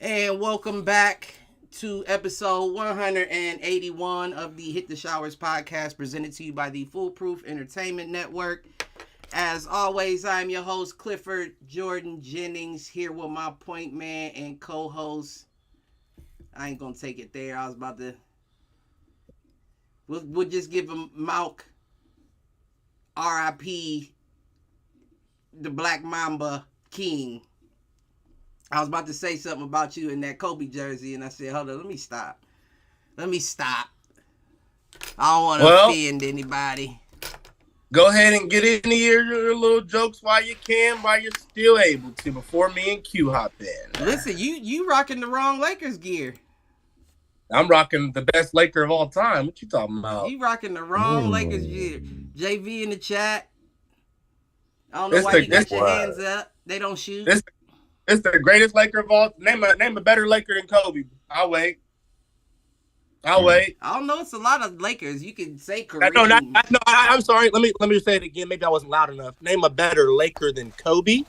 And welcome back to episode 181 of the Hit the Showers podcast, presented to you by the Foolproof Entertainment Network. As always, I'm your host, Clifford Jordan Jennings, here with my point man and co-host. I ain't gonna take it there. I was about to. We'll just give him Malk, R.I.P. the Black Mamba King. I was about to say something about you in that Kobe jersey, and I said, hold on, let me stop. I don't want to offend anybody. Go ahead and get into your little jokes while you can, while you're still able to, before me and Q hop in. Listen, you rocking the wrong Lakers gear. I'm rocking the best Laker of all time. What you talking about? You rocking the wrong Lakers gear. JV in the chat. I don't know why you got your hands up. They don't shoot. It's the greatest Laker of all. Name a better Laker than Kobe. I'll wait. I don't know. It's a lot of Lakers. You can say Kareem. No, I'm sorry. Let me say it again. Maybe I wasn't loud enough. Name a better Laker than Kobe.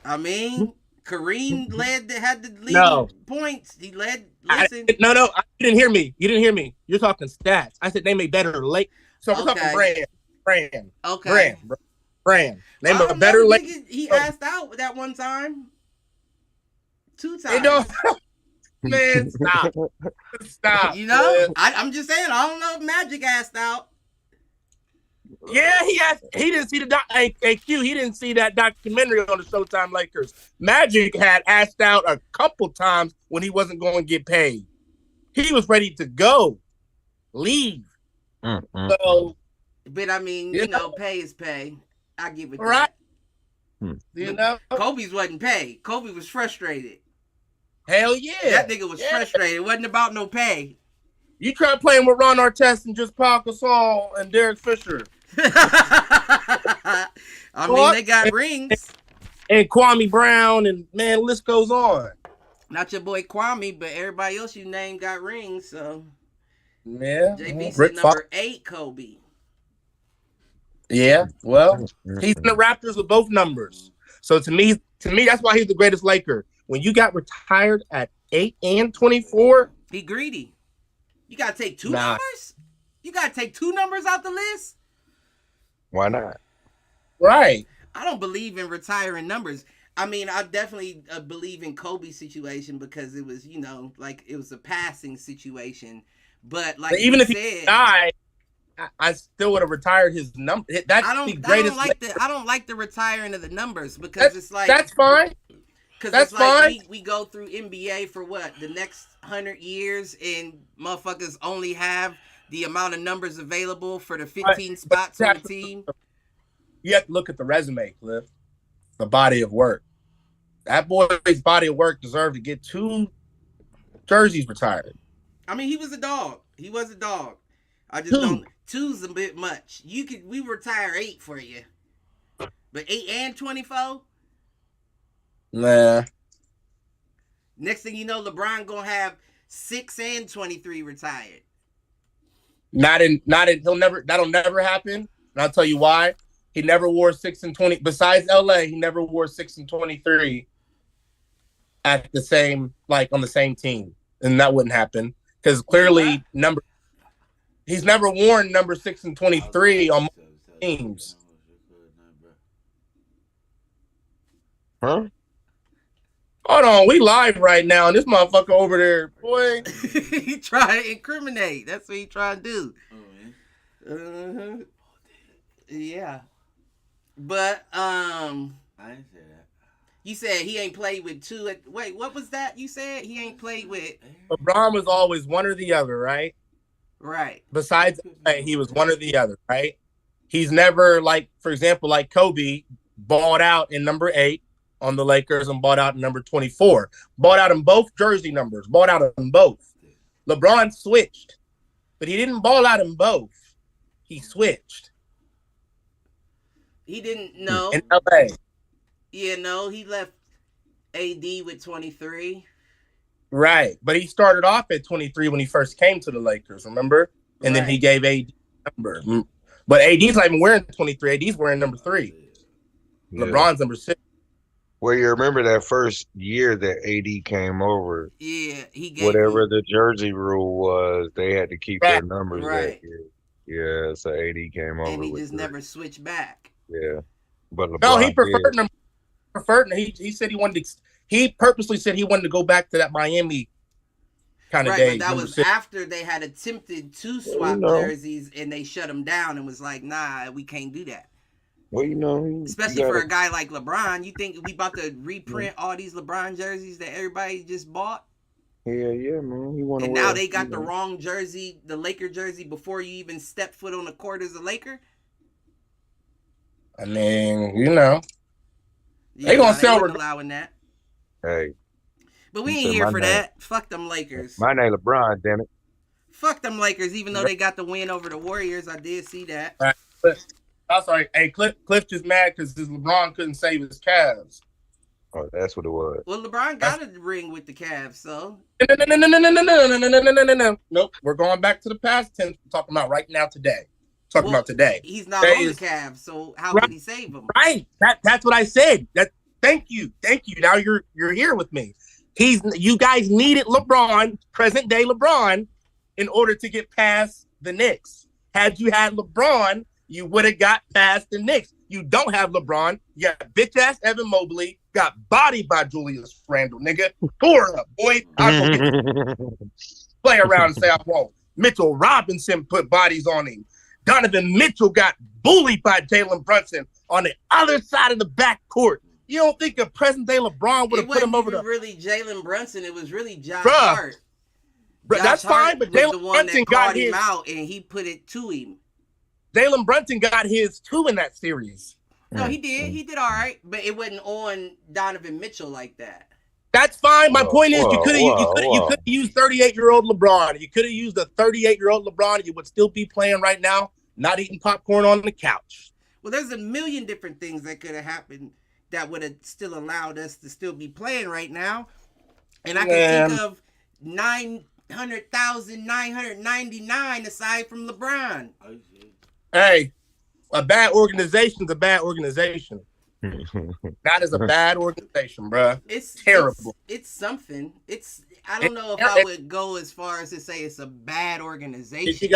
I mean, Kareem had the lead points. He led. Listen. No. You didn't hear me. You're talking stats. I said name a better Laker. So we're talking brand. Okay. Brand. Name a better Laker. He asked out that one time. 2 times. Man, stop. You know, I'm just saying. I don't know if Magic asked out. Yeah, he didn't see the He didn't see that documentary on the Showtime Lakers. Magic had asked out a couple times when he wasn't going to get paid. He was ready to go, leave. So, but I mean, you know, pay is pay. I give it right. That. You know, Kobe's wasn't paid. Kobe was frustrated. Hell yeah. That nigga was frustrated. It wasn't about no pay. You try playing with Ron Artest and just Paul Gasol and Derek Fisher. I mean, they got rings. And Kwame Brown, and man, the list goes on. Not your boy Kwame, but everybody else you named got rings, so. Yeah. JB said number 8, Kobe. Yeah, well, he's in the Raptors with both numbers. So to me, that's why he's the greatest Laker. When you got retired at 8 and 24, be greedy. You gotta take 2 numbers. You gotta take 2 numbers out the list. Why not? Right. I don't believe in retiring numbers. I mean, I definitely believe in Kobe's situation because it was, you know, like it was a passing situation. But like, even if he died, I still would have retired his number. That's the greatest. I don't like the retiring of the numbers because it's like that's fine. Because it's like we go through NBA for what the next 100 years, and motherfuckers only have the amount of numbers available for the 15 spots on the team. You have to look at the resume, Cliff. The body of work. That boy's body of work deserved to get 2 jerseys retired. I mean, he was a dog. I just don't. 2's a bit much. We retire 8 for you, but 8 and 24. Nah. Next thing you know, LeBron gonna have 6 and 23 retired. That'll never happen. And I'll tell you why. He never wore 6 and 20. Besides LA, he never wore 6 and 23 at the same, on the same team. And that wouldn't happen. Because clearly he's never worn number 6 and 23 on teams. Huh? Hold on, we live right now, and this motherfucker over there, boy. He trying to incriminate. That's what he trying to do. Oh, man. Yeah. But I didn't say that. You said he ain't played with 2. Wait, what was that? You said he ain't played with. LeBron was always one or the other, right? Right. Besides, he was one or the other, right? He's never for example, like Kobe balled out in number 8. On the Lakers and bought out in number 24. Bought out in both jersey numbers. Bought out in both. LeBron switched. But he didn't ball out in both. He switched. He didn't know. In LA. Yeah, no, he left AD with 23. Right. But he started off at 23 when he first came to the Lakers, remember? And then he gave AD number. But AD's not even wearing 23. AD's wearing number 3. Yeah. LeBron's number 6. Well, you remember that first year that AD came over, Yeah, he gave whatever him the jersey rule was, they had to keep Right. their numbers that right, year. Yeah, so AD came and over he with just three. never switched back. Yeah, but No, he LeBron preferred did. him. He said he wanted to. He purposely said he wanted to go back to that Miami kind of Right, but days. that Remember, was after they had attempted to Well, you swap know, jerseys and they shut him down and was like, "Nah, we can't do that." you Especially for gotta. a guy like LeBron, you think we about to reprint all these LeBron jerseys that everybody just bought? Yeah, man. He want to And now wear. they got the wrong jersey, the Laker jersey, before you even step foot on the court as a Laker. I mean, you know, Yeah, they gonna nah, they sell. wasn't allowing that. Hey, But we you ain't said here my for name. that. Fuck them Lakers. My name LeBron. Damn it. Fuck them Lakers. Even though they got the win over the Warriors, I did see that. Right. I'm sorry. Hey, Cliff just mad because his LeBron couldn't save his Cavs. Oh, that's what it was. Well, LeBron got a ring with the Cavs, so No. Nope. We're going back to the past tense. We're talking about right now, today. Talking about today. He's not Today on the is- Cavs, so how Right. could he save them? Right. That's what I said. Thank you. Now you're here with me. You guys needed LeBron, present day LeBron, in order to get past the Knicks. Had you had LeBron, you would have got past the Knicks. You don't have LeBron. You got bitch ass Evan Mobley, got bodied by Julius Randle, nigga. Tore up, boy. I'll go get play around and say I won't. Mitchell Robinson put bodies on him. Donovan Mitchell got bullied by Jalen Brunson on the other side of the backcourt. You don't think a present day LeBron would It have put him wasn't over even the really Jalen Brunson. It was really Josh Bruh. Hart. But Josh that's Hart fine, but was Jalen the one Brunson that got called him his. out, and he put it to him. Jalen Brunson got his too in that series. No, he did. He did all right, but it wasn't on Donovan Mitchell like that. That's fine. My Whoa, point is, you whoa, could whoa. have used 38-year-old LeBron. You could have used a 38-year-old LeBron. And you would still be playing right now, not eating popcorn on the couch. Well, there's a million different things that could have happened that would have still allowed us to still be playing right now. And I can think of 900,999 aside from LeBron. Hey, a bad organization's a bad organization. That is a bad organization, bruh. It's Terrible. It's something. I don't know if I would go as far as to say it's a bad organization. Did you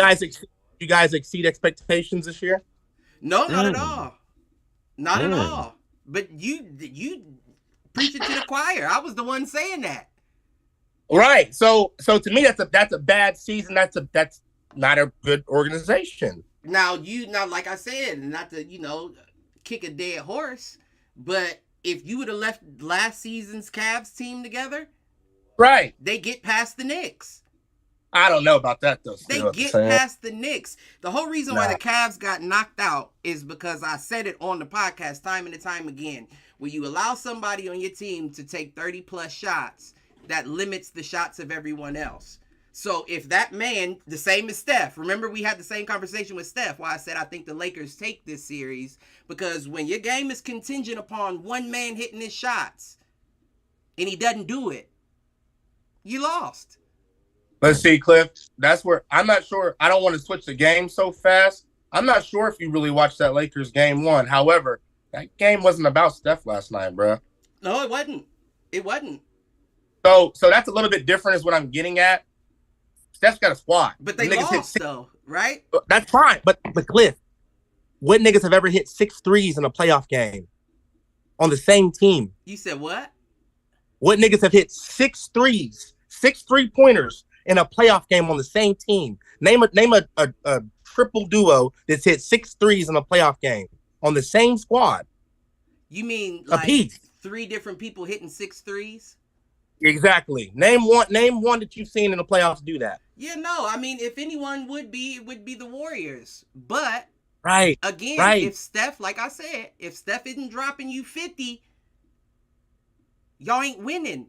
guys exceed expectations this year? No, not at all. Not at all. But you preaching to the choir. I was the one saying that. Right. So to me, that's a bad season. That's not a good organization. Now like I said, not to kick a dead horse, but if you would have left last season's Cavs team together, Right. they get past the Knicks. I don't know about that though. They Still, get past the Knicks. The whole reason why Nah. the Cavs got knocked out is because I said it on the podcast time and time again. When you allow somebody on your team to take 30 plus shots, that limits the shots of everyone else. So if that man, the same as Steph, remember we had the same conversation with Steph, why I said I think the Lakers take this series, because when your game is contingent upon one man hitting his shots and he doesn't do it, you lost. Let's see, Cliff. That's where I'm not sure. I don't want to switch the game so fast. I'm not sure if you really watched that Lakers game one. However, that game wasn't about Steph last night, bro. No, it wasn't. It wasn't. So that's a little bit different is what I'm getting at. Steph's got a squad. But they Niggas hit lost, six- though, right? That's fine. But Cliff, what niggas have ever hit 6 threes in a playoff game on the same team? You said what? What niggas have hit 6 threes, 6 3-pointers in a playoff game on the same team? Name a triple duo that's hit 6 threes in a playoff game on the same squad. You mean A like piece. 3 different people hitting 6 threes? Exactly. Name one that you've seen in the playoffs do that. Yeah, no. I mean, if anyone would be, it would be the Warriors. But Right. again, Right. if Steph, like I said, if Steph isn't dropping you 50, y'all ain't winning.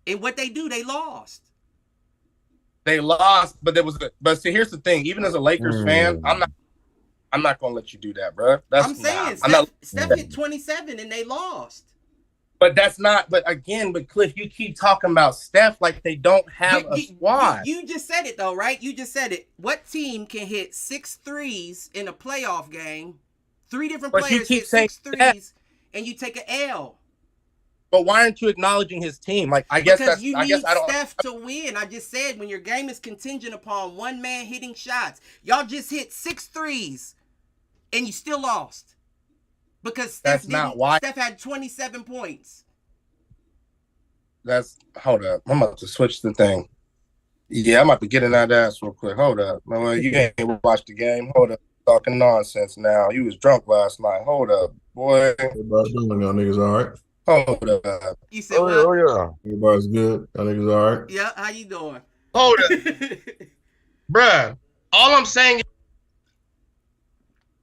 And what they do, they lost. They lost, but see, here's the thing. Even as a Lakers fan, I'm not gonna let you do that, bro. I'm saying Steph hit 27 and they lost. But Cliff, you keep talking about Steph like they don't have a squad. You just said it though, right? You just said it. What team can hit 6 threes in a playoff game? 3 different But you players keep hit saying 6 threes, and you take an L. But why aren't you acknowledging his team? Like, I guess Because that's. you I guess need I don't. Steph to win. I just said when your game is contingent upon one man hitting shots, y'all just hit 6 threes, and you still lost because Steph That's not why. Steph had 27 points. Hold up. I'm about to switch the thing. Yeah, I'm about to get in that ass real quick. Hold up. No, you ain't watched the game. Hold up. Talking nonsense now. You was drunk last night. Hold up, boy. Everybody's doing, y'all niggas all right? Hold up. You said Oh yeah, what? oh yeah. Everybody's good. Y'all niggas all right? Yeah, how you doing? Hold up, bruh. All I'm saying is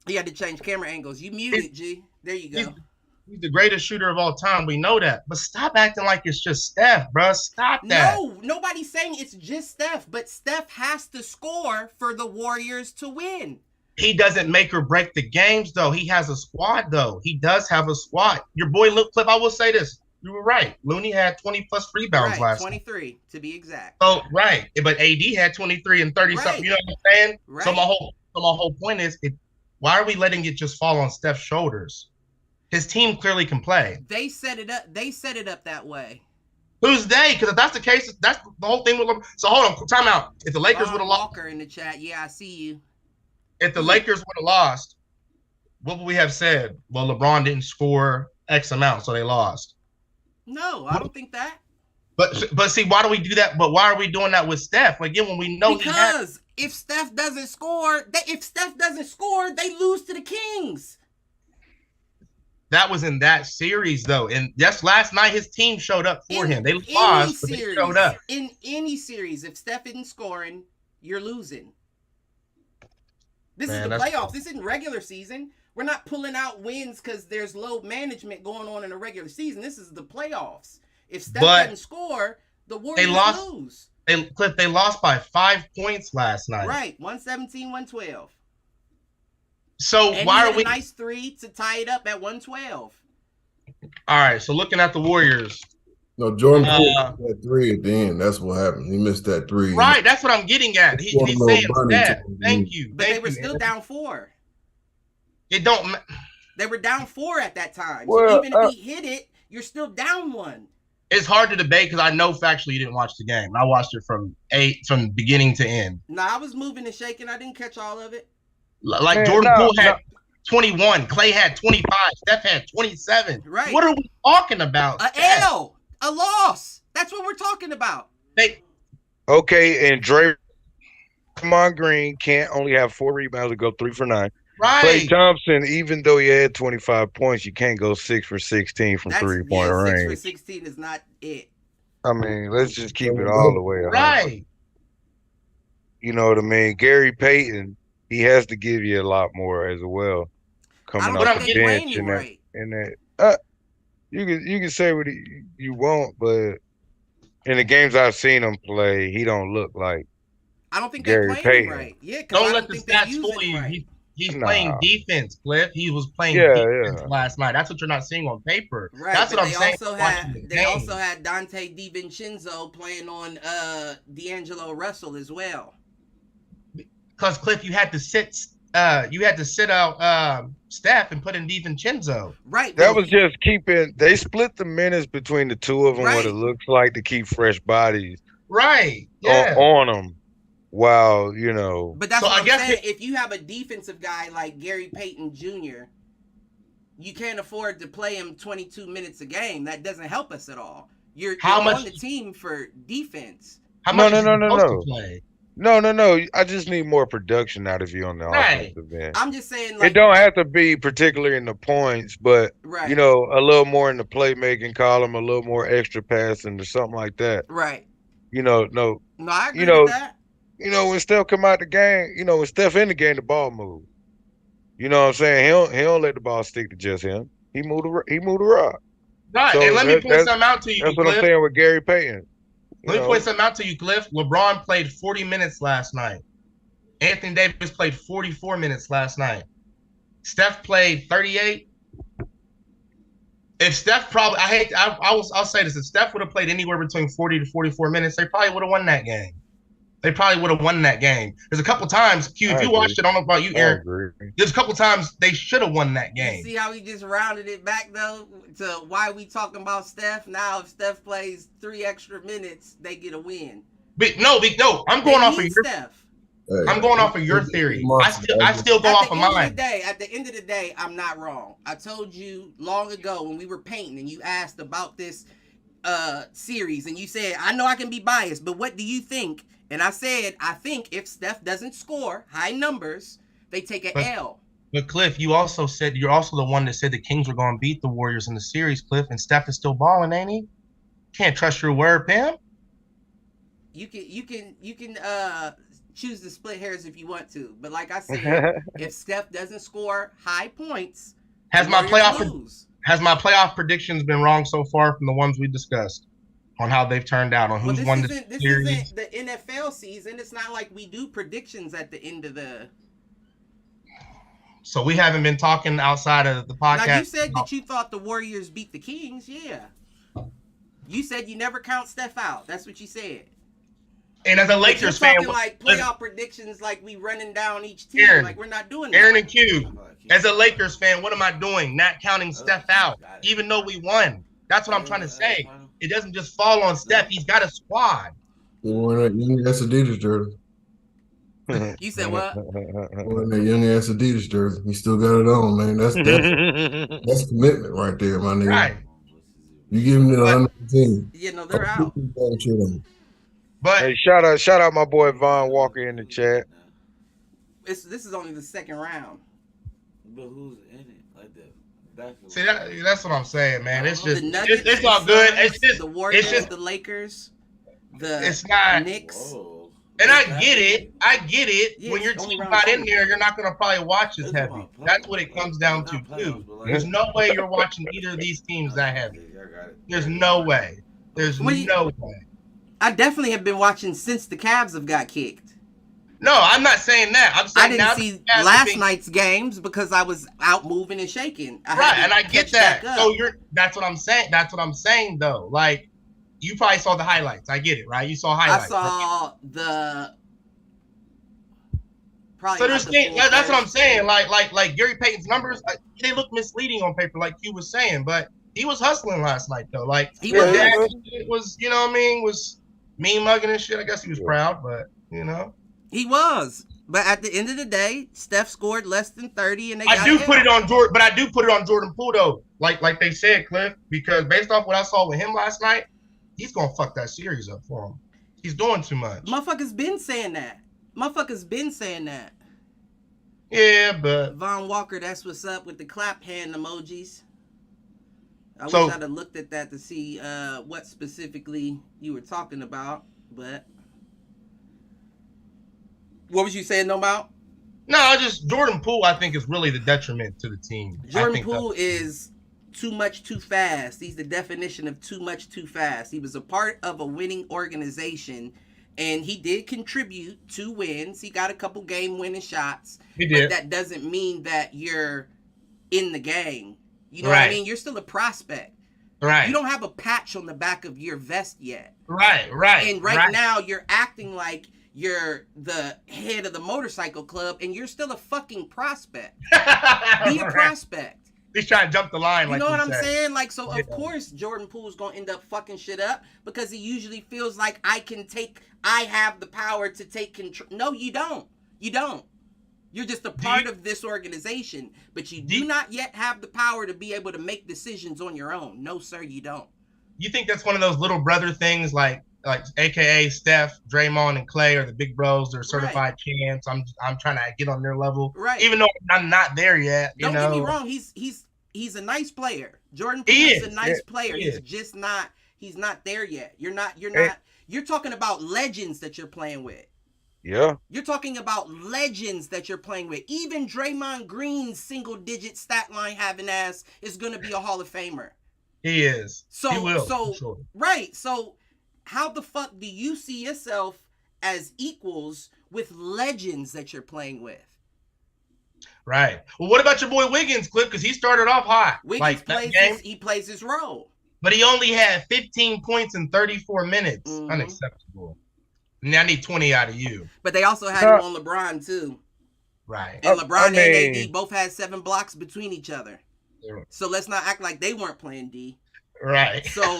You had to change camera angles. You muted, G. There you go. he's the greatest shooter of all time. We know that. But stop acting like it's just Steph, bruh. Stop that. No, nobody's saying it's just Steph, but Steph has to score for the Warriors to win. He doesn't make or break the games, though. He has a squad, though. He does have a squad. Your boy, Cliff, I will say this. You were right. Looney had 20-plus rebounds Right, last night. 23 to be exact. So, right. But AD had 23 and 30 something. Right. You know what I'm saying? Right. So my whole point is, why are we letting it just fall on Steph's shoulders? His team clearly can play. They set it up. They set it up that way. Who's they? Because if that's the case, that's the whole thing with LeBron. So hold on, time out. If the Lakers would have lost, Walker in the chat. Yeah, I see you. if the Lakers would have lost, what would we have said? Well, LeBron didn't score X amount, so they lost. No, I don't think that. But see, why do we do that? But why are we doing that with Steph? Again, when we know Because if Steph doesn't score, they lose to the Kings. that was in that series, though. And just last night, his team showed up for him. They any lost, but they series, showed up. In any series, if Steph isn't scoring, you're losing. This is the playoffs. This isn't regular season. We're not pulling out wins because there's load management going on in the regular season. This is the playoffs. If Steph doesn't score, the Warriors lose. They lost by 5 points last night. Right, 117-112. So and why he are had we? A nice three to tie it up at 112. All right. So looking at the Warriors. No, Jordan missed that three at the end. That's what happened. He missed that three. Right. That's what I'm getting at. He's saying that. Thank you. But they were still down 4. It don't. They were down 4 at that time. Well, so even if he hit it, you're still down 1. It's hard to debate because I know factually you didn't watch the game. I watched it from beginning to end. No, I was moving and shaking. I didn't catch all of it. Like Jordan Poole had 21, Clay had 25, Steph had 27. Right. What are we talking about? A loss. That's what we're talking about. Okay, and Draymond Green can't only have 4 rebounds and go 3 for 9. Right. Klay Thompson, even though he had 25 points, you can't go 6 for 16 from 3-point range. 6 for 16 is not it. I mean, let's just keep it all the way. Right. You know what I mean? Gary Payton, he has to give you a lot more as well. Coming off the bench and that. You can say what you want, but in the games I've seen him play, he don't look like. I don't think Gary they're Payton. playing right. Yeah, don't let the stats fool you. Right. He's playing defense, Cliff. He was playing defense last night. That's what you're not seeing on paper. Right. That's what I'm saying. They also had Dante DiVincenzo playing on D'Angelo Russell as well. Because Cliff, you had to sit out Steph and put in DiVincenzo. Right. That was just keeping. They split the minutes between the two of them. What it looks like to keep fresh bodies. Right. Yeah. On them. Wow, you know. But that's what I'm saying. If you have a defensive guy like Gary Payton Jr., you can't afford to play him 22 minutes a game. That doesn't help us at all. You're on the team for defense. How much is he supposed to play? No. I just need more production out of you on the offensive end. I'm just saying, it don't have to be particularly in the points, but you know, a little more in the playmaking column, a little more extra passing or something like that. Right. You know, No, I agree with that. You know, when Steph come out the game, you know, when Steph in the game, the ball move. You know what I'm saying? He don't let the ball stick to just him. He moved the rock. Right. So and let me point something out to you. That's what I'm saying with Gary Payton. Let me point something out to you, Cliff. LeBron played 40 minutes last night. Anthony Davis played 44 minutes last night. Steph played 38. If Steph I'll say this. If Steph would have played anywhere between 40 to 44 minutes, they probably would have won that game. they probably would have won that game. There's a couple times, Q, if you watched it, I don't know about you, Aaron. There's a couple times they should have won that game. You see how we just rounded it back, though, to why we talking about Steph? Now, if Steph plays 3 extra minutes, they get a win. But no, I'm going off of your Steph. I'm going off of your theory. I still go off of mine. At the end of the day, I'm not wrong. I told you long ago when we were painting and you asked about this series and you said, I know I can be biased, but what do you think? And I said, I think if Steph doesn't score high numbers, they take an L. But Cliff, you're also the one that said the Kings were going to beat the Warriors in the series, Cliff, and Steph is still balling, ain't he? Can't trust your word, Pam. You can choose to split hairs if you want to, but like I said, if Steph doesn't score high points, has my playoff predictions been wrong so far from the ones we discussed on how they've turned out on who's won the series? This isn't the NFL season. It's not like we do predictions at the end of the. So we haven't been talking outside of the podcast. Now you said that you thought the Warriors beat the Kings. Yeah. You said you never count Steph out. That's what you said. And as a Lakers fan, like playoff predictions, like we running down each team, Aaron, like we're not doing that. Aaron and Q, as a Lakers fan, what am I doing? Not counting Steph out, even though we won. That's what I'm trying to say. It doesn't just fall on Steph. He's got a squad. That's Adidas jersey. You said what? That young ass Adidas jersey. He still got it on, man. That's commitment right there, my nigga. Right. You give him the 110. Yeah, no, they're out. But hey, shout out my boy Von Walker in the chat. This is only the second round. But who's in it like that? See, that's what I'm saying, man. It's just Nuggets, it's all good. It's just the Warriors, the Lakers, it's not Knicks. Whoa. And I get it. Yeah, when your team's not in there, you're not going to probably watch as heavy. That's what it comes down to, too. There's no way you're watching either of these teams that heavy. There's no way. There's no way. I definitely have been watching since the Cavs have got kicked. No, I'm not saying that. I'm saying I didn't see last night's games because I was out moving and shaking. Right, and I get that. So that's what I'm saying. That's what I'm saying, though. Like, you probably saw the highlights. I get it, right? You saw highlights. I saw the. Probably so there's things. That's what I'm saying. Like Gary Payton's numbers, they look misleading on paper, like you was saying. But he was hustling last night, though. Like it was, you know what I mean? Was mean mugging and shit. I guess he was proud, but you know, he was. But at the end of the day, Steph scored less than 30, and I do put it on Jordan. But I do put it on Jordan Poole, though. Like they said, Cliff, because based off what I saw with him last night. He's gonna fuck that series up for him. He's doing too much. Motherfuckers been saying that. Yeah, but Von Walker, that's what's up with the clap hand emojis. I wish I'd have looked at that to see what specifically you were talking about. But what was you saying about? No, just Jordan Poole. I think is really the detriment to the team. Jordan Poole is. Too much, too fast. He's the definition of too much, too fast. He was a part of a winning organization, and he did contribute 2 wins. He got a couple game-winning shots. He did. But that doesn't mean that you're in the game. You know what I mean? You're still a prospect. Right. You don't have a patch on the back of your vest yet. Right. And right now, you're acting like you're the head of the motorcycle club, and you're still a fucking prospect. Be a prospect. He's trying to jump the line. You know what I'm saying? Like, so of course Jordan Poole's going to end up fucking shit up because he usually feels like I have the power to take control. No, you don't. You're just a part of this organization, but you do not yet have the power to be able to make decisions on your own. No, sir, you don't. You think that's one of those little brother things like AKA Steph, Draymond, and Clay are the big bros. They're certified champs. I'm trying to get on their level, right? Even though I'm not there yet. Don't get me wrong. He's a nice player. Jordan Poole is a nice player. He's just not. He's not there yet. You're not. You're talking about legends that you're playing with. Yeah. You're talking about legends that you're playing with. Even Draymond Green's single-digit stat line having ass is going to be a Hall of Famer. He is. He will. Sure. Right. So. How the fuck do you see yourself as equals with legends that you're playing with? Right. Well, what about your boy Wiggins, Cliff? Because he started off hot. Wiggins plays his role. But he only had 15 points in 34 minutes. Mm-hmm. Unacceptable. I need 20 out of you. But they also had him on LeBron too. Right. And LeBron and AD both had 7 blocks between each other. So let's not act like they weren't playing D. Right. So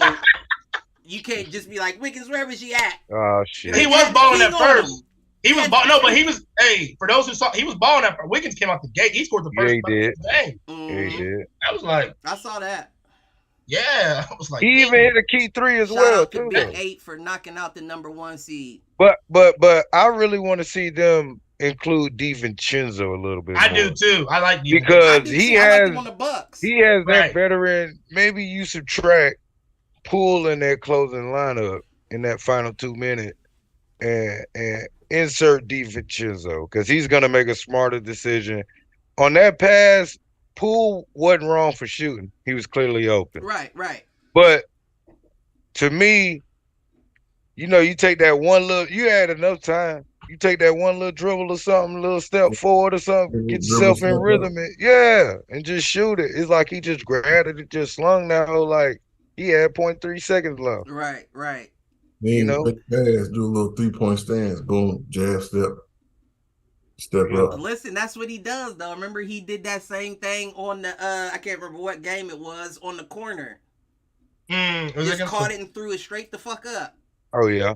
you can't just be like, Wiggins, where was he at? Oh shit. He was balling at first. He was balling. No, but he was. Hey, for those who saw, he was balling at first. Wiggins came out the gate. He scored the first. Yeah, he did. Game. Yeah, he did. I was like, I saw that. Yeah, I was like, he even hit a key 3 as Shout well out to too. Big 8 for knocking out the #1 seed. But I really want to see them include DiVincenzo a little bit. I more. do too. I like you because he has on the Bucks. He has that veteran. Maybe you subtract Poole in that closing lineup in that final 2 minutes and insert DiVincenzo because he's gonna make a smarter decision on that pass. Poole wasn't wrong for shooting. He was clearly open. Right. But to me, you take that one little, you had enough time. You take that one little dribble or something, a little step forward or something, get yourself in rhythm, and just shoot it. It's like he just grabbed it and just slung that whole, like, he had 0.3 seconds left. Right. Big pass, do a little 3-point stance, boom, jab step up. Listen, that's what he does, though. Remember, he did that same thing on the I can't remember what game it was, on the corner. Just caught it and threw it straight the fuck up. Oh yeah.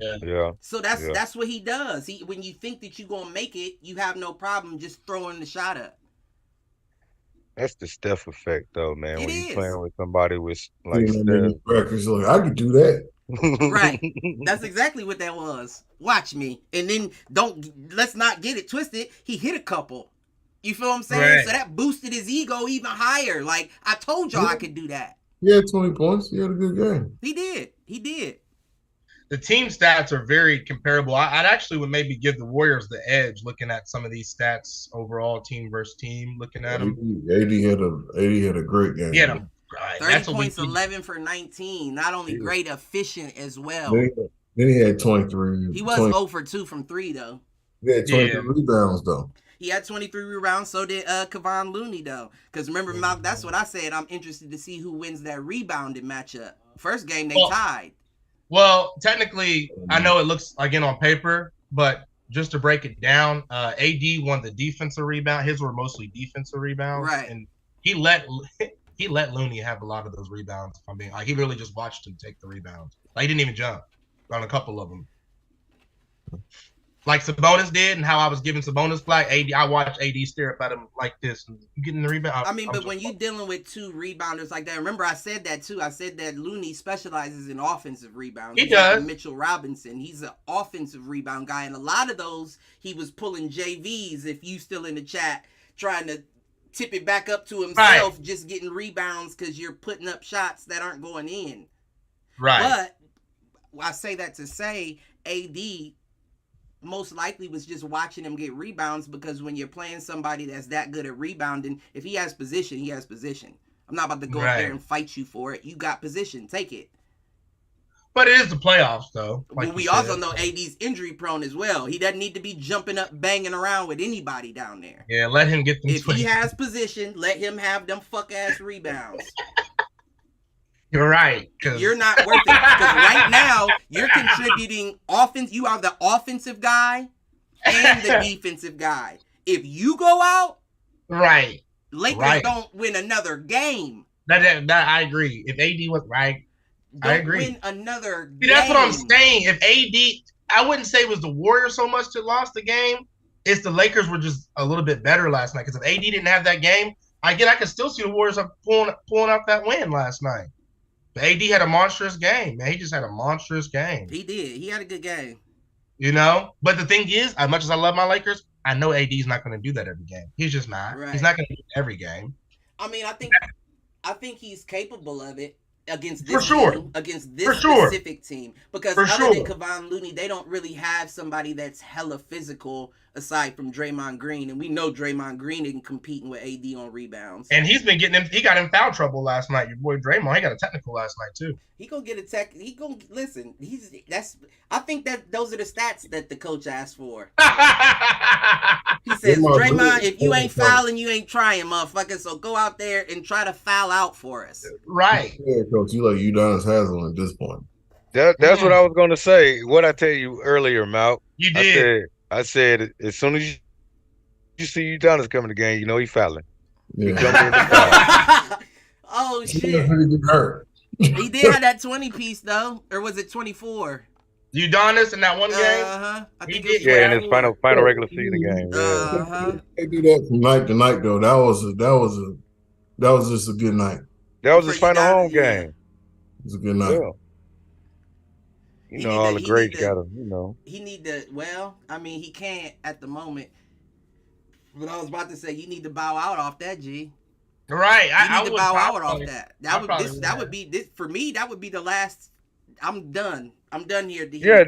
So that's what he does. When you think that you're gonna make it, you have no problem just throwing the shot up. That's the Steph effect, though, man. It when is. You're playing with somebody with like Steph, like, I could do that. Right. That's exactly what that was. Watch me. And then let's not get it twisted. He hit a couple. You feel what I'm saying? Right. So that boosted his ego even higher. Like, I told y'all I could do that. He had 20 points. He had a good game. He did. The team stats are very comparable. I'd actually would maybe give the Warriors the edge looking at some of these stats overall, team versus team, looking at them. AD had a great game. Yeah, 30 points, 11 for 19. Not only great, efficient as well. Then he had 23. He was 0 for 2 from 3, though. He had 23 rebounds, though. He had 23 rebounds, so did Kevon Looney, though. Because remember, Malk, that's what I said. I'm interested to see who wins that rebounding matchup. First game, they tied. Well, technically, I know it looks, again, on paper, but just to break it down, AD won the defensive rebound. His were mostly defensive rebounds. Right. And he let Looney have a lot of those rebounds. I mean, like, he really just watched him take the rebounds. Like, he didn't even jump on a couple of them. Like Sabonis did, and how I was giving Sabonis flack. I watched AD stare up at him like this, and getting the rebound. I mean, but when you're dealing with 2 rebounders like that, remember I said that too. I said that Looney specializes in offensive rebounds. He does. Like Mitchell Robinson. He's an offensive rebound guy, and a lot of those he was pulling JVs. If you still in the chat, trying to tip it back up to himself, just getting rebounds because you're putting up shots that aren't going in. Right. But I say that to say AD most likely was just watching him get rebounds, because when you're playing somebody that's that good at rebounding, if he has position, he has position. I'm not about to go up there and fight you for it. You got position. Take it. But it is the playoffs, though. Like but we also know AD's injury prone as well. He doesn't need to be jumping up, banging around with anybody down there. Yeah, let him get them. If he has position, let him have them fuck-ass rebounds. You're right. You're not worth it. Because right now, you're contributing offense. You are the offensive guy and the defensive guy. If you go out, Lakers don't win another game. That I agree. If AD was right, I agree. Win another game. See, that's what I'm saying. If AD, I wouldn't say it was the Warriors so much that lost the game. It's the Lakers were just a little bit better last night. Because if AD didn't have that game, I could still see the Warriors pulling out that win last night. But AD had a monstrous game, man. He just had a monstrous game. He did. He had a good game. You know? But the thing is, as much as I love my Lakers, I know AD's not going to do that every game. He's just not. Right. He's not going to do it every game. I mean, I think he's capable of it against this team, against this specific team. Because other than Kevon Looney, they don't really have somebody that's hella physical aside from Draymond Green. And we know Draymond Green isn't competing with AD on rebounds. And he's been he got in foul trouble last night. Your boy Draymond, he got a technical last night too. He gonna get a tech. He gonna listen. I think that those are the stats that the coach asked for. He says, Draymond, if you ain't fouling, you ain't trying, motherfucker. So go out there and try to foul out for us. Right. Yeah, coach, you like Udonis Haslem at this point. That's what I was gonna say. What I tell you earlier, Mal. You did. I said as soon as you see Udonis coming to the game, you know he fouling. Yeah. He jumping in the foul. Oh shit! He hurt. He did have that 20 piece though, or was it 24? Udonis in that one game. I think did. Yeah, in his final regular season game. Yeah. They do that from night to night though. That was just a good night. That was his final home game. It was a good night. Yeah. You know, all the greats got him, you know. He need to, well, I mean, he can't at the moment. But I was about to say, you need to bow out off that, G. Right. You need to bow out off that. That would be this for me. That would be the last. I'm done. I'm done here. Yeah,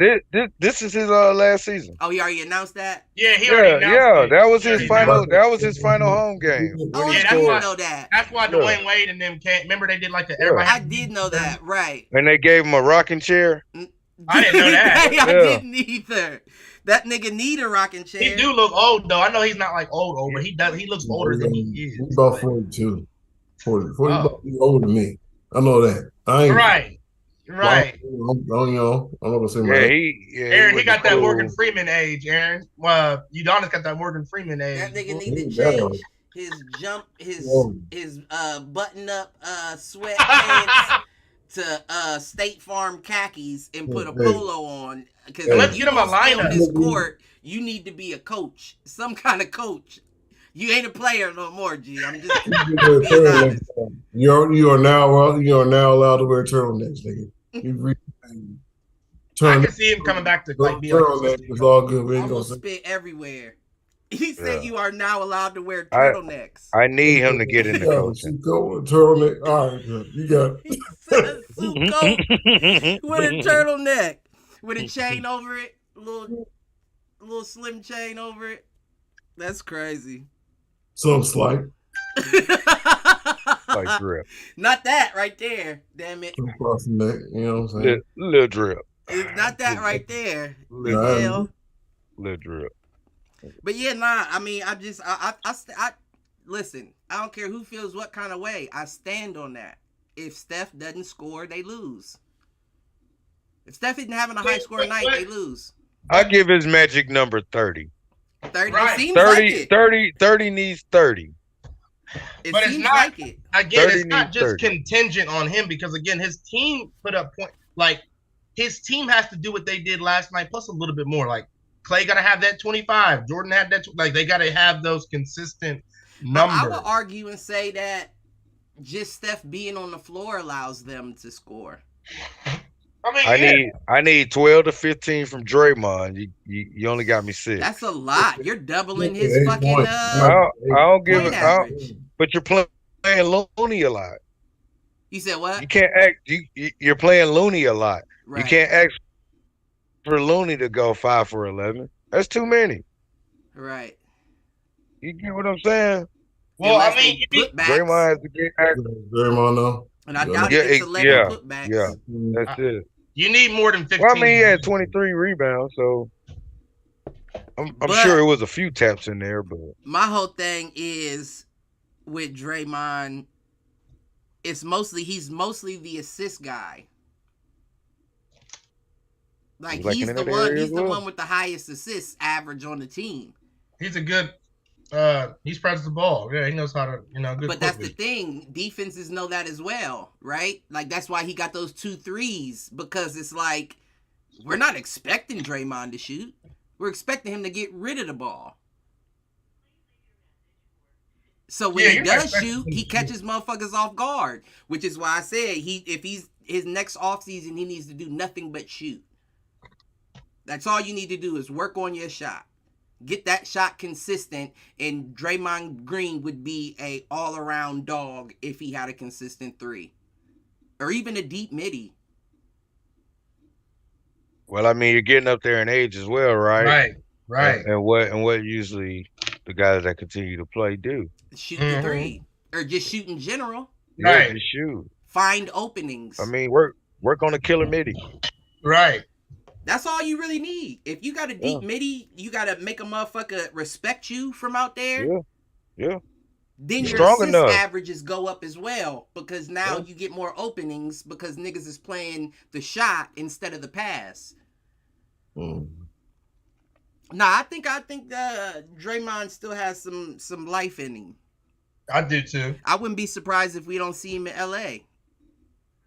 this is his last season. Oh, he already announced that. Yeah, he already announced it. That was his final. That was his final home game. Oh, yeah, I didn't know that. That's why Dwayne Wade and them can't. Remember they did like the everybody. I did know that, right? And they gave him a rocking chair. I didn't know that. I didn't either. That nigga need a rocking chair. He do look old though. I know he's not like old, but he does. He looks older than he is. He's about 42. 40 he's older than me. I know that. I ain't right. I'm not gonna say Aaron, he got that Morgan Freeman age. Aaron, Udonis got that Morgan Freeman age. That nigga need to change his button up sweatpants to State Farm khakis and put a polo on. Because let's get him a lineup. This court, you need to be a coach, some kind of coach. You ain't a player no more, G. I'm just being honest. You are now allowed to wear turtlenecks, nigga. I can see him coming back to like be turtleneck. It's all good. We ain't almost gonna spit everywhere. He said you are now allowed to wear turtlenecks. I need him to get in the coaching. Go with turtleneck. All right, you got it. He said a suit coat with a turtleneck with a chain over it, a little slim chain over it. That's crazy. Some slight. Like drip. Not that right there. Damn it. Across the neck, you know what I'm saying? Little drip. It's not that right there. Little drip. But yeah, nah. I mean, I listen. I don't care who feels what kind of way. I stand on that. If Steph doesn't score, they lose. If Steph isn't having a high score night, they lose. I give his magic number 30. 30 right. seems like it. 30 needs 30. But it's not like it. Again, it's not just contingent on him because again, his team put up point. Like his team has to do what they did last night, plus a little bit more. Like Clay got to have that 25. Jordan had that. Like they got to have those consistent numbers. I would argue and say that just Steph being on the floor allows them to score. I need 12 to 15 from Draymond. You only got me 6. That's a lot. You're doubling his fucking I don't give it. But you're playing Looney a lot. You said what? You can't act. You're playing Looney a lot. Right. You can't ask for Looney to go 5 for 11. That's too many. Right. You get what I'm saying? Well, I mean, Draymond has to get active. Draymond, though. And I doubt it's 11 putbacks. Yeah, that's it. You need more than 15. Well, I mean, he had 23 rebounds, so I'm sure it was a few taps in there. But my whole thing is with Draymond, he's mostly the assist guy. Like he's the one with the highest assist average on the team. He's a good. He spreads the ball. Yeah, he knows how to, good. But that's the thing. Defenses know that as well, right? Like that's why he got those 2 threes because it's like we're not expecting Draymond to shoot. We're expecting him to get rid of the ball. So when he does shoot, he catches motherfuckers off guard, which is why I said if he's his next offseason, he needs to do nothing but shoot. That's all you need to do is work on your shot. Get that shot consistent, and Draymond Green would be a all-around dog if he had a consistent 3. Or even a deep midi. Well, I mean, you're getting up there in age as well, right? Right. And what usually the guys that continue to play do? Shoot the 3. Or just shoot in general. Right. Just shoot. Find openings. I mean, work on a killer midi. Right. That's all you really need. If you got a deep midi, you got to make a motherfucker respect you from out there. Yeah. then your strong assist enough. averages go up as well because now you get more openings because niggas is playing the shot instead of the pass. Mm. Nah, I think Draymond still has some life in him. I do too. I wouldn't be surprised if we don't see him in LA.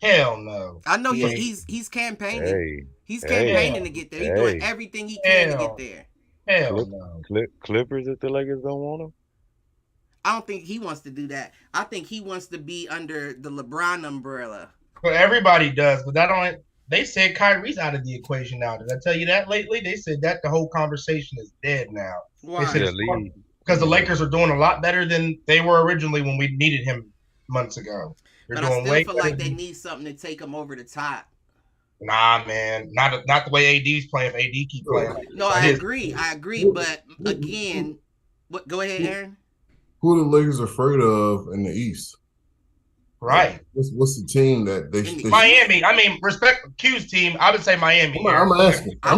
Hell no. I know he's campaigning. Hey, He's campaigning to get there. He's doing everything he can to get there. Hell no. Clippers if the Lakers don't want him. I don't think he wants to do that. I think he wants to be under the LeBron umbrella. But everybody does. But that only they said Kyrie's out of the equation now. Did I tell you that lately? They said that the whole conversation is dead now. Why? Because the Lakers are doing a lot better than they were originally when we needed him months ago. But I still feel like they need something to take them over the top. Nah, man, not the way AD's playing. If AD keep playing. No, I agree. But again, go ahead, Aaron. Who are the Lakers afraid of in the East? Right. What's the team that they Miami. I mean, respect Q's team. I would say Miami. I'm asking. I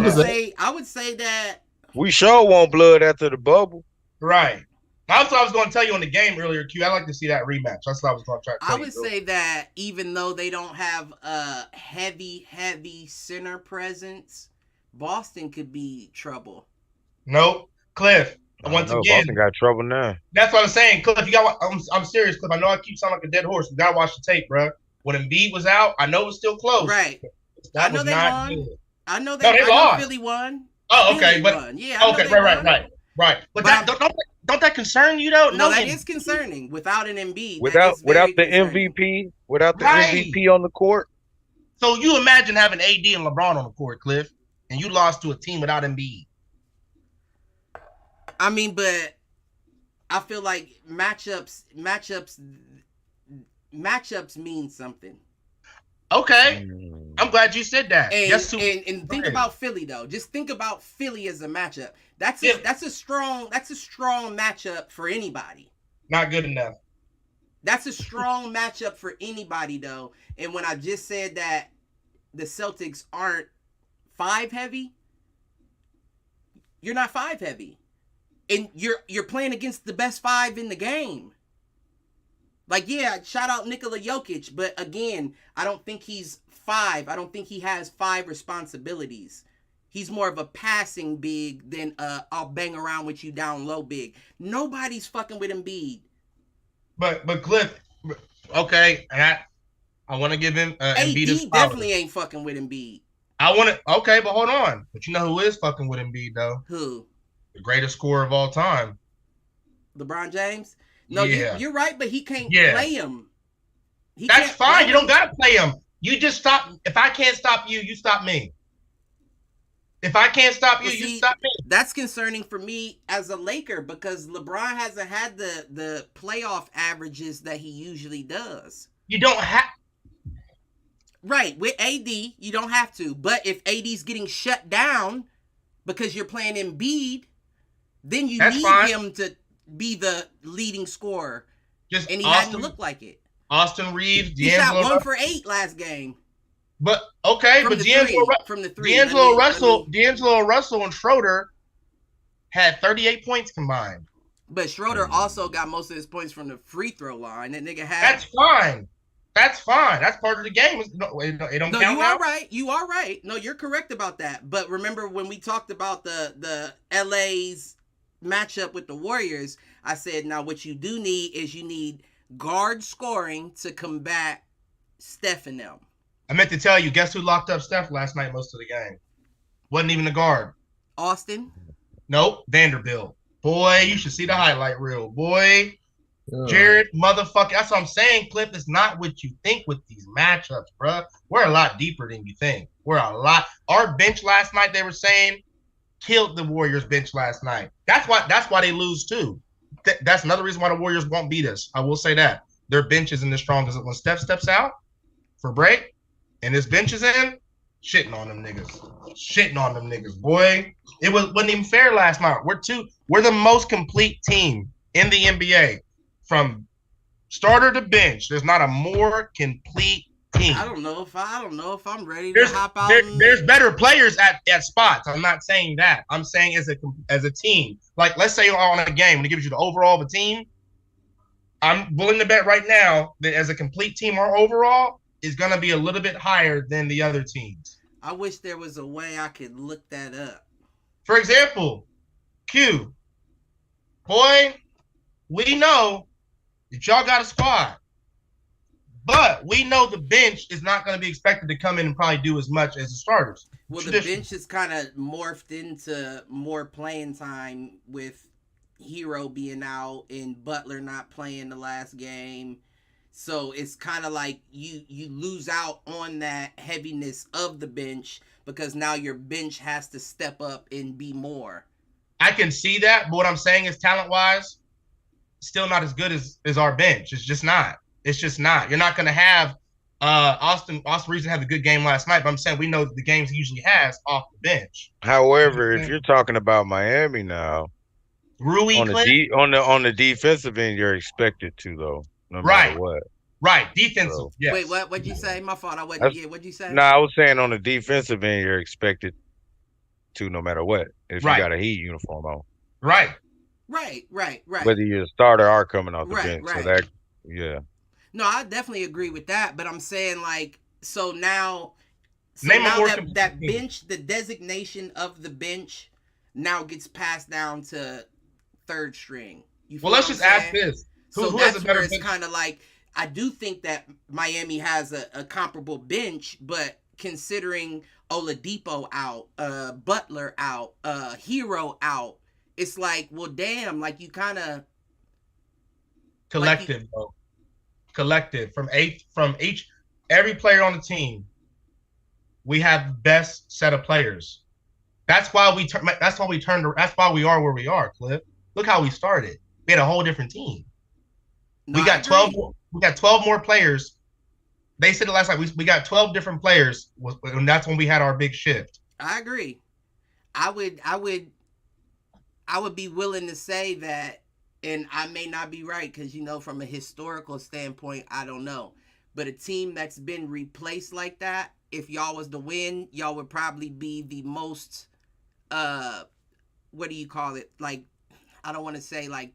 would say that we sure want blood after the bubble. Right. That's what I was going to tell you on the game earlier, Q. I'd like to see that rematch. That's what I was going to try to tell you. I would say that even though they don't have a heavy center presence, Boston could be trouble. Nope. Cliff. Once again, Boston got trouble now. That's what I'm saying, Cliff. You got. I'm serious, Cliff. I know I keep sounding like a dead horse. You gotta watch the tape, bro. When Embiid was out, I know it was still close. Right. That I know was they not won. good. I know they lost. Philly won. Oh, okay, Philly but won. Yeah. okay, right. But that, don't that concern you though? No, that is concerning. Without an Embiid, without the concerning. MVP, without the MVP on the court. So you imagine having AD and LeBron on the court, Cliff, and you lost to a team without Embiid. I mean, but I feel like matchups mean something. Okay. I'm glad you said that. And think about Philly though. Just think about Philly as a matchup. That's a strong matchup for anybody. Not good enough. That's a strong matchup for anybody though. And when I just said that the Celtics aren't 5 heavy, you're not 5 heavy. And you're playing against the best 5 in the game. Like, yeah, shout out Nikola Jokic, but again, I don't think he's 5. I don't think he has 5 responsibilities. He's more of a passing big than I'll bang around with you down low big. Nobody's fucking with Embiid. But Cliff, okay, and I want to give him Embiid his AD definitely ain't fucking with Embiid. Okay, but hold on. But you know who is fucking with Embiid though? Who? The greatest scorer of all time. LeBron James? No, yeah. You're right, but he can't play him. That's fine. You don't got to play him. You just stop. If I can't stop you, you stop me. If I can't stop you, you stop me. That's concerning for me as a Laker because LeBron hasn't had the playoff averages that he usually does. You don't have. Right. With AD, you don't have to. But if AD's getting shut down because you're playing Embiid, then you need him to be the leading scorer. And he hadn't looked like it. Austin Reeves, he shot 1 for 8 last game. But okay, from but from the three. D'Angelo Russell and Schroeder had 38 points combined. But Schroeder also got most of his points from the free throw line. That nigga had. That's fine. That's part of the game. It don't count. You are right. You are right. No, you're correct about that. But remember when we talked about the LA's matchup with the Warriors, I said, now what you do need is you need guard scoring to combat Steph and them. I meant to tell you, guess who locked up Steph last night most of the game? Wasn't even a guard. Austin? Nope, Vanderbilt. Boy, you should see the highlight reel. Boy, Jared, motherfucker. That's what I'm saying, Cliff. It's not what you think with these matchups, bro. We're a lot deeper than you think. Our bench last night, they were saying, killed the Warriors bench last night. That's why they lose too. That's another reason why the Warriors won't beat us. I will say that. Their bench isn't as strong as when Steph steps out for break and his bench is in, shitting on them niggas. Boy, it wasn't even fair last night. We're the most complete team in the NBA. From starter to bench, there's not a more complete team. I don't know if I'm ready to hop out. There's better players at spots. I'm not saying that. I'm saying as a team. Like let's say on a game when it gives you the overall of a team, I'm willing to bet right now that as a complete team or overall is going to be a little bit higher than the other teams. I wish there was a way I could look that up. For example, Q. Boy, we know that y'all got a squad, but we know the bench is not going to be expected to come in and probably do as much as the starters. Well, the bench is kind of morphed into more playing time with Hero being out and Butler not playing the last game. So it's kind of like you lose out on that heaviness of the bench because now your bench has to step up and be more. I can see that, but what I'm saying is talent-wise, still not as good as our bench. It's just not. It's just not. You're not going to have Austin Reason had a good game last night, but I'm saying we know the games he usually has off the bench. However, if you're talking about Miami now, Rui on the defensive end, you're expected to though, no matter what. Right, defensive. So, yes. Wait, what'd you say? My fault. I wasn't. Yeah, what'd you say? No, I was saying on the defensive end, you're expected to no matter what. If you got a Heat uniform on. Right. Whether you're a starter or coming off the bench. Right. So that, yeah. No, I definitely agree with that, but I'm saying like now that bench, the designation of the bench now gets passed down to third string. Well, let's just ask this. Who that's where it's kind of like I do think that Miami has a comparable bench, but considering Oladipo out, Butler out, Hero out, it's like, well, damn, like you kind of collective, bro. Collective from each every player on the team, we have the best set of players. That's why we are where we are, Cliff. Look how we started. We had a whole different team. We got 12 more players. They said it last night. We got 12 different players, and that's when we had our big shift. I agree. I would be willing to say that, and I may not be right because, from a historical standpoint, I don't know. But a team that's been replaced like that, if y'all was to win, y'all would probably be the most, what do you call it? Like, I don't want to say like.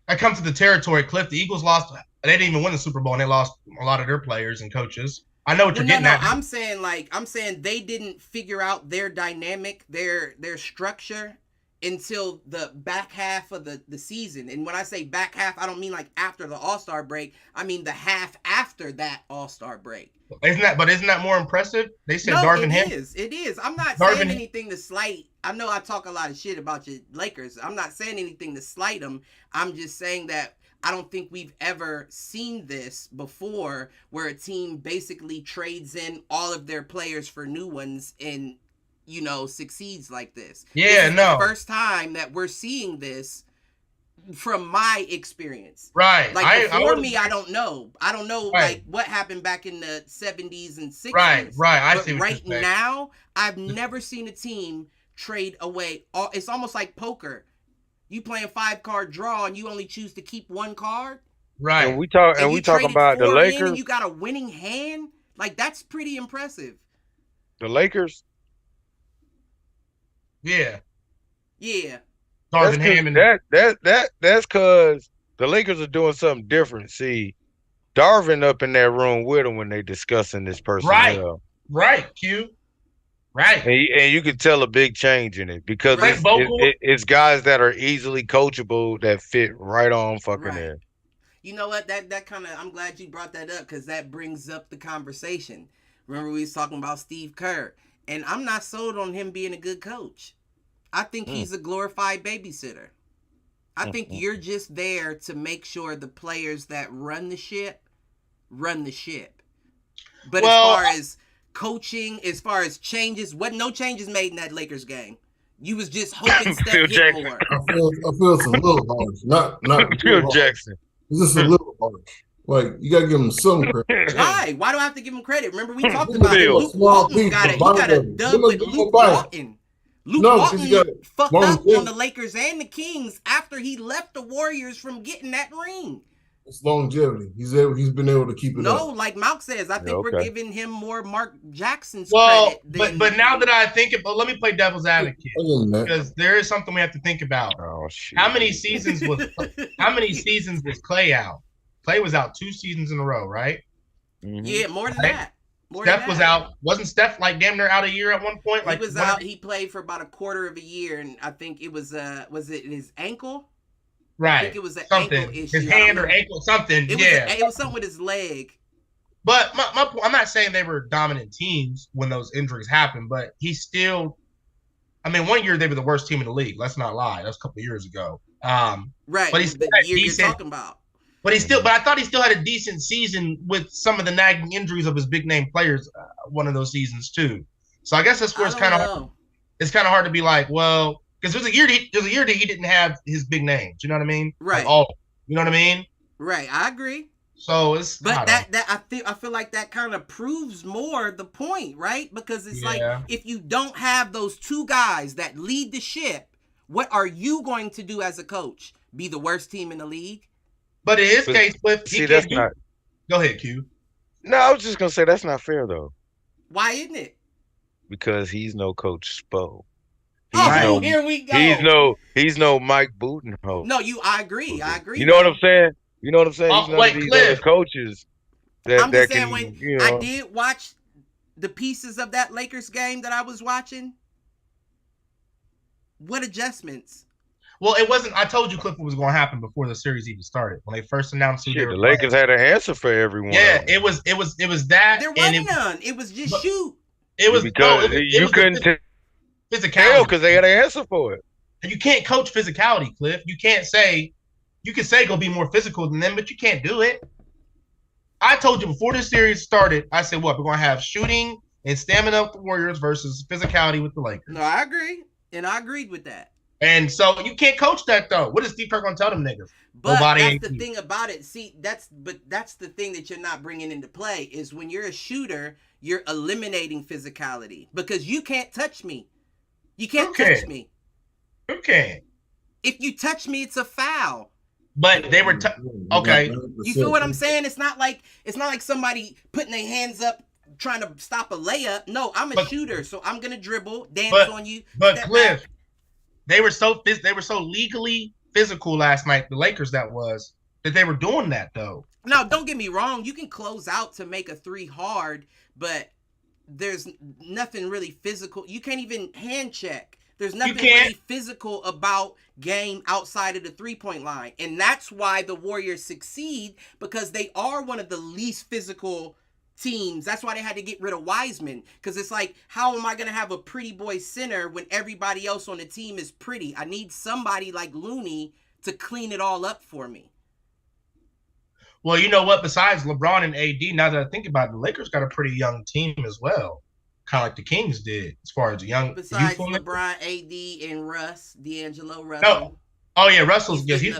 I come to the territory, Cliff. The Eagles lost. They didn't even win the Super Bowl, and they lost a lot of their players and coaches. I know what you're getting at. I'm saying they didn't figure out their dynamic, their structure until the back half of the season. And when I say back half, I don't mean like after the All-Star break. I mean the half after that All-Star break. Isn't that more impressive? They said no, Darvin Ham. It is. I'm not saying anything to slight. I know I talk a lot of shit about your Lakers. I'm not saying anything to slight them. I'm just saying that I don't think we've ever seen this before where a team basically trades in all of their players for new ones and, succeeds like this. Yeah, this is the first time that we're seeing this from my experience. Right. Like before I don't know. I don't know like what happened back in the 70s and 60s. Right. I but see what right you're saying. now, I've never seen a team trade away. It's almost like poker. You playing 5-card draw and you only choose to keep one card. Right. And we talk about the Lakers. And you got a winning hand. Like that's pretty impressive. The Lakers. Yeah. Darvin Ham and that's because the Lakers are doing something different. See, Darvin up in that room with them when they discussing this personnel. Right. Q. Right. And you can tell a big change in it because it's guys that are easily coachable that fit right on fucking in. You know what? That kind of, I'm glad you brought that up because that brings up the conversation. Remember we was talking about Steve Kerr, and I'm not sold on him being a good coach. I think he's a glorified babysitter. I think you're just there to make sure the players that run the ship. But as far as coaching, as far as changes, no changes made in that Lakers game. You was just hoping Steph hit more. I feel it's a little harsh. Not Phil Jackson. It's just a little harsh. Like, you got to give him some credit. Why? Why do I have to give him credit? Remember, we talked about it. Luke Walton got a dub with Luke Walton. Luke Walton fucked up on the Lakers and the Kings after he left the Warriors from getting that ring. It's longevity. He's been able to keep it up. No, like Malk says, I think we're giving him more Mark Jackson's credit. But now that I think it, but let me play devil's advocate because there is something we have to think about. Oh shit! How many seasons was Clay out? Clay was out 2 seasons in a row, right? Mm-hmm. Yeah, more than that. Steph was out. Wasn't Steph like damn near out a year at one point? He was out. He played for about a quarter of a year, and I think it was it his ankle? Right. I think it was an ankle issue. His hand or ankle, something. It was something with his leg. But my point, I'm not saying they were dominant teams when those injuries happened, but he still. I mean, one year they were the worst team in the league. Let's not lie. That was a couple of years ago. Right. But he's the year you're talking about. But I thought he still had a decent season with some of the nagging injuries of his big name players. One of those seasons too. So I guess that's where it's kind of hard to be like, well, because there's a year that he didn't have his big names. You know what I mean? Right. You know what I mean? Right. I agree. So it's but I feel like that kind of proves more the point, right? Because it's like if you don't have those 2 guys that lead the ship, what are you going to do as a coach? Be the worst team in the league? But in his case, that's not. Go ahead, Q. No, I was just gonna say that's not fair though. Why isn't it? Because he's no Coach Spo. Here we go. He's no Mike Budenholzer. No, I agree. You know what I'm saying? He's none of these other coaches I'm just saying I did watch the pieces of that Lakers game that I was watching. What adjustments? Well, it wasn't. I told you Clifford was going to happen before the series even started. When they first announced who they were the Lakers had an answer for everyone. Yeah, it was that. There wasn't none. It was just shoot. It was because you couldn't tell because they had an answer for it. And you can't coach physicality, Cliff. You can say go be more physical than them, but you can't do it. I told you before this series started. I said, what we're going to have shooting and stamina with the Warriors versus physicality with the Lakers. No, I agree, and I agreed with that. And so you can't coach that though. What is Steve Kerr gonna tell them niggas? But that's the thing about it. See, that's the thing that you're not bringing into play is when you're a shooter, you're eliminating physicality because you can't touch me. You can't touch me. Who can? If you touch me, it's a foul. But they were okay. You feel what I'm saying? It's not like somebody putting their hands up trying to stop a layup. No, I'm a shooter, so I'm gonna dribble, dance on you. But Cliff. Back. They were so legally physical last night, the Lakers that they were doing that though. No, don't get me wrong. You can close out to make a 3 hard, but there's nothing really physical. You can't even hand check. There's nothing really physical about game outside of the 3-point line. And that's why the Warriors succeed because they are one of the least physical teams. That's why they had to get rid of Wiseman because it's like, how am I going to have a pretty boy center when everybody else on the team is pretty? I need somebody like Looney to clean it all up for me. Well, you know what? Besides LeBron and AD, now that I think about it, the Lakers got a pretty young team as well, kind of like the Kings did as far as the young. Besides LeBron, AD, and D'Angelo Russell. No. Oh yeah, Russell's good. He's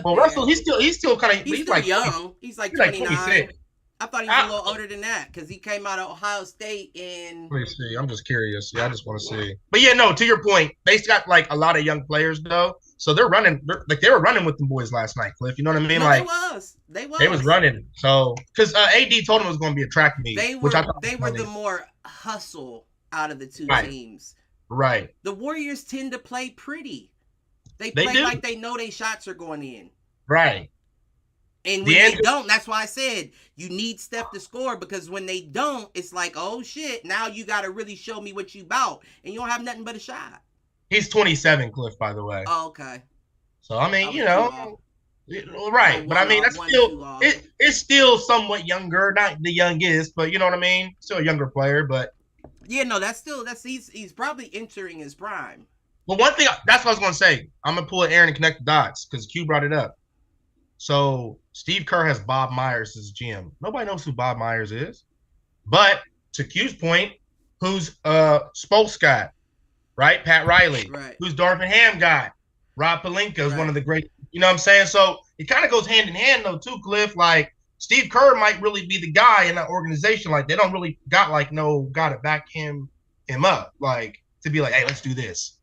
still kind of he's like young. He's like 29. I thought he was a little older than that because he came out of Ohio State in. Let me see. I'm just curious. Yeah, I just want to see. But yeah, no. To your point, they got like a lot of young players though, so they're running. They were running with the boys last night, Cliff. You know what I mean? No, like they was running. So because AD told them it was going to be a track meet, they were the more hustle out of the 2 teams. Right. The Warriors tend to play pretty. They play like they know their shots are going in. Right. And when they don't, that's why I said you need Steph to score because when they don't, it's like, oh shit, now you got to really show me what you about, and you don't have nothing but a shot. He's 27, Cliff, by the way. Oh, okay. So I mean, right? But I mean, that's still it's still somewhat younger, not the youngest, but you know what I mean. Still a younger player, but yeah, no, he's probably entering his prime. Well, one thing that's what I was gonna say. I'm gonna pull Aaron and connect the dots because Q brought it up. So Steve Kerr has Bob Myers as GM. Nobody knows who Bob Myers is. But to Q's point, who's Spolk's guy, right? Pat Riley. Right. Who's Darvin Ham guy? Rob Pelinka is one of the great, you know what I'm saying? So it kind of goes hand in hand though too, Cliff. Like Steve Kerr might really be the guy in that organization. Like they don't really got like no guy to back him up, like to be like, hey, let's do this.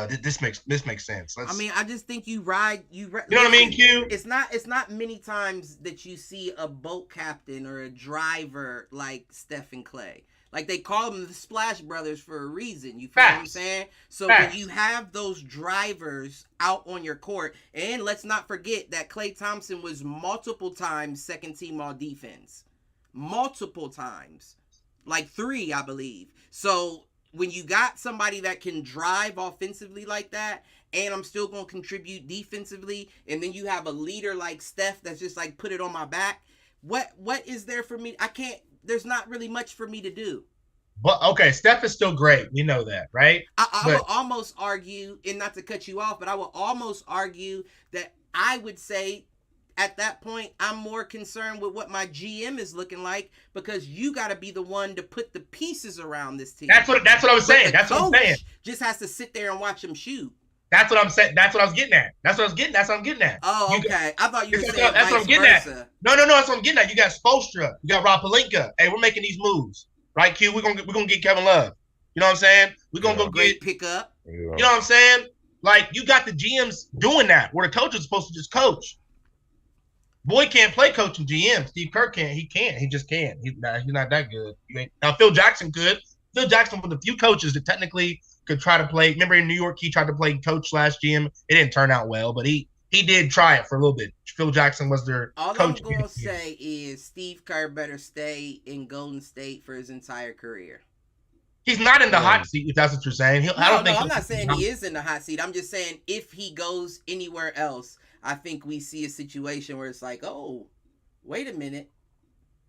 this makes sense. I just think you ride. You know what I mean, Q? It's not many times that you see a boat captain or a driver like Steph and Clay. Like, they call them the Splash Brothers for a reason. You feel what I'm saying? So when you have those drivers out on your court, and let's not forget that Klay Thompson was multiple times second team all defense. Multiple times. Like 3, I believe. So when you got somebody that can drive offensively like that, and I'm still going to contribute defensively, and then you have a leader like Steph that's just like, put it on my back, what is there for me? There's not really much for me to do. But okay, Steph is still great. We know that, right? I would almost argue, and not to cut you off, but I would almost argue that I would say at that point, I'm more concerned with what my GM is looking like, because you got to be the one to put the pieces around this team. That's what I was saying. That's what I'm saying. Just has to sit there and watch him shoot. That's what I'm saying. That's what I was getting at. That's what I'm getting at. Oh, okay. I thought you were saying that's what I'm getting versa. at. No. That's what I'm getting at. You got Spoelstra. You got Rob Pelinka. Hey, we're making these moves, right? Q. We're gonna get Kevin Love. You know what I'm saying? We're gonna go great get pickup. You know what I'm saying? Like, you got the GMs doing that, where the coach is supposed to just coach. Boy can't play coaching GM. Steve Kerr can't. He can't. He just can't. He's not that good. Now Phil Jackson could. Phil Jackson was a few coaches that technically could try to play. Remember in New York, he tried to play coach / GM. It didn't turn out well, but he did try it for a little bit. Phil Jackson was their coach. All I'm gonna say is Steve Kerr better stay in Golden State for his entire career. He's not in the hot seat, if that's what you're saying. I'm not saying he is in the hot seat. I'm just saying if he goes anywhere else, I think we see a situation where it's like, oh, wait a minute.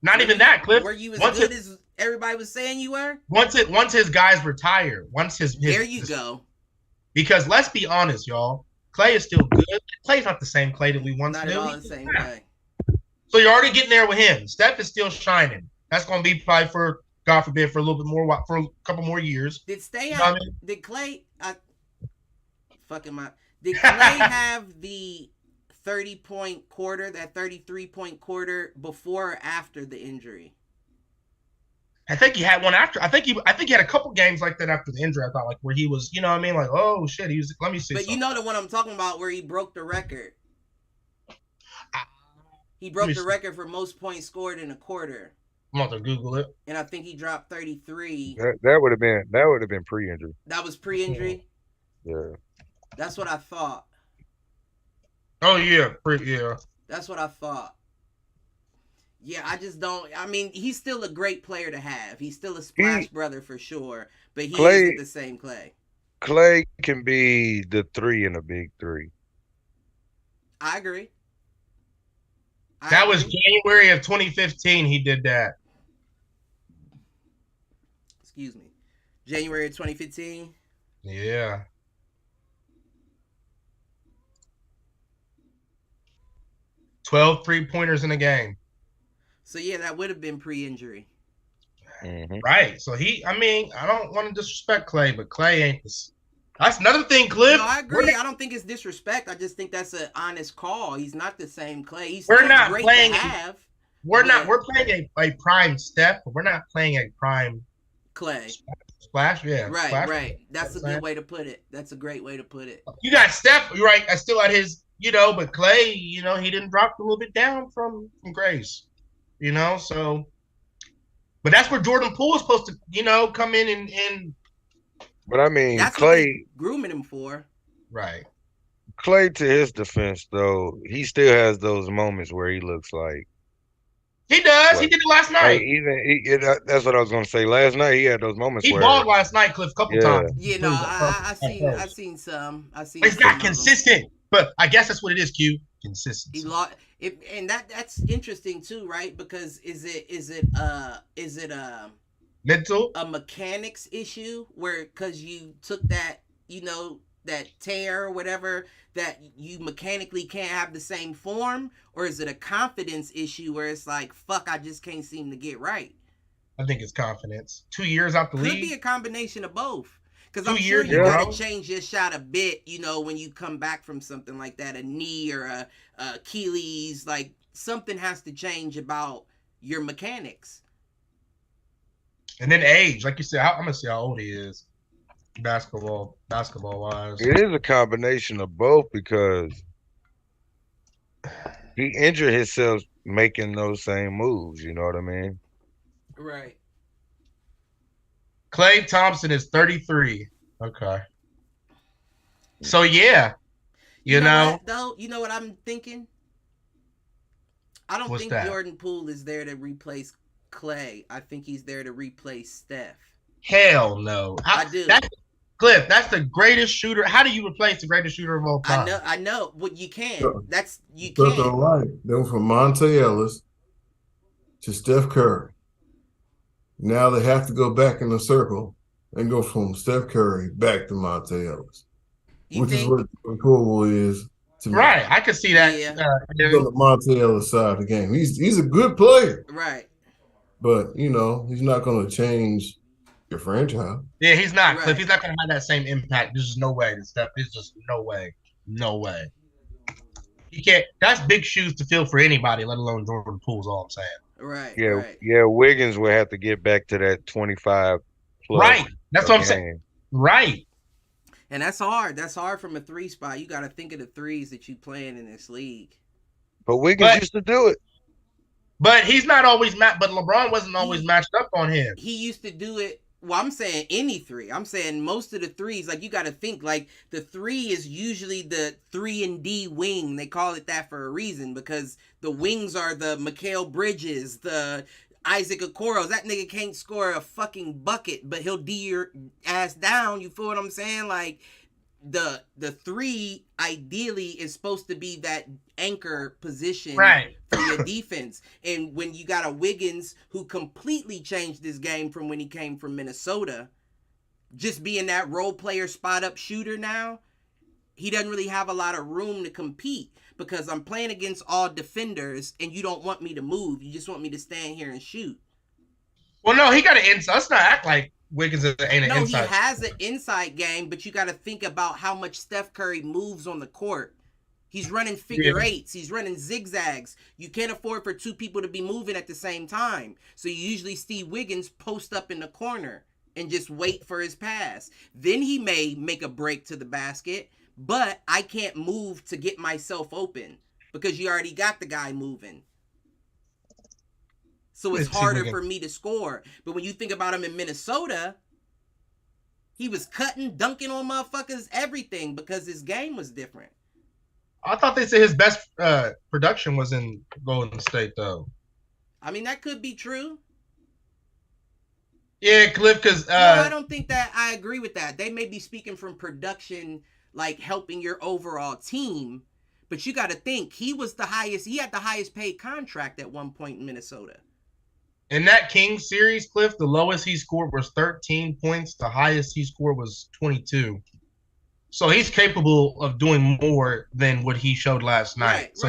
Not even that, Cliff. Were you as good as everybody was saying you were? Once his guys retire, there you go. Because let's be honest, y'all, Klay is still good. Klay's not the same Klay that we once knew. Not at all the same Klay. So you're already getting there with him. Steph is still shining. That's going to be probably for, God forbid, for a little bit more, for a couple more years. Did Klay? Did Klay have the 30-point quarter, that 33-point quarter, before or after the injury? I think he had one after. I think he had a couple games like that after the injury. I thought, like, where he was, you know what I mean? Like, oh shit, he was. Let me see. But something. You know the one I'm talking about, where he broke the record. He broke the record for most points scored in a quarter. I'm about to Google it. And I think he dropped 33. That would have been pre-injury. That was pre-injury? Yeah. That's what I thought. Oh yeah, yeah. That's what I thought. Yeah, I just don't. I mean, he's still a great player to have. He's still a splash brother for sure, but he isn't the same Klay. Klay can be the 3 in a big 3. I agree. That was January of 2015. He did that. Excuse me. January of 2015? Yeah. $12 3-pointers in a game. So, yeah, that would have been pre-injury. Mm-hmm. Right. So, I don't want to disrespect Klay, but Klay ain't this. That's another thing, Cliff. No, I agree. I don't think it's disrespect. I just think that's an honest call. He's not the same Klay. He's we're not great playing. To have, we're playing a prime Steph, but we're not playing a prime Klay. Splash, yeah. Right, Splash. right. That's a good way to put it. That's a great way to put it. You got Steph, you're right. I still at his, but Klay, he didn't drop a little bit down from grace, so. But that's where Jordan Poole is supposed to, come in and. But I mean, that's Klay grooming him for. Right. Klay, to his defense, though, he still has those moments where he looks like. He does. Like, he did it last night. That's what I was going to say. Last night, he had those moments. He balled last night, Cliff, a couple times. Yeah, no, I've seen some. It's not consistent, but I guess that's what it is. Q consistency. He lost it, and that's interesting too, right? Because is it mental, a mechanics issue where because you took that that tear or whatever, that you mechanically can't have the same form, or is it a confidence issue where it's like, fuck, I just can't seem to get right? I think it's confidence. 2 years out the league. Could be a combination of both. Because I'm sure you gotta change your shot a bit, when you come back from something like that, a knee or a Achilles, like something has to change about your mechanics. And then age, like you said, I'm gonna see how old he is. basketball wise. It is a combination of both because he injured himself making those same moves. You know what I mean? Right. Klay Thompson is 33. Okay. So yeah, you know what, though, you know what I'm thinking. I don't think Jordan Poole is there to replace Klay. I think he's there to replace Steph. Hell no. I do. Cliff, that's the greatest shooter. How do you replace the greatest shooter of all time? I know. Well, you can. You can. That's all right. They went from Monte Ellis to Steph Curry. Now they have to go back in the circle and go from Steph Curry back to Monte Ellis, which is what Poole is to me. Right. I could see that. Yeah. He's on the Monte Ellis side of the game. He's a good player. Right. But, he's not going to change your franchise. Yeah, he's not. Right. Cliff, he's not going to have that same impact. There's just no way. There's just no way. No way. He can't. That's big shoes to fill for anybody, let alone Jordan Poole, is all I'm saying. Right. Yeah. Right. Yeah. Wiggins will have to get back to that 25 plus. Right. That's what I'm saying. Right. And that's hard. That's hard from a 3 spot. You got to think of the threes that you playing in this league. But Wiggins used to do it. But he's not always But LeBron wasn't always matched up on him. He used to do it. Well, I'm saying any 3. I'm saying most of the threes. Like, you got to think, like, the 3 is usually the 3-and-D wing. They call it that for a reason, because the wings are the Mikal Bridges, the Isaac Okoro. That nigga can't score a fucking bucket, but he'll D your ass down. You feel what I'm saying? Like, the 3 ideally is supposed to be that anchor position for your defense. And when you got a Wiggins who completely changed this game from when he came from Minnesota, just being that role player spot up shooter now, he doesn't really have a lot of room to compete, because I'm playing against all defenders and you don't want me to move. You just want me to stand here and shoot. Well, no, he got an inside. Let's not act like Wiggins ain't an inside. No, he has an inside game, but you got to think about how much Steph Curry moves on the court. He's running figure eights. He's running zigzags. You can't afford for 2 people to be moving at the same time. So you usually see Wiggins post up in the corner and just wait for his pass. Then he may make a break to the basket, but I can't move to get myself open because you already got the guy moving. So it's harder for me to score. But when you think about him in Minnesota, he was cutting, dunking on motherfuckers, everything, because his game was different. I thought they said his best production was in Golden State, though. I mean, that could be true. Yeah, Cliff, because... no, I don't think that I agree with that. They may be speaking from production, like helping your overall team. But you got to think, he had the highest paid contract at one point in Minnesota. In that Kings series, Cliff, the lowest he scored was 13 points. The highest he scored was 22. So he's capable of doing more than what he showed last night. So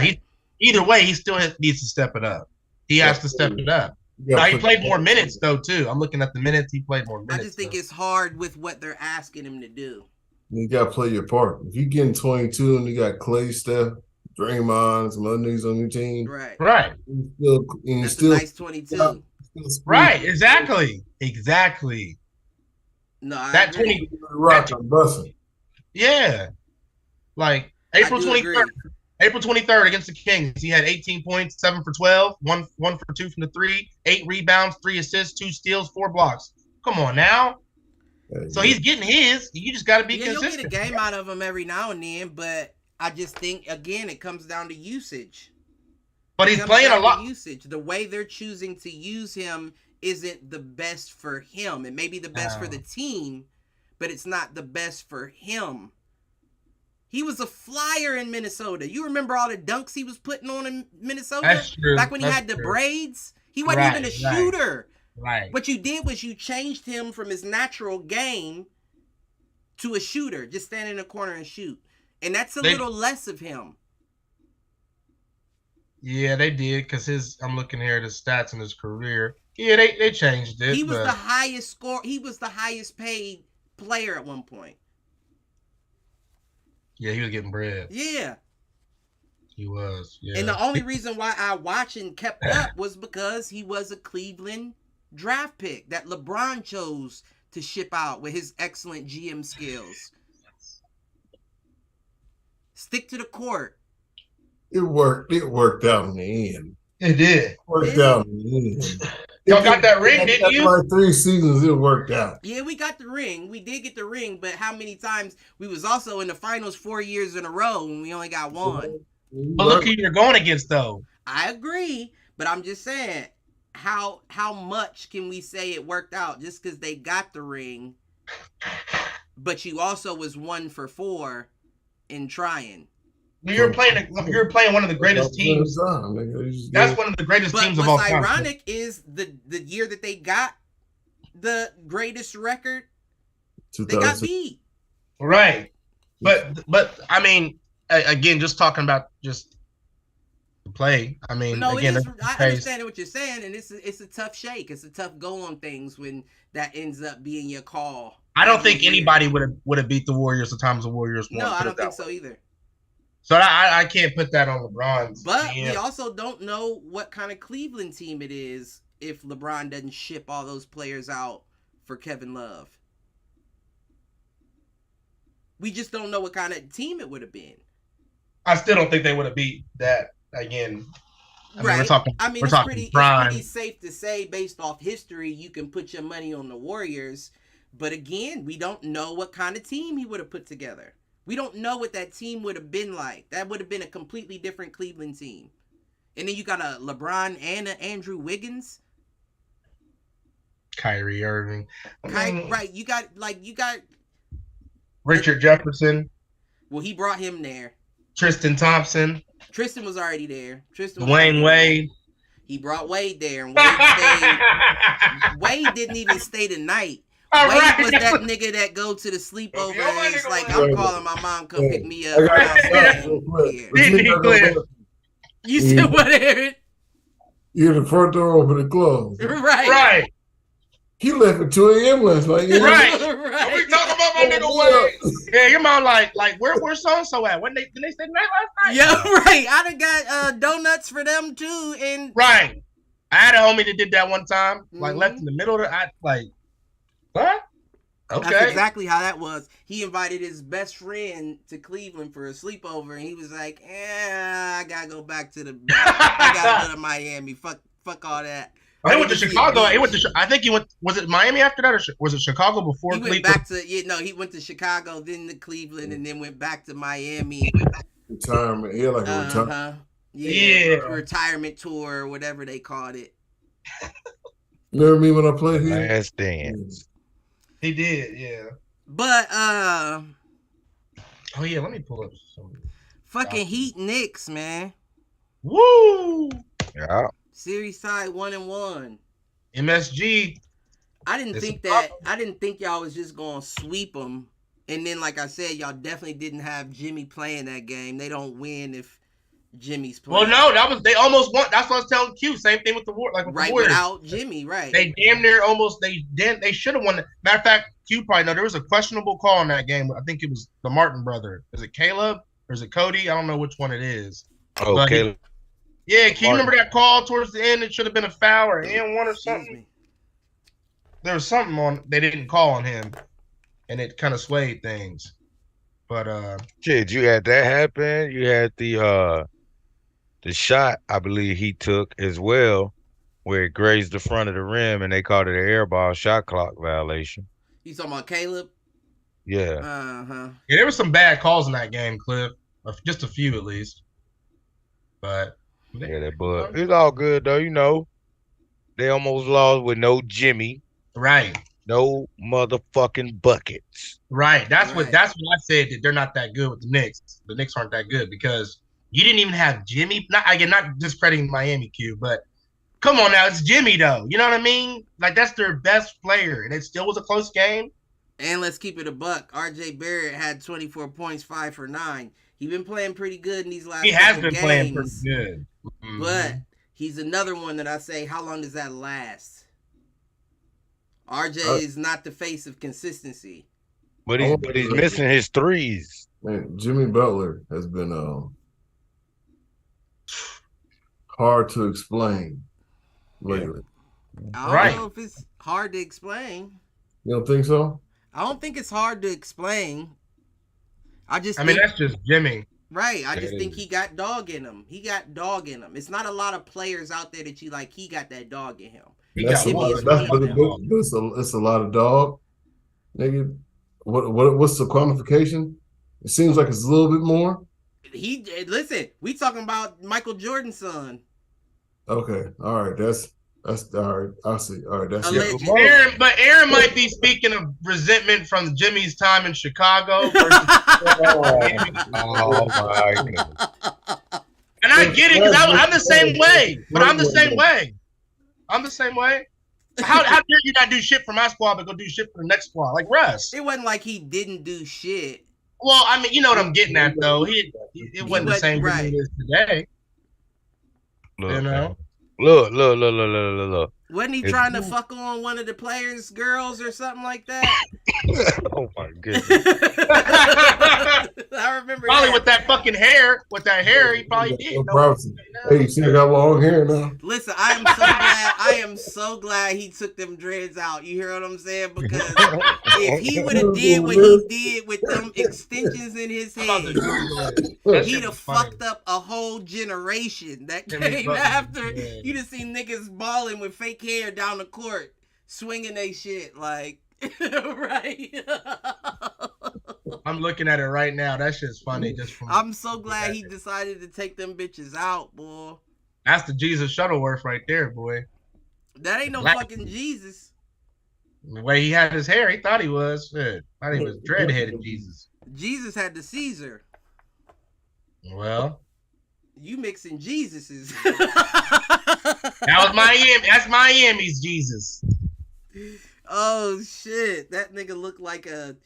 either way, he still needs to step it up. He has to step it up. Now, he played more minutes, though, too. I'm looking at the minutes. He played more minutes. I just think it's hard with what they're asking him to do. You got to play your part. If you're getting 22 and you got Klay, Steph, Draymond, some other niggas on your team. Right. That's a nice 22. Right, exactly. No, that 20 rock I'm busting. Yeah. Like April 23rd against the Kings, he had 18 points, 7 for 12, 1 for 2 from the 3, 8 rebounds, 3 assists, 2 steals, 4 blocks. Come on now. So he's getting his. You just got to be consistent. You'll get a game out of him every now and then, but I just think, again, it comes down to usage. But he's playing a lot. Usage. The way they're choosing to use him isn't the best for him. It may be the best for the team, but it's not the best for him. He was a flyer in Minnesota. You remember all the dunks he was putting on in Minnesota? That's true. Back when he had the braids? He wasn't even a shooter. Right. What you did was you changed him from his natural game to a shooter. Just stand in the corner and shoot. And that's a little less of him. Yeah, they did, because I'm looking here at his stats in his career. Yeah, they changed it. He was the highest score. He was the highest paid player at one point. Yeah, he was getting bread. Yeah. He was, yeah. And the only reason why I watched and kept up was because he was a Cleveland draft pick that LeBron chose to ship out with his excellent GM skills. Stick to the court. It worked. It worked out in the end. It did. Worked out in the end. Y'all got that ring, didn't you? Like 3 seasons, it worked out. Yeah, we got the ring. We did get the ring, but how many times? We was also in the finals 4 years in a row, and we only got one. But look who you're going against, though. I agree, but I'm just saying, how much can we say it worked out just because they got the ring, but you also was 1 for 4 in trying. You're playing one of the greatest teams. That's one of the greatest teams of all time. What's ironic is the year that they got the greatest record, they got beat. Right. But I mean, again, just talking about just the play. I mean, no, again, I understand what you're saying, and it's a tough shake. It's a tough go on things when that ends up being your call. I don't think anybody would have beat the Warriors the times the Warriors won. No, I don't think so either. So I can't put that on LeBron's. But we also don't know what kind of Cleveland team it is if LeBron doesn't ship all those players out for Kevin Love. We just don't know what kind of team it would have been. I still don't think they would have beat that again. Right. It's pretty safe to say based off history, you can put your money on the Warriors. But again, we don't know what kind of team he would have put together. We don't know what that team would have been like. That would have been a completely different Cleveland team. And then you got a LeBron and an Andrew Wiggins. Kyrie Irving. Right. You got Richard Jefferson. Well, he brought him there. Tristan Thompson. Tristan was already there. Dwayne Wade. He brought Wade there, and Wade stayed. Wade didn't even stay the night. Wade was that nigga that go to the sleepover and it's like, I'm calling my mom, come pick me up. You said what, Aaron? You're the front door open and closed. Right. He left at 2 a.m. last night. Right. Are we talking about my nigga Wade? Yeah, your mom like where's so-and-so at? Did they stay the night last night? Yeah, right. I done got donuts for them too. And right. I had a homie that did that one time. Like left in the middle of what? Okay. That's exactly how that was. He invited his best friend to Cleveland for a sleepover, and he was like, I gotta go back to I gotta go to Miami. Fuck all that. He went to Chicago. I think he went. Was it Miami after that, or was it Chicago before Cleveland? He went back to he went to Chicago, then to Cleveland, and then went back to Miami. Retirement. Yeah, like a retirement. Yeah. Retirement tour, or whatever they called it. Remember me when I played here? Last Dance. He did, yeah. But oh yeah, let me pull up some fucking Heat Knicks, man. Woo! Yeah. Series tied 1-1. MSG. I didn't think y'all was just gonna sweep them. And then, like I said, y'all definitely didn't have Jimmy playing that game. They don't win if Jimmy's playing. Well, no, they almost won. That's what I was telling Q. Same thing with the Warriors. Right, without Jimmy, right? They damn near almost. They should have won. Matter of fact, Q probably know there was a questionable call in that game. I think it was the Martin brother. Is it Caleb or is it Cody? I don't know which one it is. Oh, Caleb. Yeah, can you remember that call towards the end? It should have been a foul or N1 or something. There was something they didn't call on him, and it kind of swayed things. But shit, you had that happen. You had the shot, I believe he took as well, where it grazed the front of the rim, and they called it an air ball shot clock violation. You talking about Caleb? Yeah. Yeah, there were some bad calls in that game, Cliff. Just a few at least. But but it's all good though. You know, they almost lost with no Jimmy. Right. No motherfucking buckets. Right. That's what I said, that they're not that good with the Knicks. The Knicks aren't that good because you didn't even have Jimmy. Not discrediting Miami, Q, but come on now, it's Jimmy though. You know what I mean? Like that's their best player, and it still was a close game. And let's keep it a buck. RJ Barrett had 24 points, 5 for 9. He's been playing pretty good in these last He has been games, playing pretty good. Mm-hmm. But he's another one that I say, how long does that last? RJ is not the face of consistency. But he's missing his threes. Man, Jimmy Butler has been hard to explain lately. I don't know if it's hard to explain. You don't think so? I don't think it's hard to explain. I mean, that's just Jimmy. Right. I just think he got dog in him. It's not a lot of players out there that you like, he got that dog in him. It's a lot of dog. Nigga, what's the quantification? It seems like it's a little bit more. Listen, we talking about Michael Jordan's son. Okay. All right. That's all right. I see. All right. That's Aaron might be speaking of resentment from Jimmy's time in Chicago. Oh my goodness. And I get it because I'm the same way. But I'm the same way. How dare you not do shit for my squad but go do shit for the next squad? Like Russ. It wasn't like he didn't do shit. Well, I mean, you know what I'm getting at though. It wasn't the same thing it is today. Look, you know? Look. Wasn't he trying to fuck on one of the players' girls or something like that? Oh my goodness. I remember probably with that fucking hair. With that hair, he probably did. Hey, you see I got long hair now. Listen, I am so glad he took them dreads out. You hear what I'm saying? Because if he would have did what he did with them extensions in his head, he'd have fucked up a whole generation that came after. You'd have seen niggas balling with fake hair down the court, swinging they shit like, right? I'm looking at it right now. That shit's funny. I'm so glad he decided to take them bitches out, boy. That's the Jesus Shuttleworth right there, boy. That ain't no fucking Jesus. The way he had his hair, he thought he was. Shit. Thought he was dreadheaded Jesus. Jesus had the Caesar. Well, you mixing Jesuses. That was Miami. That's Miami's Jesus. Oh shit! That nigga looked like a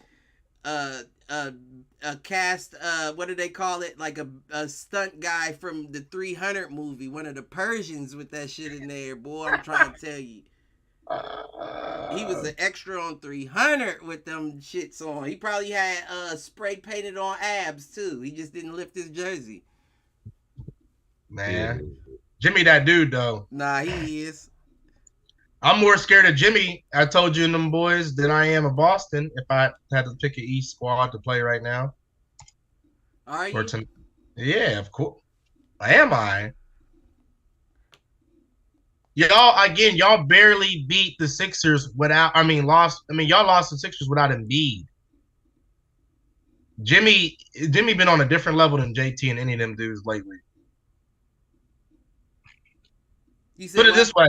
cast. What do they call it? Like a stunt guy from the 300 movie. One of the Persians with that shit in there, boy. I'm trying to tell you. He was an extra on 300 with them shits on. He probably had spray painted on abs too. He just didn't lift his jersey. Man, Jimmy, that dude though. Nah, he is. I'm more scared of Jimmy, I told you and them boys, than I am of Boston if I had to pick an East squad to play right now. Are you? Yeah, of course. Am I? Y'all barely beat the Sixers without, y'all lost the Sixers without Embiid. Jimmy been on a different level than JT and any of them dudes lately. Put it this way.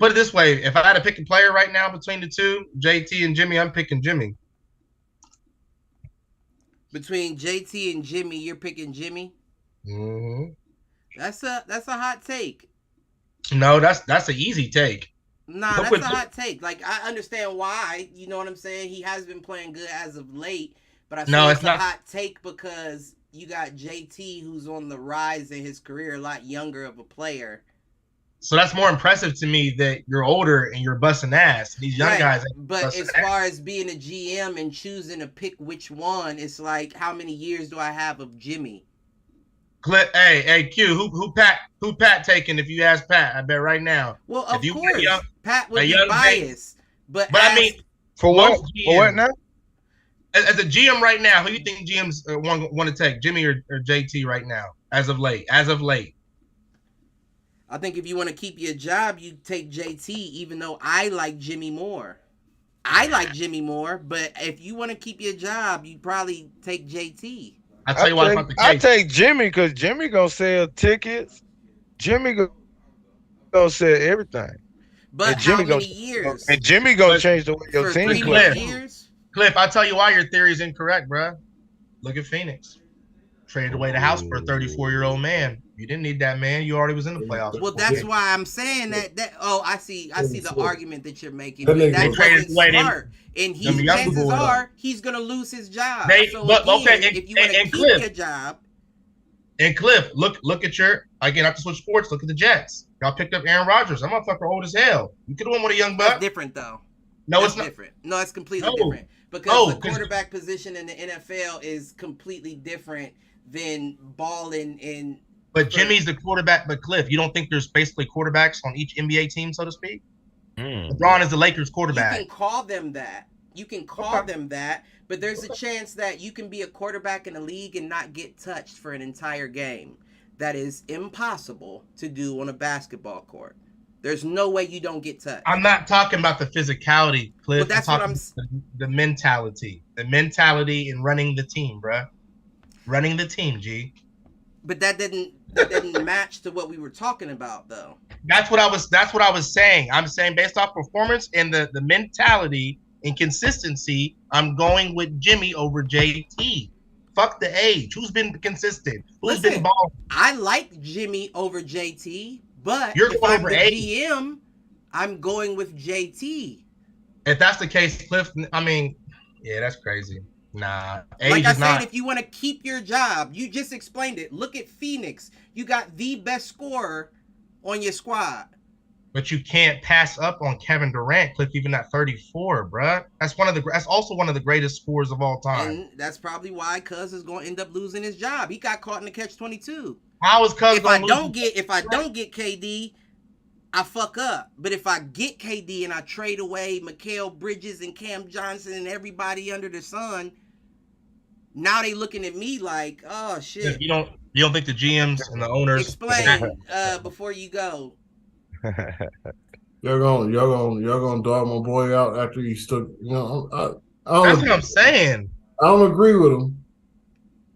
If I had to pick a player right now between the two, JT and Jimmy, I'm picking Jimmy. Between JT and Jimmy, you're picking Jimmy? Mm-hmm. That's a hot take. No, that's an easy take. Nah, that's a hot take. Like, I understand why. You know what I'm saying? He has been playing good as of late. But I feel it's a hot take because you got JT who's on the rise in his career, a lot younger of a player. So that's more impressive to me that you're older and you're busting ass. These young guys. But as far as being a GM and choosing to pick which one, it's like, how many years do I have of Jimmy? Hey, Q, who Pat taking? If you ask Pat, I bet right now. Well, of course, Pat would be biased. But I mean, for what? For what now? As a GM right now, who you think GMs want to take, Jimmy or JT right now? As of late. I think if you want to keep your job, you take JT, even though I like Jimmy more. But if you want to keep your job, you probably take JT. I'll tell you why it's not the case. I take Jimmy because Jimmy gonna sell tickets. Jimmy gonna sell everything. But how many years? And Jimmy gonna change the way your team plays. Cliff, I'll tell you why your theory is incorrect, bro. Look at Phoenix. Traded away the house for a 34-year-old man. You didn't need that man. You already was in the playoffs. Well, that's why I'm saying that. Oh, I see the argument that you're making. That wasn't smart. And chances are he's gonna lose his job. If you want to keep your job. And Cliff, look at not to switch sports. Look at the Jets. Y'all picked up Aaron Rodgers. That motherfucker old as hell. You could have won with a young buck. That's different though. No, it's not different. No, it's completely different. Because the quarterback position in the NFL is completely different than balling in. But Jimmy's the quarterback. But Cliff, you don't think there's basically quarterbacks on each NBA team, so to speak? LeBron is the Lakers quarterback. You can call them that. You can call them that, but there's a chance that you can be a quarterback in a league and not get touched for an entire game. That is impossible to do on a basketball court. There's no way you don't get touched. I'm not talking about the physicality, Cliff. But that's what I'm the mentality. The mentality in running the team, bruh. Running the team, G. But that didn't match to what we were talking about, though. That's what I was saying. I'm saying based off performance and the mentality and consistency, I'm going with Jimmy over JT. Fuck the age. Who's been consistent? Who's been balling? I like Jimmy over JT, but if I'm the GM, I'm going with JT. If that's the case, Cliff, I mean, yeah, that's crazy. Nah. Like I said, if you want to keep your job, you just explained it. Look at Phoenix. You got the best scorer on your squad. But you can't pass up on Kevin Durant, Cliff, even at 34, bruh. That's also one of the greatest scorers of all time. And that's probably why Cuz is going to end up losing his job. He got caught in the catch-22. How is Cuz if I don't get KD, I fuck up. But if I get KD and I trade away Mikal Bridges and Cam Johnson and everybody under the sun, now they looking at me like, oh shit. You don't think the GMs and the owners explain before you go? Y'all gonna dog my boy out after he stood. You know, that's what I'm saying. I don't agree with him,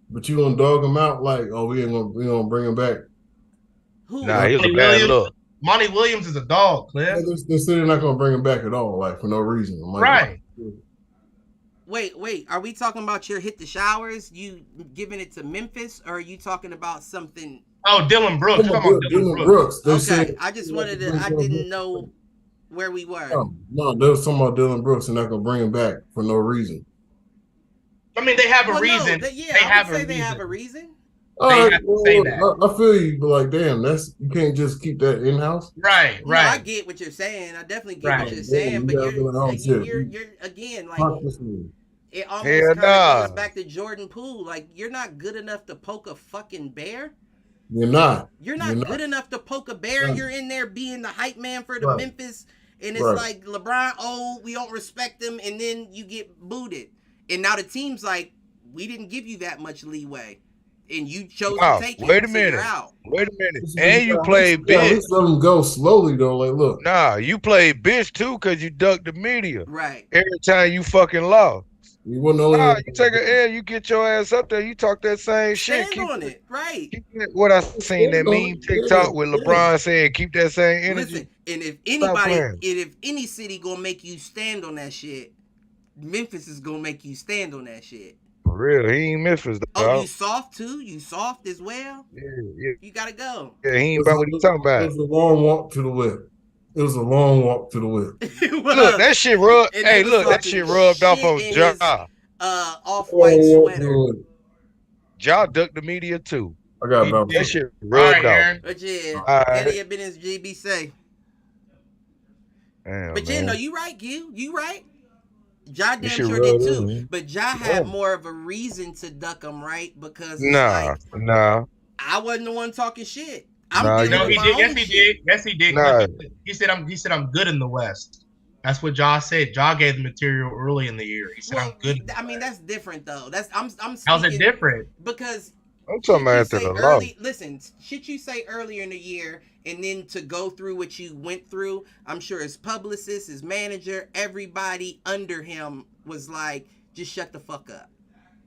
but you gonna dog him out like, oh, we gonna bring him back. Who? Nah, he was a bad look. Monty Williams is a dog, Cliff. They're still not gonna bring him back at all, like for no reason. Like, right. Wait, are we talking about your hit the showers? You giving it to Memphis, or are you talking about something? Oh, Dillon Brooks. Come on, Dillon Brooks. Okay, I just wanted to. I didn't know where we were. No, there was something about Dillon Brooks, and not gonna bring him back for no reason. I mean, they have a reason. No, they have a reason. I feel you, but like, damn, you can't just keep that in house. Right. No, I get what you're saying. I definitely get what you're saying, but you're again like. It almost kind of goes back to Jordan Poole. Like, you're not good enough to poke a fucking bear. You're not good enough to poke a bear. You're in there being the hype man for the Memphis, and it's like LeBron, we don't respect him, and then you get booted. And now the team's like, we didn't give you that much leeway, and you chose to take it. Wait a minute. And you played bitch. Let's let him go slowly though. Like, look. Nah, you played bitch too because you ducked the media. Right. Every time you fucking lost. You take an L, you get your ass up there, you talk that same shit. Stand on it, right? What I seen that meme TikTok with LeBron saying, keep that same energy. Listen, and if any city gonna make you stand on that shit, Memphis is gonna make you stand on that shit. For real, he ain't Memphis. Dog. Oh, you soft too? You soft as well? Yeah. You gotta go. Yeah, he ain't about what you talking about. It was a long walk to the whip. Look, that shit rubbed. Hey, look, that shit rubbed off on Ja. Off-white sweater. Ja ducked the media too. I got about that shit rubbed off. But yeah, any business, GB say. Damn, but yeah, no, you right, Gil. You right. Ja damn sure did too. But Ja had more of a reason to duck him, right? Because nah. I wasn't the one talking shit. He did. Yes, he did. Nah. He said I'm good in the West. That's what Ja said. Ja gave the material early in the year. He said I'm good. I mean, that's different though. I'm how's it different? Because I'm talking about after the love. Listen, shit you say earlier in the year, and then to go through what you went through, I'm sure his publicist, his manager, everybody under him was like, just shut the fuck up.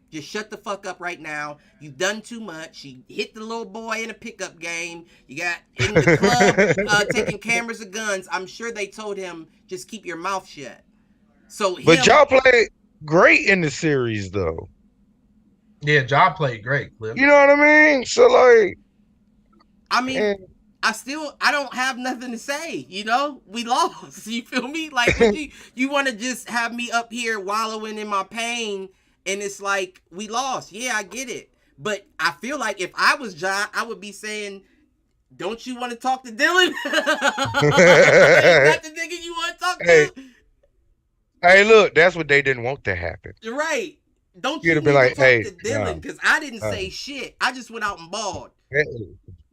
Just shut the fuck up right now. You've done too much. You hit the little boy in a pickup game. You got in the club taking cameras and guns. I'm sure they told him, just keep your mouth shut. But y'all played great in the series, though. Yeah, Ja played great, Cliff. You know what I mean? So, like... I mean... I don't have nothing to say, you know? We lost. You feel me? Like, you want to just have me up here wallowing in my pain, and it's like, we lost. Yeah, I get it. But I feel like if I was Ja, I would be saying, don't you want to talk to Dillon? Is that the nigga you want to talk to? Hey, look, that's what they didn't want to happen. Right. Don't you need to talk to Dillon? Because I didn't say shit. I just went out and balled.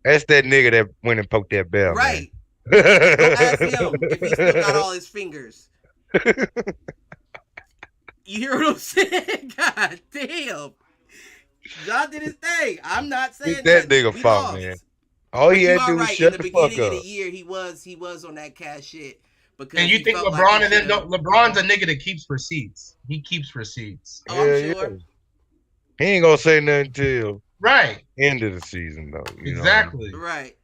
That's that nigga that went and poked that bell. Right. Don't ask him if he still got all his fingers. You hear what I'm saying? God damn. Ja did his thing. I'm not saying Get that nothing. nigga We fault, lost. man. All he You had to are do was right. shut In the the fuck beginning of up. the year, he was on that cash shit. Because And you he think felt LeBron like and then should've- LeBron's a nigga that keeps receipts. He keeps receipts. Oh, I'm Yeah, sure. yeah. He ain't gonna say nothing till Right. end of the season though. You know what I mean? Exactly. Right.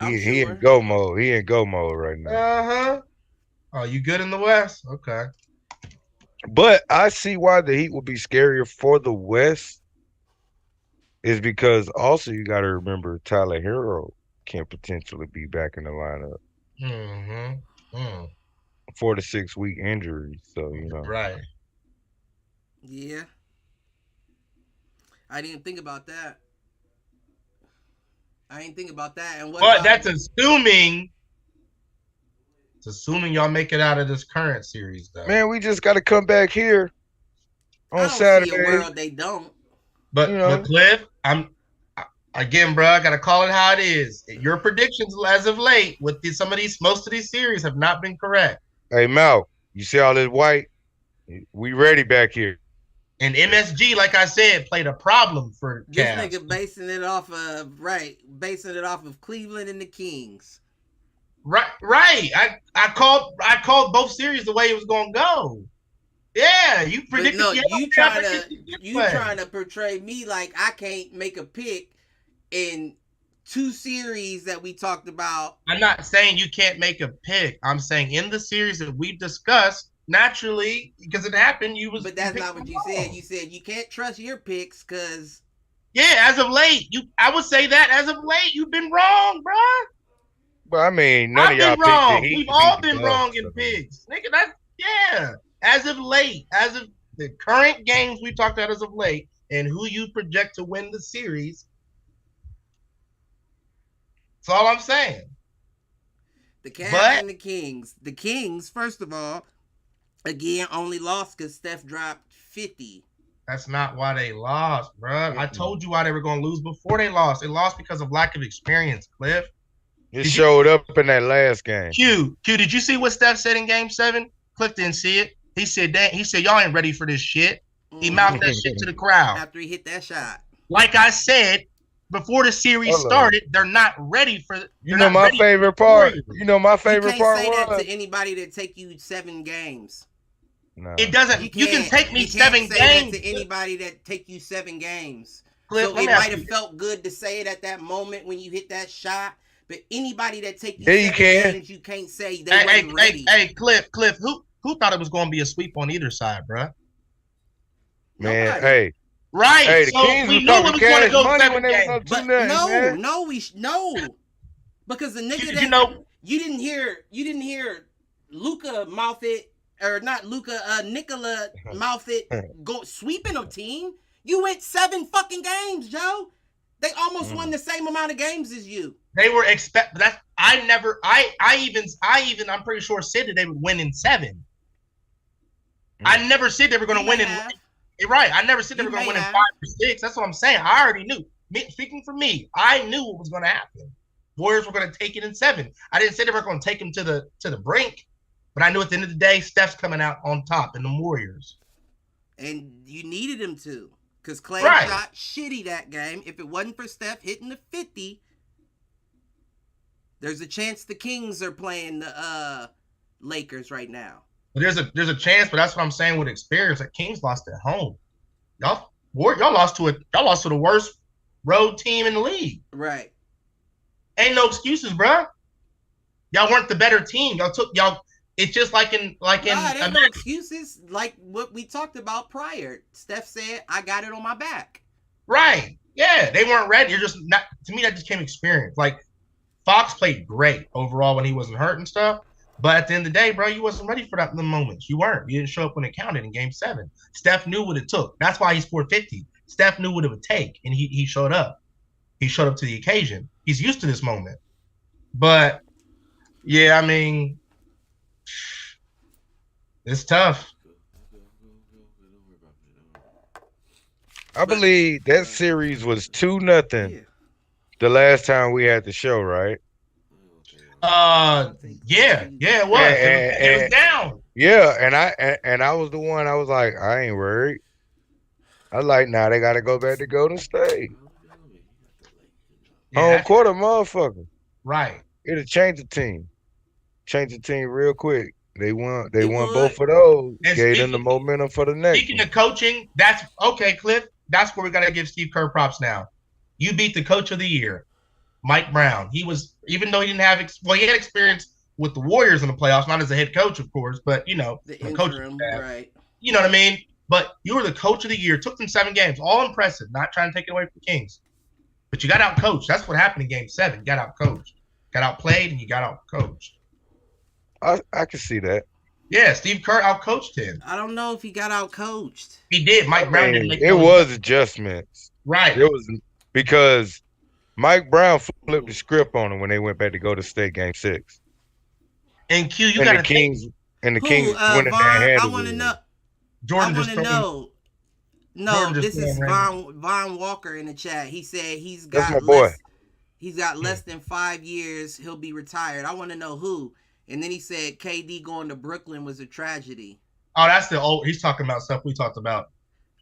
He, I'm he sure. in go mode. He in go mode right now. Uh-huh. Oh, you good in the West? Okay. But I see why the Heat will be scarier for the West. Is because also you got to remember Tyler Hero can potentially be back in the lineup. Mm-hmm. 4 to 6 week injury. So you know. Right. Yeah. I didn't even think about that. And what But about, that's assuming. It's assuming y'all make it out of this current series, though. Man, we just got to come back here I on don't Saturday. see a world they don't. But you know. but Cliff, again, bro. I gotta call it how it is. Your predictions as of late with most of these series have not been correct. Hey, Mal, you see all this white? We ready back here. And MSG, like I said, played a problem for This Cavs. nigga basing it off of Cleveland and the Kings. Right. I called both series the way it was gonna go. Yeah, you But predicted. no, yeah, you trying to portray me like I can't make a pick in 2 series that we talked about. I'm not saying you can't make a pick. I'm saying in the series that we've discussed, naturally, because it happened, But that's not what you said. You said you can't trust your picks because. Yeah, as of late, I would say that as of late, you've been wrong, bro. But I mean, none I've of y'all been wrong. picked the Heat We've to all beat the been Bucks, wrong in so. picks, nigga. As of late, as of the current games we talked about as of late, and who you project to win the series. That's all I'm saying. The Cavs and the Kings. The Kings, first of all, again, only lost because Steph dropped 50. That's not why they lost, bro. I told you why they were going to lose before they lost. They lost because of lack of experience, Cliff. It showed up in that last game. Q, did you see what Steph said in Game 7? Cliff didn't see it. He said, y'all ain't ready for this shit. He mouthed that shit to the crowd. After he hit that shot. Like I said, before the series started, they're not ready for. You know my favorite part. You part say was that to anybody that take you 7 games. no. It doesn't. You can take me 7 games. That to anybody that take you 7 games. Cliff, So it might have felt good to say it at that moment when you hit that shot. But anybody that take you 7 games, you can't say they weren't ready. Hey, Cliff, who thought it was going to be a sweep on either side, bro? Man, Nobody. hey. Right. Hey, the so Kings we was knew it talking was going to cash go money 7 when they was games. up But 2-0, no. Because the nigga that You know, you didn't hear Luka mouth it, or not Luka, Nikola mouth it, go sweeping a team. You went 7 fucking games, Joe. They almost won the same amount of games as you. they were that. I even I'm pretty sure said that they would win in 7. I never said they were going to win in. Right. I never said they were going to win in 5 or 6. That's what I'm saying. I already knew. Speaking for me, I knew what was going to happen. Warriors were going to take it in 7. I didn't say they were going to take them to the brink, but I knew at the end of the day, Steph's coming out on top in the Warriors. And you needed him to. Because Clay shot shitty that game. If it wasn't for Steph hitting the 50, there's a chance the Kings are playing the Lakers right now. There's a chance, but that's what I'm saying with experience. That Kings lost at home. Y'all lost to the worst road team in the league. Right. Ain't no excuses, bro. Y'all weren't the better team. It's just like in ain't no excuses. Like what we talked about prior. Steph said, "I got it on my back." Right. Yeah, they weren't ready. You're just not. To me, that just came experience. Like Fox played great overall when he wasn't hurt and stuff. But at the end of the day, bro, you wasn't ready for that in the moments. You weren't. You didn't show up when it counted in Game 7. Steph knew what it took. That's why he scored 50. Steph knew what it would take, and he showed up. He showed up to the occasion. He's used to this moment. But, yeah, I mean, it's tough. I believe that series was 2-0 the last time we had the show, right? Yeah, it was. It was down. Yeah, and I was the one. I was like, I ain't worried. I was like, now they got to go back to Golden State. Home court, a motherfucker. Right. It'll change the team. Change the team real quick. They won both of those. Gave them the momentum for the next. Speaking of coaching, that's okay, Cliff. That's where we gotta give Steve Kerr props now. You beat the coach of the year, Mike Brown. He was, even though he didn't have he had experience with the Warriors in the playoffs, not as a head coach, of course, but the interim, right? You know what I mean? But you were the coach of the year. Took them 7 games, all impressive. Not trying to take it away from the Kings, but you got out coached. That's what happened in Game 7. You got out coached, got outplayed, and you got out coached. I can see that. Yeah, Steve Kerr out-coached him. I don't know if he got out-coached. He did. Mike Brown didn't make it was adjustments. Right. It was because Mike Brown flipped the script on him when they went back to go to State Game 6. And Q, you got the Kings went in there and I want to know. Jordan I want to know. No, this is Von Walker in the chat. He said he's got less than 5 years. He'll be retired. I want to know who. And then he said KD going to Brooklyn was a tragedy. Oh, that's he's talking about stuff we talked about.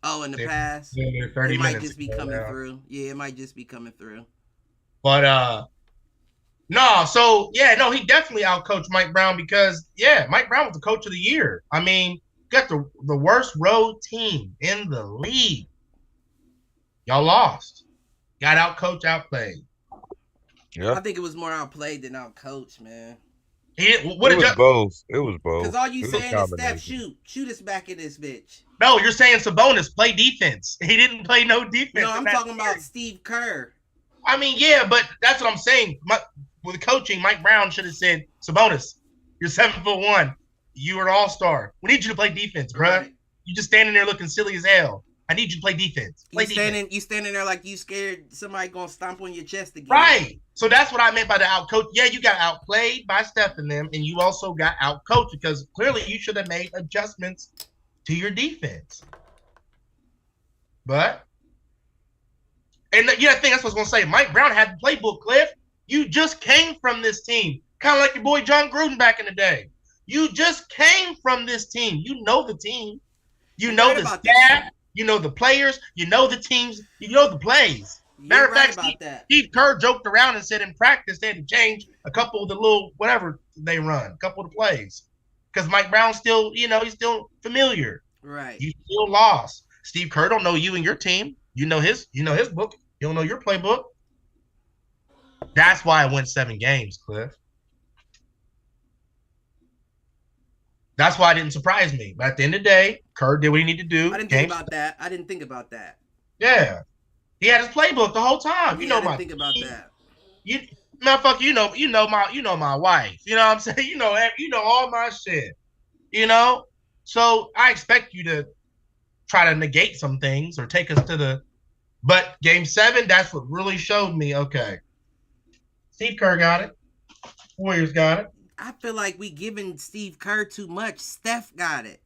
Oh, in the past? Yeah, 30 it might minutes just be coming through. Yeah, it might just be coming through. But, he definitely outcoached Mike Brown because, Mike Brown was the coach of the year. I mean, got the worst road team in the league. Y'all lost. Got outcoached, outplayed. Yeah. I think it was more outplayed than outcoached, man. It was both. Because all you saying is, Steph, shoot us back in this bitch. No, you're saying Sabonis play defense. He didn't play no defense. No, I'm talking about Steve Kerr. I mean, yeah, but that's what I'm saying. With coaching, Mike Brown should have said, Sabonis, you're 7'1". You are an all-star. We need you to play defense, bro. Right. You just standing there looking silly as hell. I need you to play defense. You standing there like you scared somebody gonna stomp on your chest again. Right. So that's what I meant by the outcoach. Yeah, you got outplayed by Steph and them, and you also got outcoached because clearly you should have made adjustments to your defense. I think that's what I was gonna say. Mike Brown had the playbook, Cliff. You just came from this team, kind of like your boy John Gruden back in the day. You just came from this team. You know the team. You know the staff. You know the players. You know the teams. You know the plays. Matter of fact, Steve Kerr joked around and said in practice they had to change a couple of the little whatever they run, a couple of the plays, because Mike Brown still, he's still familiar. Right. You still lost. Steve Kerr don't know you and your team. You know his book. You don't know your playbook. That's why I went 7 games, Cliff. That's why it didn't surprise me. But at the end of the day, Kerr did what he needed to do. I didn't think about that. Yeah. He had his playbook the whole time. I didn't think about that. Motherfucker, you know my wife. You know what I'm saying? You know all my shit. So I expect you to try to negate some things or take us to the. But Game 7, that's what really showed me. Okay, Steve Kerr got it. Warriors got it. I feel like we giving Steve Kerr too much. Steph got it.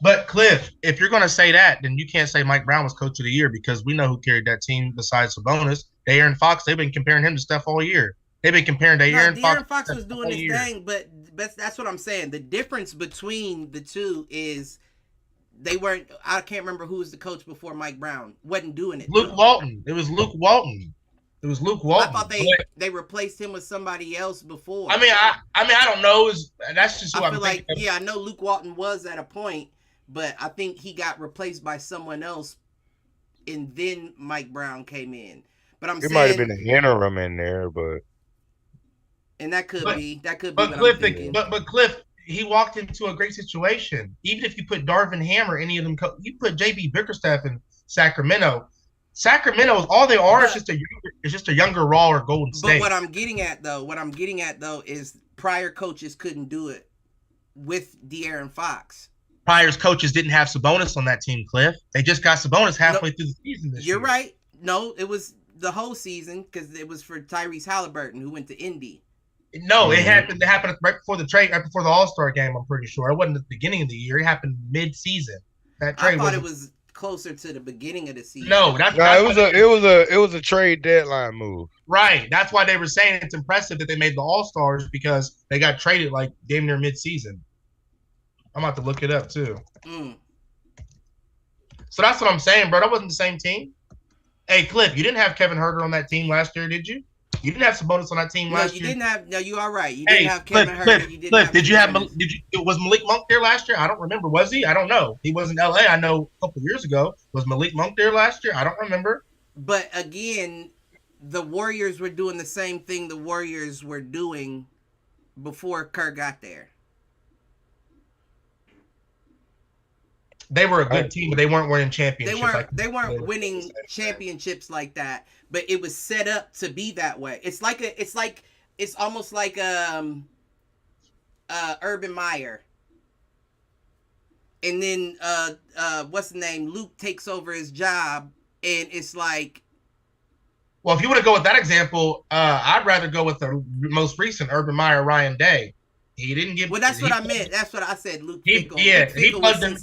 But Cliff, if you're going to say that, then you can't say Mike Brown was coach of the year because we know who carried that team besides Sabonis. De'Aaron Fox, they've been comparing him to Steph all year. They've been comparing De'Aaron Fox. De'Aaron Fox was doing his thing, but that's what I'm saying. The difference between the two is they weren't. I can't remember who was the coach before Mike Brown. Wasn't doing it. Luke Walton. It was Luke Walton. I thought they replaced him with somebody else before. I mean, I don't know. That's just who I feel like. Yeah, I know Luke Walton was at a point, but I think he got replaced by someone else, and then Mike Brown came in. But it might have been an interim in there, and that could be. But Cliff, he walked into a great situation. Even if you put Darvin Ham or any of them, you put JB Bickerstaff in Sacramento. Sacramento, all they are is just a younger Raw or Golden State. But what I'm getting at though is prior coaches couldn't do it with De'Aaron Fox. Prior coaches didn't have Sabonis on that team, Cliff. They just got Sabonis halfway through the season this year. You're right. No, it was the whole season because it was for Tyrese Halliburton who went to Indy. No, it happened right before the trade, right before the All-Star game, I'm pretty sure. It wasn't at the beginning of the year. It happened mid-season. That trade it was closer to the beginning of the season. No, it was a trade deadline move. Right. That's why they were saying it's impressive that they made the All-Stars because they got traded like damn near mid-season. I'm about to look it up too. So that's what I'm saying, bro. That wasn't the same team. Hey, Cliff, you didn't have Kevin Huerter on that team last year, did you? You didn't have Sabonis on that team last year. No, you didn't have. No, you are right. You didn't have Kevin Huerter. Cliff, You didn't Cliff, have. Did you have? Was Malik Monk there last year? I don't remember. Was he? I don't know. He was in LA. I know a couple years ago. Was Malik Monk there last year? I don't remember. But again, the Warriors were doing the same thing the Warriors were doing before Kerr got there. They were a good team, but they weren't winning championships. They weren't winning championships like that. But it was set up to be that way. It's almost like Urban Meyer. And then what's the name? Luke takes over his job, and it's like. Well, if you want to go with that example, I'd rather go with the most recent Urban Meyer, Ryan Day. He didn't give. Well, that's what I meant. That's what I said. Luke Fickell. He plugged him.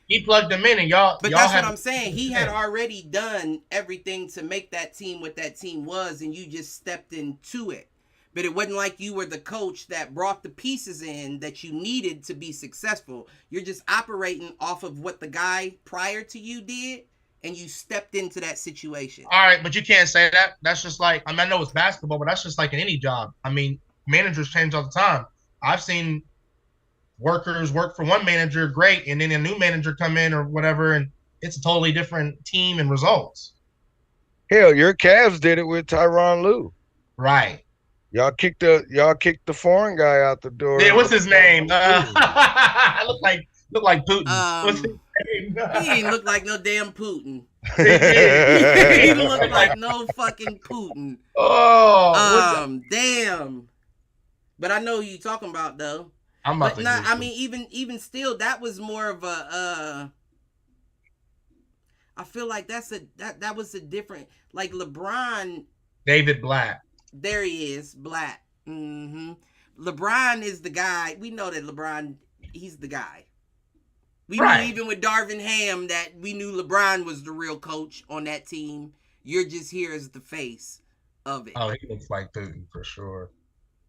He plugged him in, and y'all. But that's what I'm saying. He had already done everything to make that team what that team was, and you just stepped into it. But it wasn't like you were the coach that brought the pieces in that you needed to be successful. You're just operating off of what the guy prior to you did, and you stepped into that situation. All right, but you can't say that. That's just like, I know it's basketball, but that's just like in any job. I mean, managers change all the time. I've seen workers work for one manager, great, and then a new manager come in or whatever, and it's a totally different team and results. Hell, your Cavs did it with Tyronn Lue. Right. Y'all kicked the foreign guy out the door. Yeah, what's his name? Look like Putin. What's his name? He ain't look like no damn Putin. He look like no fucking Putin. Oh, damn. But I know who you talking about though. I mean, even still, that was more of a. I feel like that was a different, like LeBron. David Blatt. There he is, Blatt. Mm-hmm. LeBron is the guy. We know that LeBron, he's the guy. We knew even with Darvin Ham that we knew LeBron was the real coach on that team. You're just here as the face of it. Oh, he looks like Putin for sure.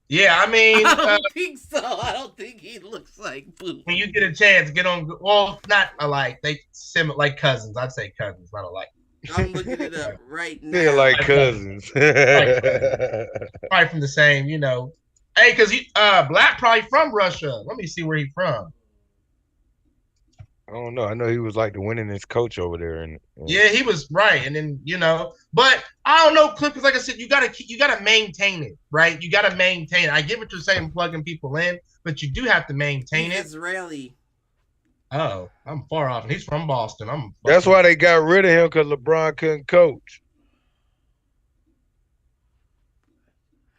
Yeah, I mean, I don't think so. I don't think he looks like Putin. When you get a chance, get on. Well, not alike. They similar, like cousins. I'd say cousins, not alike. I'm looking it up right now. They're like cousins. Probably from the same, Hey, because Black probably from Russia. Let me see where he's from. I don't know. I know he was like the winningest coach over there, and yeah, he was right. And then but I don't know, Cliff. Because like I said, you gotta maintain it, right? You gotta maintain it. I get what you're saying, plugging people in, but you do have to maintain it. Israeli. Oh, I'm far off. He's from Boston. That's why they got rid of him, because LeBron couldn't coach.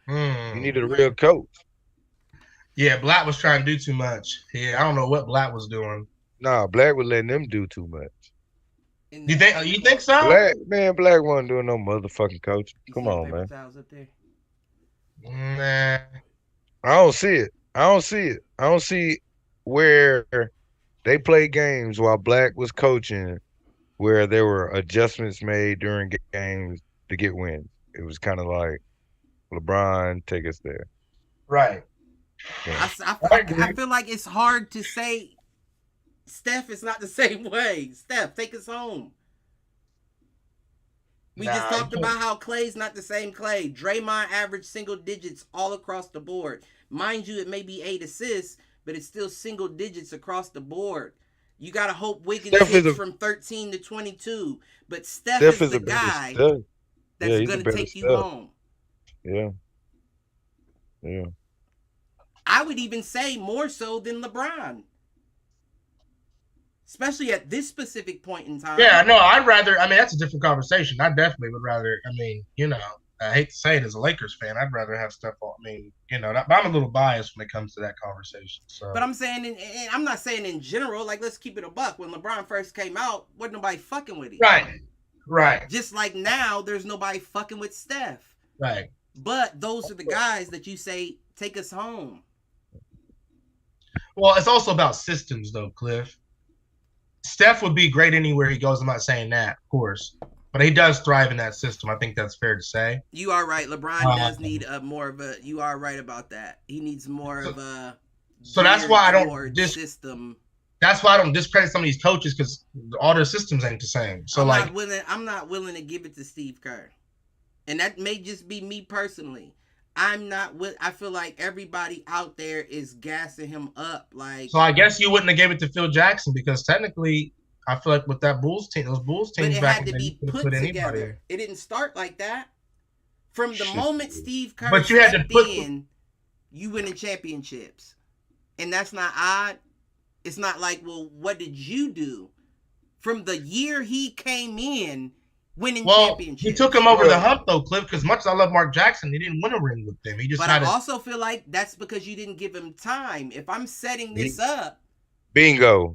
You needed a real coach. Yeah, Black was trying to do too much. Yeah, I don't know what Black was doing. Nah, Black was letting them do too much. You think so? Black wasn't doing no motherfucking coaching. Come on, man. Nah. I don't see it. I don't see where they played games while Black was coaching where there were adjustments made during games to get wins. It was kind of like, LeBron, take us there. Right. Yeah. I feel like it's hard to say Steph is not the same way. Steph, take us home. We just talked about how Clay's not the same Clay. Draymond averaged single digits all across the board. Mind you, it may be 8 assists, but it's still single digits across the board. You got to hope Wiggins hits from 13 to 22. But Steph is the guy that's going to take you home. Yeah. Yeah. I would even say more so than LeBron. Especially at this specific point in time. Yeah, no, that's a different conversation. I definitely would rather, I hate to say it as a Lakers fan, I'd rather have Steph on. But I'm a little biased when it comes to that conversation. So. But I'm saying, and I'm not saying in general, like, let's keep it a buck. When LeBron first came out, wasn't nobody fucking with him. Right. Just like now, there's nobody fucking with Steph. Right. But those are the guys that you say, take us home. Well, it's also about systems, though, Cliff. Steph would be great anywhere he goes. I'm not saying that, of course. But he does thrive in that system. I think that's fair to say. You are right. LeBron does need more of a – you are right about that. He needs more of a So that's why I don't system. That's why I don't discredit some of these coaches because all their systems ain't the same. So I'm not willing to give it to Steve Kerr, and that may just be me personally. I feel like everybody out there is gassing him up. Like, so I guess you wouldn't have gave it to Phil Jackson because technically, I feel like with that Bulls team, those Bulls teams back had to be put together. It didn't start like that. From the moment Steve Kerr stepped in, you winning championships, and that's not odd. It's not like, well, what did you do? From the year he came in, winning championships. He took him over the hump, though, Cliff, because much as I love Mark Jackson, he didn't win a ring with them. I also feel like that's because you didn't give him time. If I'm setting this up. Bingo.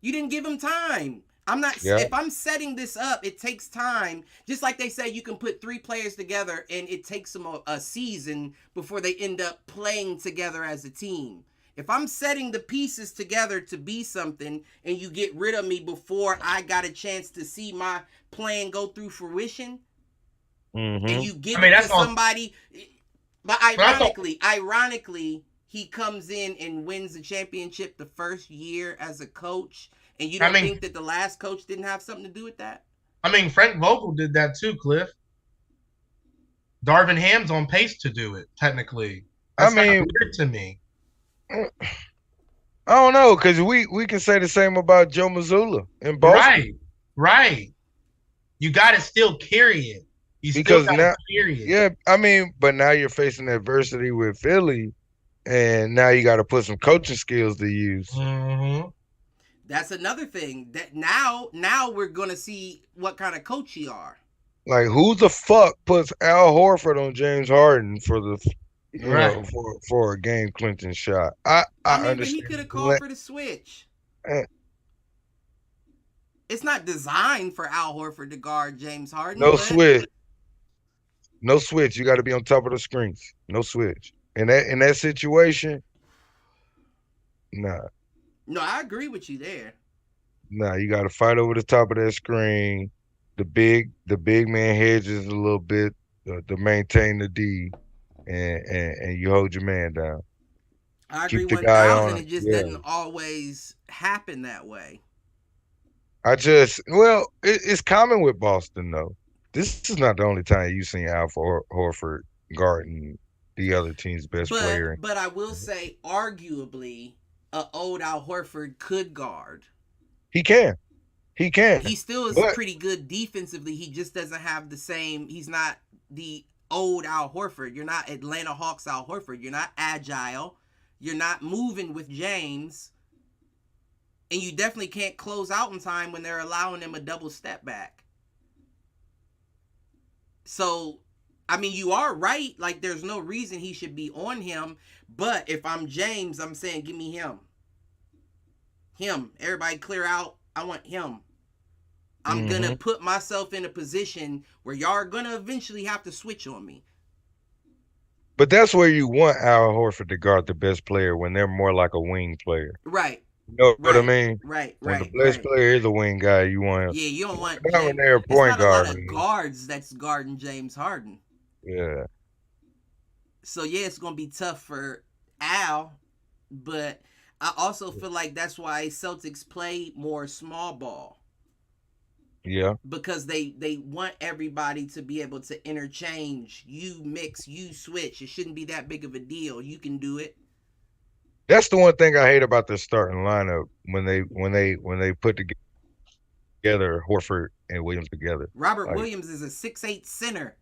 You didn't give him time. If I'm setting this up, it takes time. Just like they say, you can put 3 players together, and it takes them a season before they end up playing together as a team. If I'm setting the pieces together to be something and you get rid of me before I got a chance to see my plan go through fruition, and you give it to somebody, but ironically, he comes in and wins the championship the first year as a coach, and you don't think that the last coach didn't have something to do with that? I mean, Frank Vogel did that too, Cliff. Darvin Ham's on pace to do it, technically. That's weird to me. I don't know, because we can say the same about Joe Mazzulla in Boston. Right. You got to still carry it. Carry it. Yeah, I mean, but now you're facing adversity with Philly, and now you got to put some coaching skills to use. Mm-hmm. That's another thing. That now we're gonna see what kind of coach you are. Like, who the fuck puts Al Horford on James Harden for the? For a game Clinton shot. I understand. But he could have called for the switch. It's not designed for Al Horford to guard James Harden. No switch. You got to be on top of the screens. No switch. In that situation, nah. No, I agree with you there. Nah, you got to fight over the top of that screen. The big man hedges a little bit to maintain the D. And you hold your man down. I agree 1,000. It just doesn't always happen that way. It's common with Boston though. This is not the only time you've seen Al Horford guarding the other team's best player. But I will say, arguably, old Al Horford could guard. He can. He still is pretty good defensively. He just doesn't have the same. He's not the old Al Horford. You're not Atlanta Hawks Al Horford. You're not agile. You're not moving with James. And you definitely can't close out in time when they're allowing him a double step back. So, I mean, you are right. Like, there's no reason he should be on him. But if I'm James, I'm saying, give me him. Everybody clear out. I want him. I'm going to put myself in a position where y'all are going to eventually have to switch on me. But that's where you want Al Horford to guard the best player when they're more like a wing player. Right. You know what I mean? Right. When the best player is a wing guy, you want him. Yeah, you don't want not when they're a point guard. There's not a lot of guards that's guarding James Harden. Yeah. So, yeah, it's going to be tough for Al. But I also feel like that's why Celtics play more small ball. Yeah. Because they want everybody to be able to interchange. You mix, you switch. It shouldn't be that big of a deal. You can do it. That's the one thing I hate about the starting lineup when they put together Horford and Williams together. Robert Williams is a 6'8" center.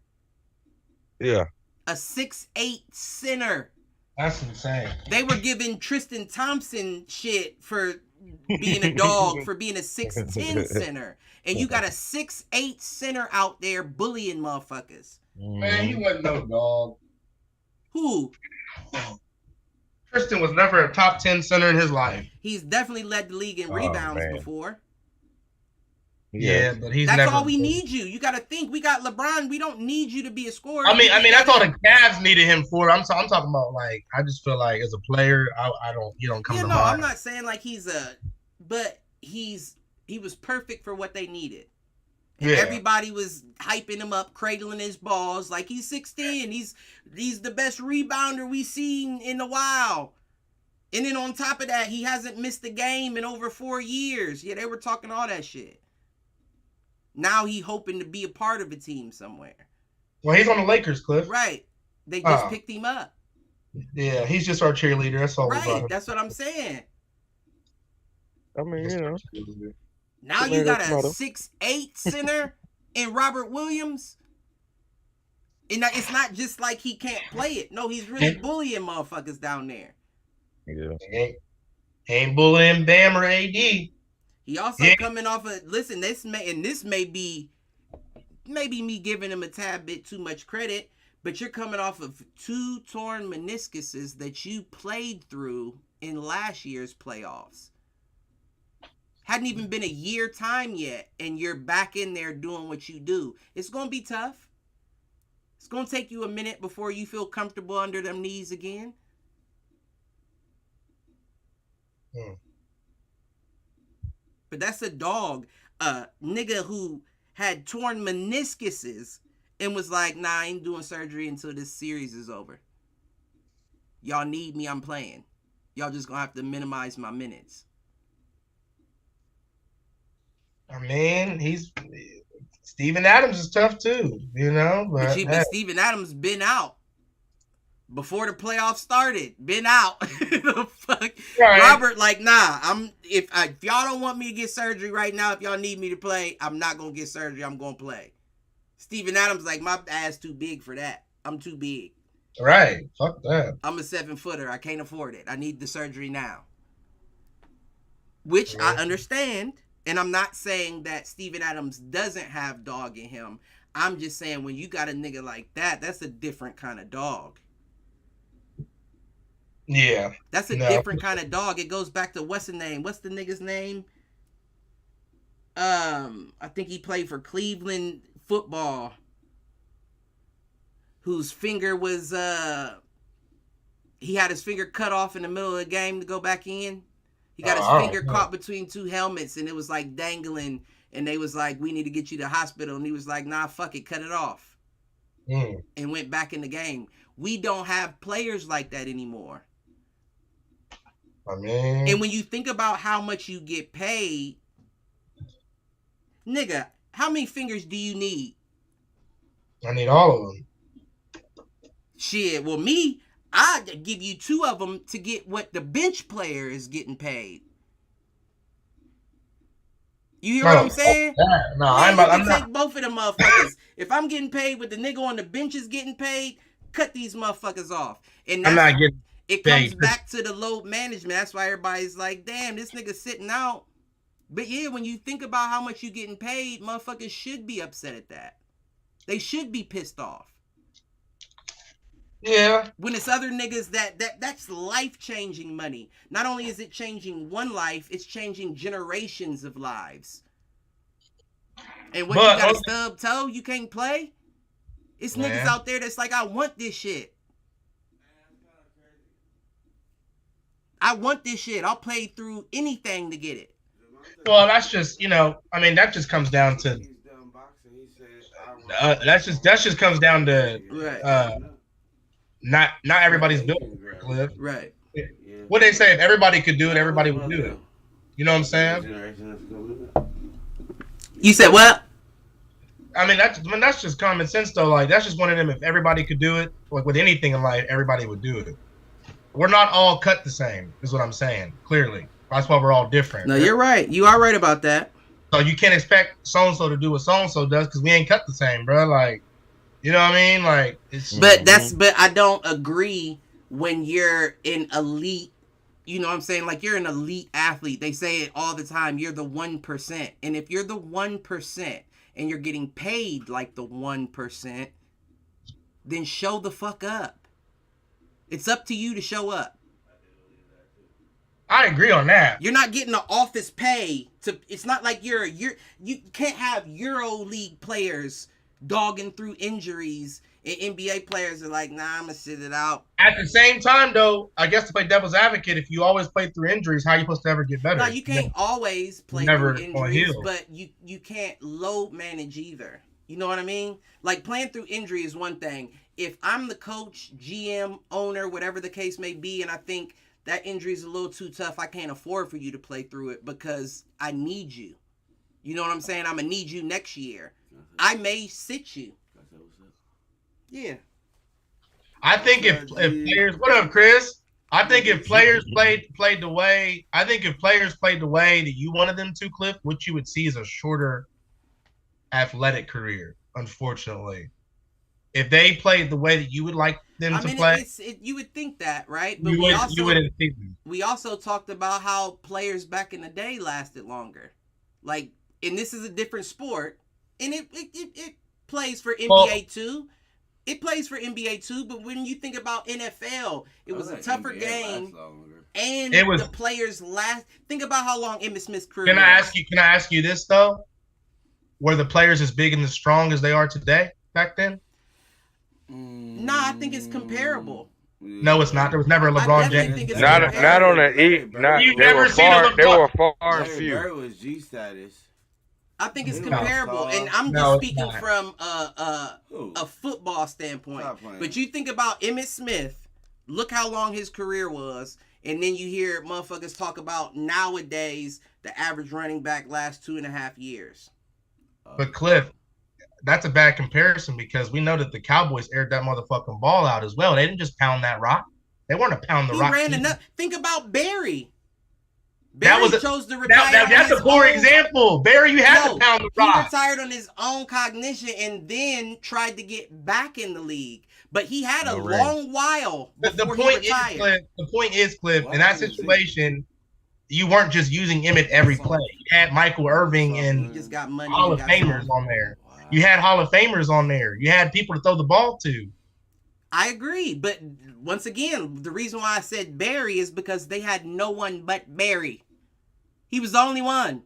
Yeah. A 6'8" center. That's insane. They were giving Tristan Thompson shit for being a dog, for being a 6'10" center. And you got a 6'8" center out there bullying motherfuckers. Man, he wasn't no dog. Who? Tristan was never a top 10 center in his life. He's definitely led the league in rebounds before. Yeah, but that's all we need you. You got to think. We got LeBron. We don't need you to be a scorer. I mean, that's all the Cavs needed him for. I'm talking about, like, I just feel like as a player, you don't come to mind. I'm not saying like but he was perfect for what they needed. And everybody was hyping him up, cradling his balls like he's 6'10". He's the best rebounder we've seen in a while. And then on top of that, he hasn't missed a game in over 4 years. Yeah, they were talking all that shit. Now he hoping to be a part of a team somewhere. Well, he's on the Lakers, Cliff. Right. They just picked him up. Yeah, he's just our cheerleader. That's all. Right. That's what I'm saying. I mean, you know. Now you got a 6'8" center in Robert Williams. And it's not just like he can't play it. No, he's really bullying motherfuckers down there. Yeah. Ain't bullying Bam or AD. He also coming off of, listen, this may be maybe me giving him a tad bit too much credit, but you're coming off of 2 torn meniscuses that you played through in last year's playoffs. Hadn't even been a year time yet, and you're back in there doing what you do. It's going to be tough. It's going to take you a minute before you feel comfortable under them knees again. But that's a dog, nigga who had torn meniscuses and was like, nah, I ain't doing surgery until this series is over. Y'all need me, I'm playing. Y'all just gonna have to minimize my minutes. I mean, Steven Adams is tough too, you know. But Steven Adams been out before the playoffs started. Been out. The fuck, right. Robert, like, nah. If y'all don't want me to get surgery right now, if y'all need me to play, I'm not gonna get surgery. I'm gonna play. Steven Adams, like, my ass too big for that. I'm too big. Right. Fuck that. I'm a 7-footer. I can't afford it. I need the surgery now. Which I understand. And I'm not saying that Steven Adams doesn't have dog in him. I'm just saying when you got a nigga like that, that's a different kind of dog. Yeah. That's a different kind of dog. It goes back to what's the name? What's the nigga's name? I think he played for Cleveland football. Whose finger was he had his finger cut off in the middle of the game to go back in. He got his finger caught between 2 helmets and it was like dangling, and they was like, we need to get you to the hospital, and he was like, nah, fuck it, cut it off. And went back in the game. We don't have players like that anymore. I mean, and when you think about how much you get paid, nigga, how many fingers do you need? I need all of them. Shit, well, me, I'd give you 2 of them to get what the bench player is getting paid. You hear what I'm saying? No, I'm not. Take both of them motherfuckers. If I'm getting paid what the nigga on the bench is getting paid, cut these motherfuckers off. And I'm not getting it comes back to the load management. That's why everybody's like, damn, this nigga sitting out. But yeah, when you think about how much you getting paid, motherfuckers should be upset at that. They should be pissed off. Yeah. When it's other niggas that's life-changing money. Not only is it changing one life, it's changing generations of lives. And what, you got a stub toe, you can't play? It's niggas out there that's like, I want this shit. I want this shit. I'll play through anything to get it. Well, that's just, I mean, that just comes down to that just comes down to not everybody's built to right. What they say, if everybody could do it, everybody would do it. You know what I'm saying? You said what? I mean, that's just common sense though. Like, that's just one of them. If everybody could do it, like with anything in life, everybody would do it. We're not all cut the same, is what I'm saying. Clearly, that's why we're all different. No, you're right. You are right about that. So you can't expect so and so to do what so and so does because we ain't cut the same, bro. Like, you know what I mean? Like, it's. But I don't agree when you're an elite. You know what I'm saying? Like, you're an elite athlete. They say it all the time. You're the 1%, and if you're the 1% and you're getting paid like the 1%, then show the fuck up. It's up to you to show up. I agree on that. You're not getting the office pay to. It's not like you can't have Euro League players dogging through injuries, and NBA players are like, nah, I'm gonna sit it out. At the same time, though, I guess to play devil's advocate, if you always play through injuries, how are you supposed to ever get better? No, you can't always play through injuries, but you can't load manage either. You know what I mean? Like, playing through injury is one thing. If I'm the coach, GM, owner, whatever the case may be, and I think that injury is a little too tough. I can't afford for you to play through it because I need you. You know what I'm saying? I'm going to need you next year. I may sit you. Yeah. I think if players, what up, Chris? I think if players played the way that you wanted them to, Cliff, what you would see is a shorter athletic career. Unfortunately, if they played the way that you would like them to play, you would think that, right? But you wouldn't think that. We also talked about how players back in the day lasted longer, like, and this is a different sport, and it plays for NBA too. It plays for NBA too, but when you think about NFL, it was a tougher game, and the players last. Think about how long Emmitt Smith's career. Can I ask you this though? Were the players as big and as strong as they are today back then? Nah, I think it's comparable. No, it's not. There was never a LeBron James. Not on the E. They were far and few. Barrett was G status. I think it's comparable, and I'm just speaking from a football standpoint. But you think about Emmitt Smith, look how long his career was, and then you hear motherfuckers talk about nowadays the average running back lasts 2.5 years. But Cliff, that's a bad comparison because we know that the Cowboys aired that motherfucking ball out as well. They didn't just pound that rock. They weren't a pound the rock. He ran enough. Think about Barry. Barry chose to retire. That's a poor example. Barry, you had to pound the rock. He retired on his own cognition and then tried to get back in the league. But he had a long while before he retired. The point is, Cliff, in that situation, you weren't just using Emmitt every play. You had Michael Irving and just got money, Hall of Famers on there. Wow. You had Hall of Famers on there. You had people to throw the ball to. I agree, but once again, the reason why I said Barry is because they had no one but Barry. He was the only one.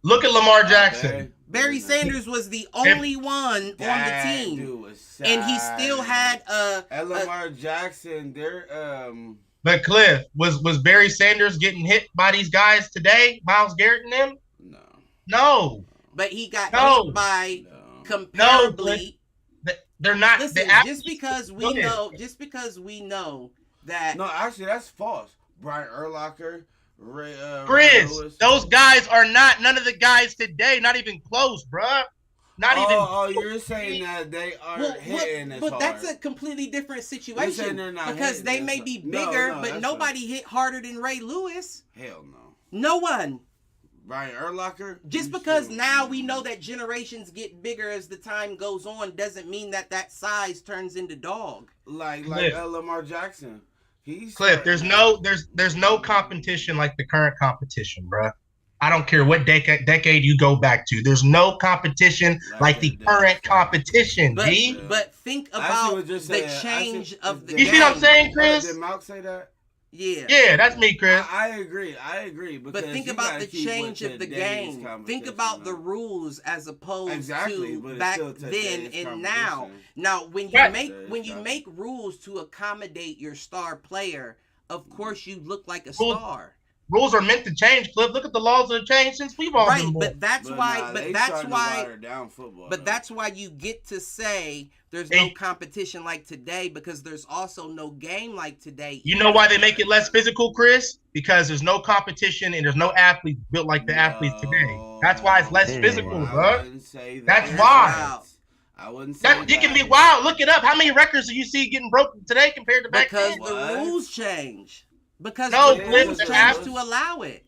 Look at Lamar Jackson. Barry Sanders was the only one on the team, and he still had Lamar Jackson. But Cliff, was Barry Sanders getting hit by these guys today, Myles Garrett and them? No. But he got hit by comparably. They're not. Listen, just because we know that. No, actually, that's false. Brian Urlacher. Chris, those guys are not none of the guys today. Not even close, bruh. Not even. Oh, you're saying that they aren't hitting as hard. But that's a completely different situation because they may be bigger, but nobody hit harder than Ray Lewis. Hell no. No one. Brian Urlacher. Just because now we know that generations get bigger as the time goes on doesn't mean that size turns into dog. Like Lamar Jackson. Cliff, there's no competition like the current competition, bruh. I don't care what decade you go back to. There's no competition like the current competition, But think about the change of the game. You see what I'm saying, Chris? Did Malk say that? Yeah. Yeah, that's me, Chris. I agree. But think about the change of the game. Think about the rules as opposed to back then and now. Now, when you make rules to accommodate your star player, of course you look like a star. Rules are meant to change, Cliff. Look at the laws that have changed since we've all been born. But that's why you get to say there's no competition like today because there's also no game like today. You know why they make it less physical, Chris? Because there's no competition and there's no athlete built like the athletes today. That's why it's less physical, bro. That's why. I wouldn't say that. You can be wild. Look it up. How many records do you see getting broken today compared to back then? Because the rules change. Because the rules change to allow it.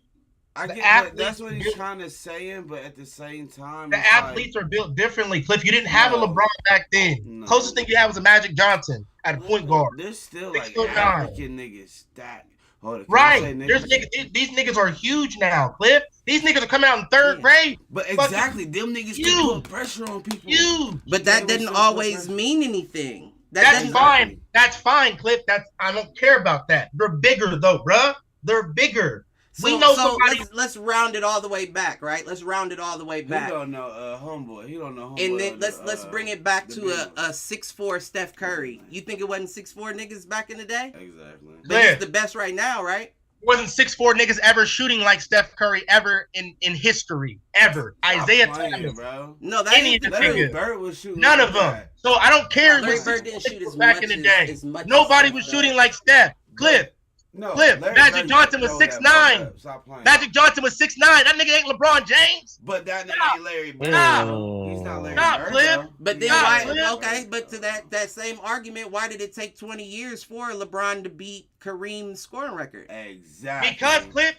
I get that's what he's kind of saying, but at the same time, the athletes are built differently. Cliff, you didn't have a LeBron back then. Closest thing you had was a Magic Johnson at a point guard. There's still like African niggas stacked. Right. These niggas are huge now, Cliff. These niggas are coming out in third grade. But exactly, them niggas can put pressure on people. Huge. But that didn't always mean anything. That's fine. That's fine, Cliff. I don't care about that. They're bigger though, bruh. They're bigger. We know somebody. Let's round it all the way back, right? Let's round it all the way back. He don't know homeboy. He don't know homeboy. And then let's bring it back to a 6'4" Steph Curry. You think it wasn't 6'4" niggas back in the day? Exactly. But he's the best right now, right? Wasn't 6'4" niggas ever shooting like Steph Curry ever in history ever. Isaiah Thomas, bro. No, that ain't Larry Bird was shooting. None of them. So I don't care. Larry Bird didn't shoot as back much in the day. as much Nobody was shooting like Steph. Cliff. No, Cliff, Larry Magic Bird Johnson was throw 6'9". that. Stop playing. Magic Johnson was 6'9". That nigga ain't LeBron James. But that nigga Stop. ain't Larry Bird. Stop. He's not Larry Stop, Bird. Cliff. though. But then Yeah, why? Cliff. Okay, but to that same argument, why did it take 20 years for LeBron to beat Kareem's scoring record? Exactly. Because Cliff,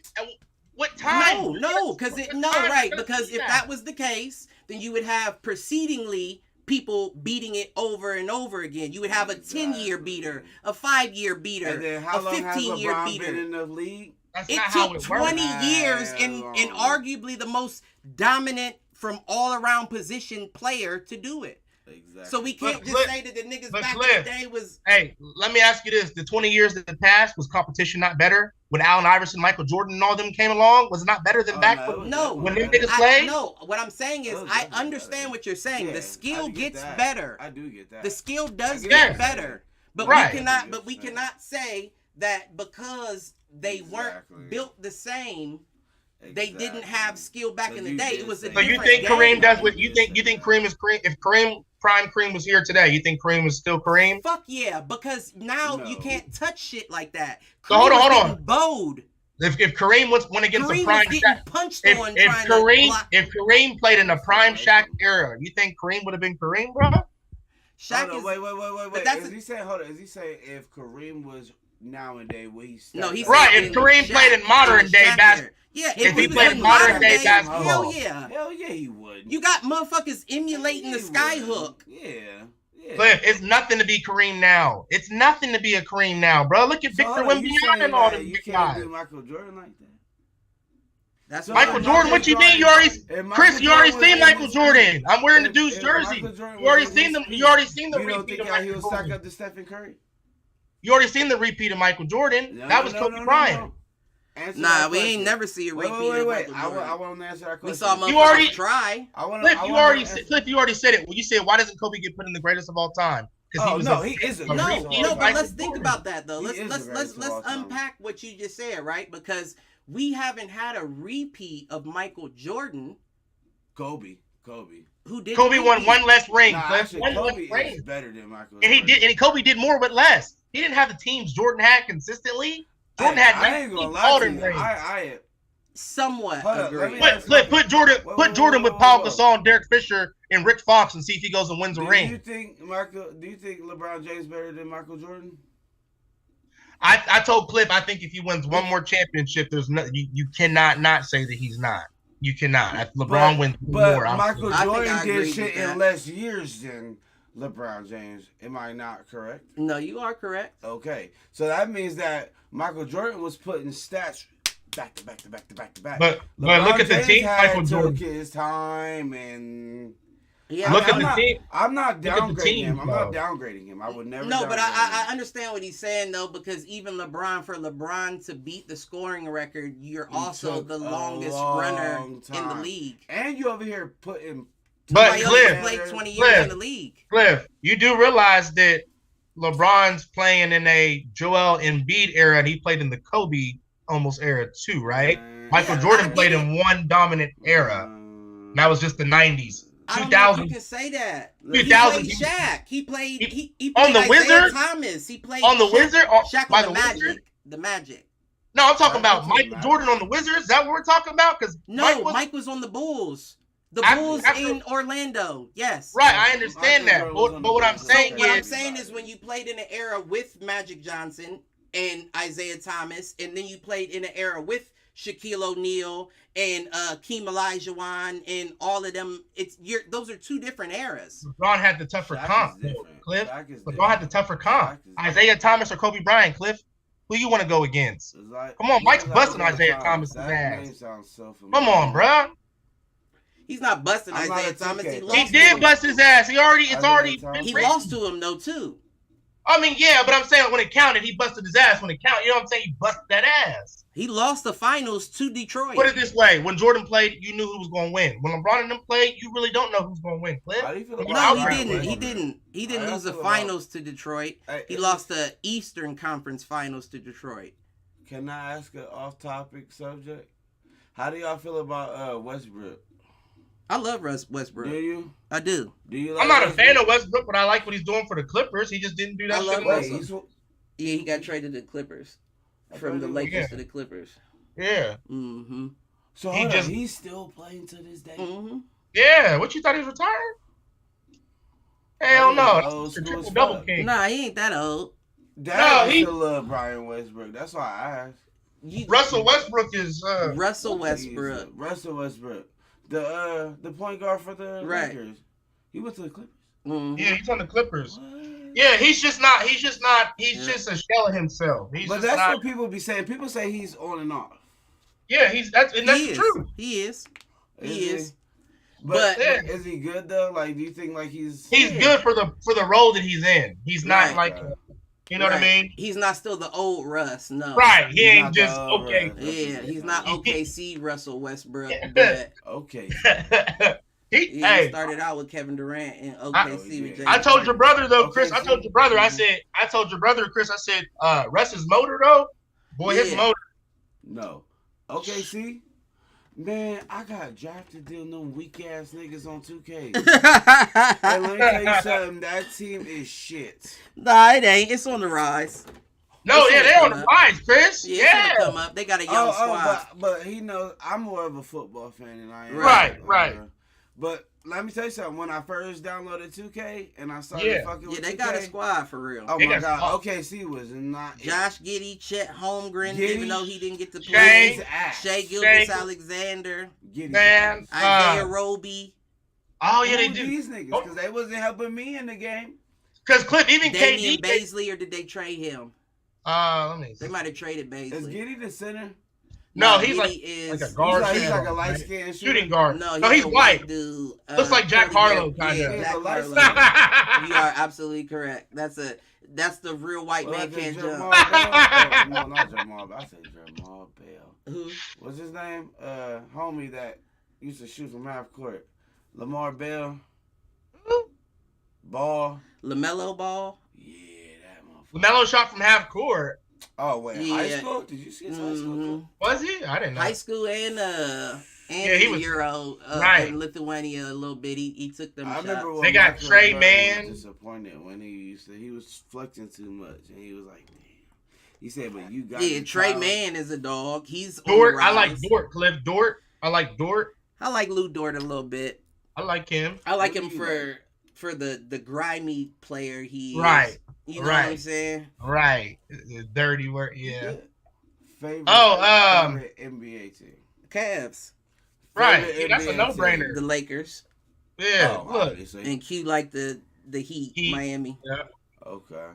what time? No, because if that was the case, then you would have precedingly people beating it over and over again. You would have a 10-year beater, a 5-year beater, And then how a long has 15-year LeBron beater. been in the league? That's It not how took it works. 20 years and arguably the most dominant from all around position player to do it. Exactly. So we can't But just Cliff- say that the niggas but back Cliff, in the day was. Hey, let me ask you this: the 20 years that passed, was competition not better? When Allen Iverson, Michael Jordan, and all them came along, was it not better than back when? No, when them niggas played? No, what I'm saying is It was I definitely understand better. what you're saying. Yeah, The I skill get gets that. better. I do get that. The skill does I get that. better. But Right. we cannot say that because they weren't Exactly. built the same, they didn't have skill back So in the you day. did It was a say So you different think game. Kareem does what you think? You think Kareem is Kareem? If prime Kareem was here today, you think Kareem was still Kareem? Fuck yeah, because now No. you can't touch shit like that. So hold on, Kareem was hold on. getting bowed. If Kareem went against Kareem the prime was Shaq, getting punched if on trying to block. Kareem played in the prime Shaq era, you think Kareem would have been Kareem, bro? Shaq Hold on, is wait. but that's Is he saying? Hold on. Is he saying if Kareem was nowadays, would he? no, he's Right, saying if Kareem played in modern day basketball. Yeah, If he was played in modern day basketball. Hell yeah. Hell yeah, he would. You got motherfuckers emulating the sky hook. Yeah. Cliff, it's nothing to be Kareem now. It's nothing to be a Kareem now, bro. Look at Victor Wembanyama and all them You big can't guys. do Michael Jordan like that. That's So what Michael I'm Jordan, what you mean? You already, Chris, you already seen Michael Jordan. I'm wearing the dude's jersey. You already seen them. You already seen the You don't repeat think of he Michael will stack Jordan. up to Stephen Curry? You already seen the repeat of Michael Jordan. That was Kobe Bryant. Answer Nah, that we question. ain't never see a repeat. Wait. of Michael I Jordan. want to answer that question. We saw motherfuckers You already- try. Cliff, you already said it. Well, you said, why doesn't Kobe get put in the greatest of all time? Oh, no, he is the a No, greatest of all no, time. but let's think about that though. He Let's is the let's greatest of all time. unpack what you just said, right? Because we haven't had a repeat of Michael Jordan Kobe. who did. Kobe won one less ring, Nah, Cliff. actually, One Kobe less ring. is better than Michael. And Kobe did more with less. He didn't have the teams Jordan had consistently. Jordan had I ain't gonna 19 lie to Golden you. rings. I somewhat Hold up, let agree. me ask- Put Jordan with whoa, Paul whoa. Gasol, and Derek Fisher, and Rick Fox, and see if he goes and wins a Do ring. you think LeBron James better than Michael Jordan? I told Cliff, I think if he wins one more championship, there's no you cannot not say that he's not. You cannot. If LeBron wins But more. Michael I think Jordan I agree did with shit that. in less years than LeBron James. Am I not correct? No, you are correct. Okay, so that means that Michael Jordan was putting stats back to back to back to back to back. But look at the James team, had Michael Jordan. took his time and. Yeah, Look at I'm the not, team. I'm not Look at the downgrading team, him. I'm not bro. downgrading him. I would never. No, but downgrade I him. understand what he's saying though, because even for LeBron to beat the scoring record, you're He also took the a longest long runner in the time. league. And you over here putting. But Somebody Cliff, else played 20 years Cliff. in the league. Cliff, you do realize that LeBron's playing in a Joel Embiid era, and he played in the Kobe almost era too, right? Michael Yeah, Jordan I played get in one dominant era. And that was just the 90s. I don't know if you 2000. can say that. 2000. He played Shaq. He played On the Isaiah Wizards? Thomas. He played On the Shaq- Wizard? Shaq By on the the Magic. Wizard? The Magic. No, I'm talking Right, about that's Michael what Jordan on matters. the Wizards. Is that what we're talking about? Because No, Mike was on the Bulls. The After- Bulls after- in Orlando. Yes. Right, I understand that. Michael Jordan But what I'm was on So the saying what I'm is, saying is when you played in an era with Magic Johnson and Isaiah Thomas, and then you played in an era with Shaquille O'Neal and Keem Olajuwon and all of them, those are two different eras. LeBron had the tougher Shaq comp, is different. Cliff. Shaq is LeBron had the different. tougher comp. Shaq is different. Isaiah Thomas or Kobe Bryant, Cliff? Who you want to go against? It's like- Come on, Mike's like busting Isaiah Isaiah Thomas's That ass. name sounds so familiar. Come on, bruh. He's not busting I'm not Isaiah a Thomas. 2K. He lost He to did him. bust his ass. It's already Isaiah been Thomas. He written. lost to him though too. I mean, yeah, but I'm saying when it counted, he busted his ass. When it counted, you know what I'm saying? He busted that ass. He lost the finals to Detroit. Put it this way: when Jordan played, you knew who was going to win. When LeBron and them played, you really don't know who's going to win. Cliff. How do you feel about No, Outright he didn't. win. He didn't. He didn't How lose the y'all feel about- finals to Detroit. Hey, He lost the Eastern Conference Finals to Detroit. Can I ask an off-topic subject? How do y'all feel about Westbrook? I love Russ Westbrook. Do you? I do. Do you? Like I'm not a Westbrook? fan of Westbrook, but I like what he's doing for the Clippers. He just didn't do that I shit. love in Wait, Westbrook. he's Yeah, he got traded to the Clippers. From the Lakers to the Clippers. Yeah. Mm-hmm. So he's still playing to this day. Mm-hmm. Yeah. What you thought he was retired? Hell no. That's triple double king. Nah, he ain't that old. He still love Brian Westbrook. That's why I asked. Russell Westbrook is Russell Westbrook. Russell Westbrook. The point guard for the Lakers. He went to the Clippers. Mm-hmm. Yeah, he's on the Clippers. What? Yeah, he's just just a shell of himself. But that's what people be saying. People say he's on and off. Yeah, that's true. He is. He is. But is he good though? Like, do you think like he's good for the role that he's in? He's not like you know what I mean? He's not still the old Russ, no. Right. He ain't just okay. Yeah, he's not OKC Russell Westbrook, but okay. He started out with Kevin Durant and OKC with James. I told your brother though, Chris. I told your brother. I told your brother, Chris. I said, Russ's motor though, boy, his motor. No. OKC. Man, I got drafted to them weak ass niggas on 2K. And let me tell you something, that team is shit. Nah, it ain't. It's on the rise. No, they're on the rise, Chris. Yeah, it's gonna come up. They got a young squad. But he knows I'm more of a football fan than I am. Right. But let me tell you something. When I first downloaded 2K and I started fucking with 2K, they got a squad for real. Oh my God, OKC was not. Josh Giddey, Chet Holmgren, even though he didn't get to play. Shai Gilgeous-Alexander, Isaiah Roby. Oh yeah, they do. These niggas because they wasn't helping me in the game. Because Cliff, even Damian KD, Baisley, or did they trade him? Let me see. They might have traded Baisley. Is Giddey the center? No, he's like a guard. He's like a light skinned shooting guard. No, he's white. Dude, looks like Jack Harlow kind of. Jack Harlow. You are absolutely correct. That's the real white man can't jump. No, not Jamal. I said Jamal Bell. Who? What's his name? Homie that used to shoot from half court. Lamar Bell. Ball. LaMelo Ball. Yeah, that motherfucker. LaMelo shot from half court. Oh wait, high school? Did you see his high school? Was he? I didn't know. High school and he was, Euro in Lithuania a little bit. He took them. I remember when they got Trey Mann. Was disappointed when he was flexing too much, and he was like, "Damn." He said, "But you got Trey Mann is a dog. He's Dort. I like Dort. Cliff Dort. I like Dort. I like Lou Dort a little bit. I like him. I like him for the grimy player he is. Right. You know what I'm saying? Right. The dirty work, yeah. Favorite NBA team. Cavs. Right. Yeah, that's a no-brainer. The Lakers. Yeah. Look. And Q like the Heat, Miami. Yeah. Okay.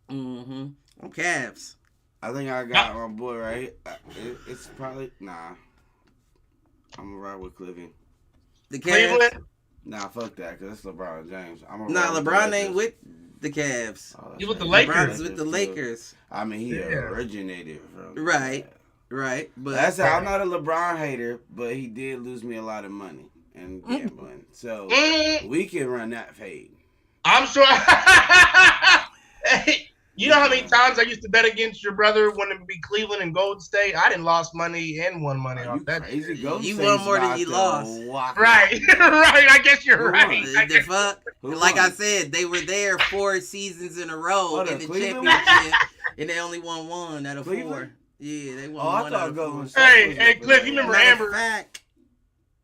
Mm-hmm. I'm Cavs. I think I got my boy right. It's probably I'm gonna ride with Cleveland. The Cavs. Nah, fuck that, cause it's LeBron James. LeBron ain't with the Cavs. You with the Lakers? LeBron's with the Lakers. I mean, he originated from right. But that's how I'm not a LeBron hater, but he did lose me a lot of money in gambling. So we can run that fade. I'm sure. You know how many times I used to bet against your brother when it would be Cleveland and Golden State? I didn't lost money and won money off that. Crazy. You won more than you lost. Right. I guess you're right. The fuck? Like I said, they were there 4 seasons in a row in the championship, and they only won 1 out of 4. Yeah, they won 1 out of 4. Hey, Cliff, you remember Amber?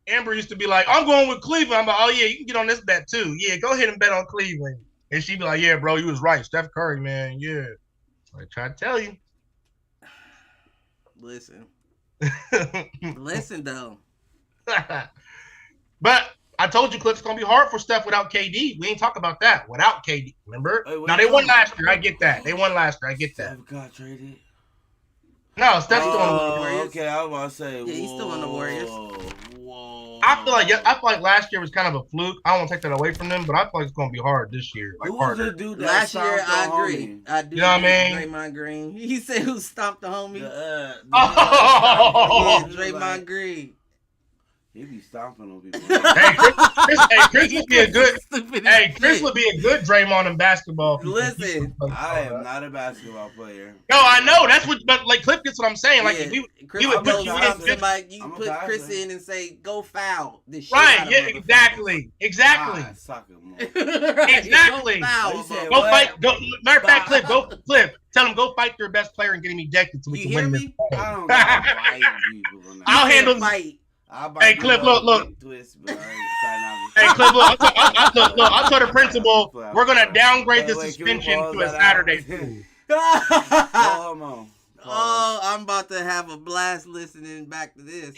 Amber used to be like, I'm going with Cleveland. I'm like, oh, yeah, you can get on this bet, too. Yeah, go ahead and bet on Cleveland. And she'd be like, yeah, bro, you was right. Steph Curry, man, yeah. I try to tell you. Listen, though. But I told you, Cliff, it's going to be hard for Steph without KD. We ain't talk about that. Without KD, remember? Now, they won last year. I get that. They won last year. I get that. Steph got traded? No, Steph's still on the Warriors. Okay, I was about to say, yeah, he's still on the Warriors. Whoa. I feel like last year was kind of a fluke. I don't want to take that away from them, but I feel like it's going to be hard this year. Like, who was the dude that last year? I agree. I do. You know what I mean? Draymond Green. He said, "Who stomped the homie?" Oh, Draymond Green. He be stomping on people. Chris would be a good. Chris would be a good Draymond in basketball. Listen, I am not a basketball player. No, I know that's what. But like Cliff gets what I'm saying. Like yeah, if you Chris would put somebody, you I'm put Chris in and say, "Go foul." This shit right. out of Yeah. motherfuckers. Exactly. Soccer more. Exactly. Go foul, You said Go what? fight. Go. Matter of fact, Cliff. Tell him go fight your best player and get him ejected so we You can hear win me? this. I don't got to bite people. on that. I'll handle the fight. Hey, Cliff, look. Twist, but I Hey, Cliff, look. I told the principal we're gonna downgrade the suspension to a Saturday school. Come on. Oh, I'm about to have a blast listening back to this.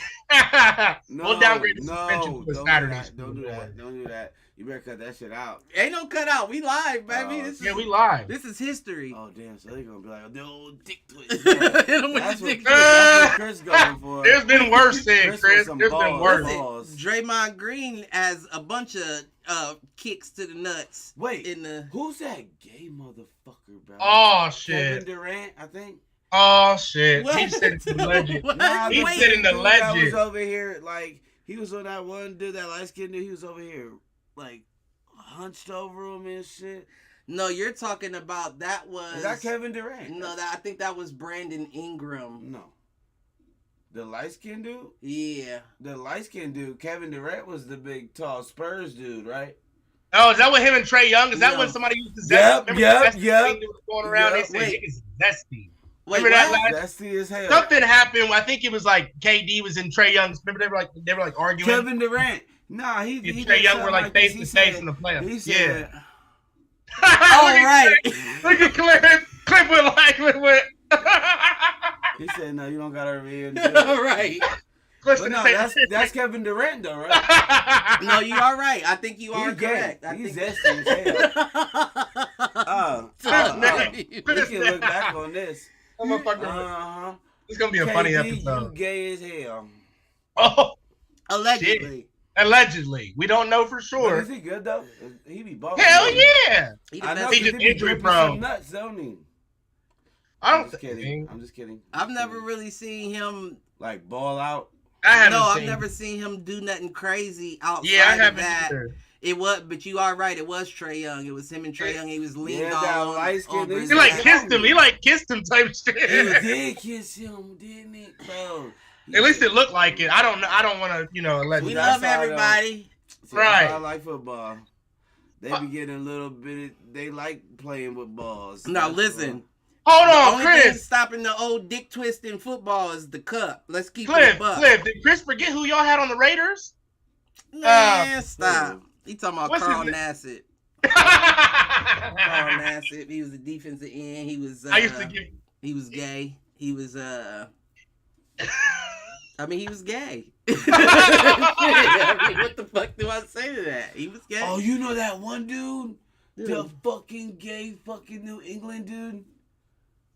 We'll downgrade the suspension to a Saturday school. Don't do that. You better cut that shit out. Ain't no cutout. We live, baby. We live. This is history. Oh damn! So they gonna be like the old dick twist. That's what Chris going for. There's been worse things, Chris. There's been worse. Listen, Draymond Green has a bunch of kicks to the nuts. Wait, in the who's that gay motherfucker, bro? Oh shit. Kevin Durant, I think. Oh shit. What? He's sitting in the legend. Nah, He's wait, sitting the dude legend. That was over here, like he was on that one dude, that light skinned dude. He was over here, like hunched over him and shit. No, you're talking about that was. Is that Kevin Durant? No, I think that was Brandon Ingram. No. The light skinned dude? Yeah. The light skinned dude, Kevin Durant, was the big tall Spurs dude, right? Oh, is that what him and Trae Young? Is that No. when somebody used to zest? Yep. Thing that was going around? Yep. They said it's zesty. Wait, Remember that what? last? Zesty as hell. Something happened. I think it was like KD was in Trae Young's. Remember they were like arguing. Kevin Durant. Nah, he Trae Young were like face to face in the playoffs. He said, All right. Look at Cliff with like with. he said, no, you don't gotta read. All right. Cliff But no, that's Kevin Durant though, right? No, you are right. I think you are He's correct. gay. I He's think... zesty as hell. We can look back on this. It's gonna be a funny KD, episode. You gay as hell. Oh, Allegedly. allegedly, we don't know for But sure. is he good though? He be balling. Hell yeah! He I the know, best. He just be injury dripping prone. some nuts, don't he? I'm just kidding. I'm just kidding. I've never really seen him. Like ball out. I haven't No, I've seen. never seen him do nothing crazy outside Yeah, I of haven't that. either. It was, but you are right. It was Trae Young. It was him and Trae Young. He was leaning Yeah, that all light skin, over his He like back. kissed him. He like kissed him type He shit. did kiss him, didn't he, bro? At least it looked like it. I don't know. I don't want to, let We you. love That's how I everybody. See, Right. I like football. They be getting a little bit. They like playing with balls. Now That's listen. Hold The on, only thing Chris. stopping the old dick twist in football is the cup. Let's keep it Cliff, a buck. Cliff. Did Chris forget who y'all had on the Raiders? Man, stop. He talking about What's his Carl name? Nassib. Carl Nassib. He was a defensive end. He was. I used to give. He was gay. He was. I mean, he was gay. I mean, what the fuck do I say to that? He was gay. Oh, you know that one dude? Dude. The fucking gay fucking New England dude?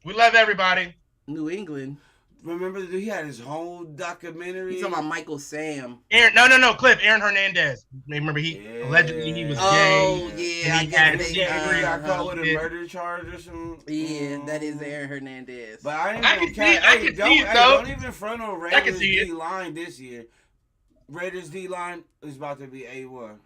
We love everybody. New England. Remember that he had his whole documentary? He's talking about Michael Sam. Aaron, no, Cliff. Aaron Hernandez. Remember allegedly he was Oh, gay. yeah. I he guess had they, his He got Uh, caught with a yeah. murder charge or something. yeah, that is Aaron Hernandez. But I ain't I gonna can count. see it, I can see it, though. Don't even front on I can Raiders see it. D-line this year. Raiders D-line is about to be A1. Oh,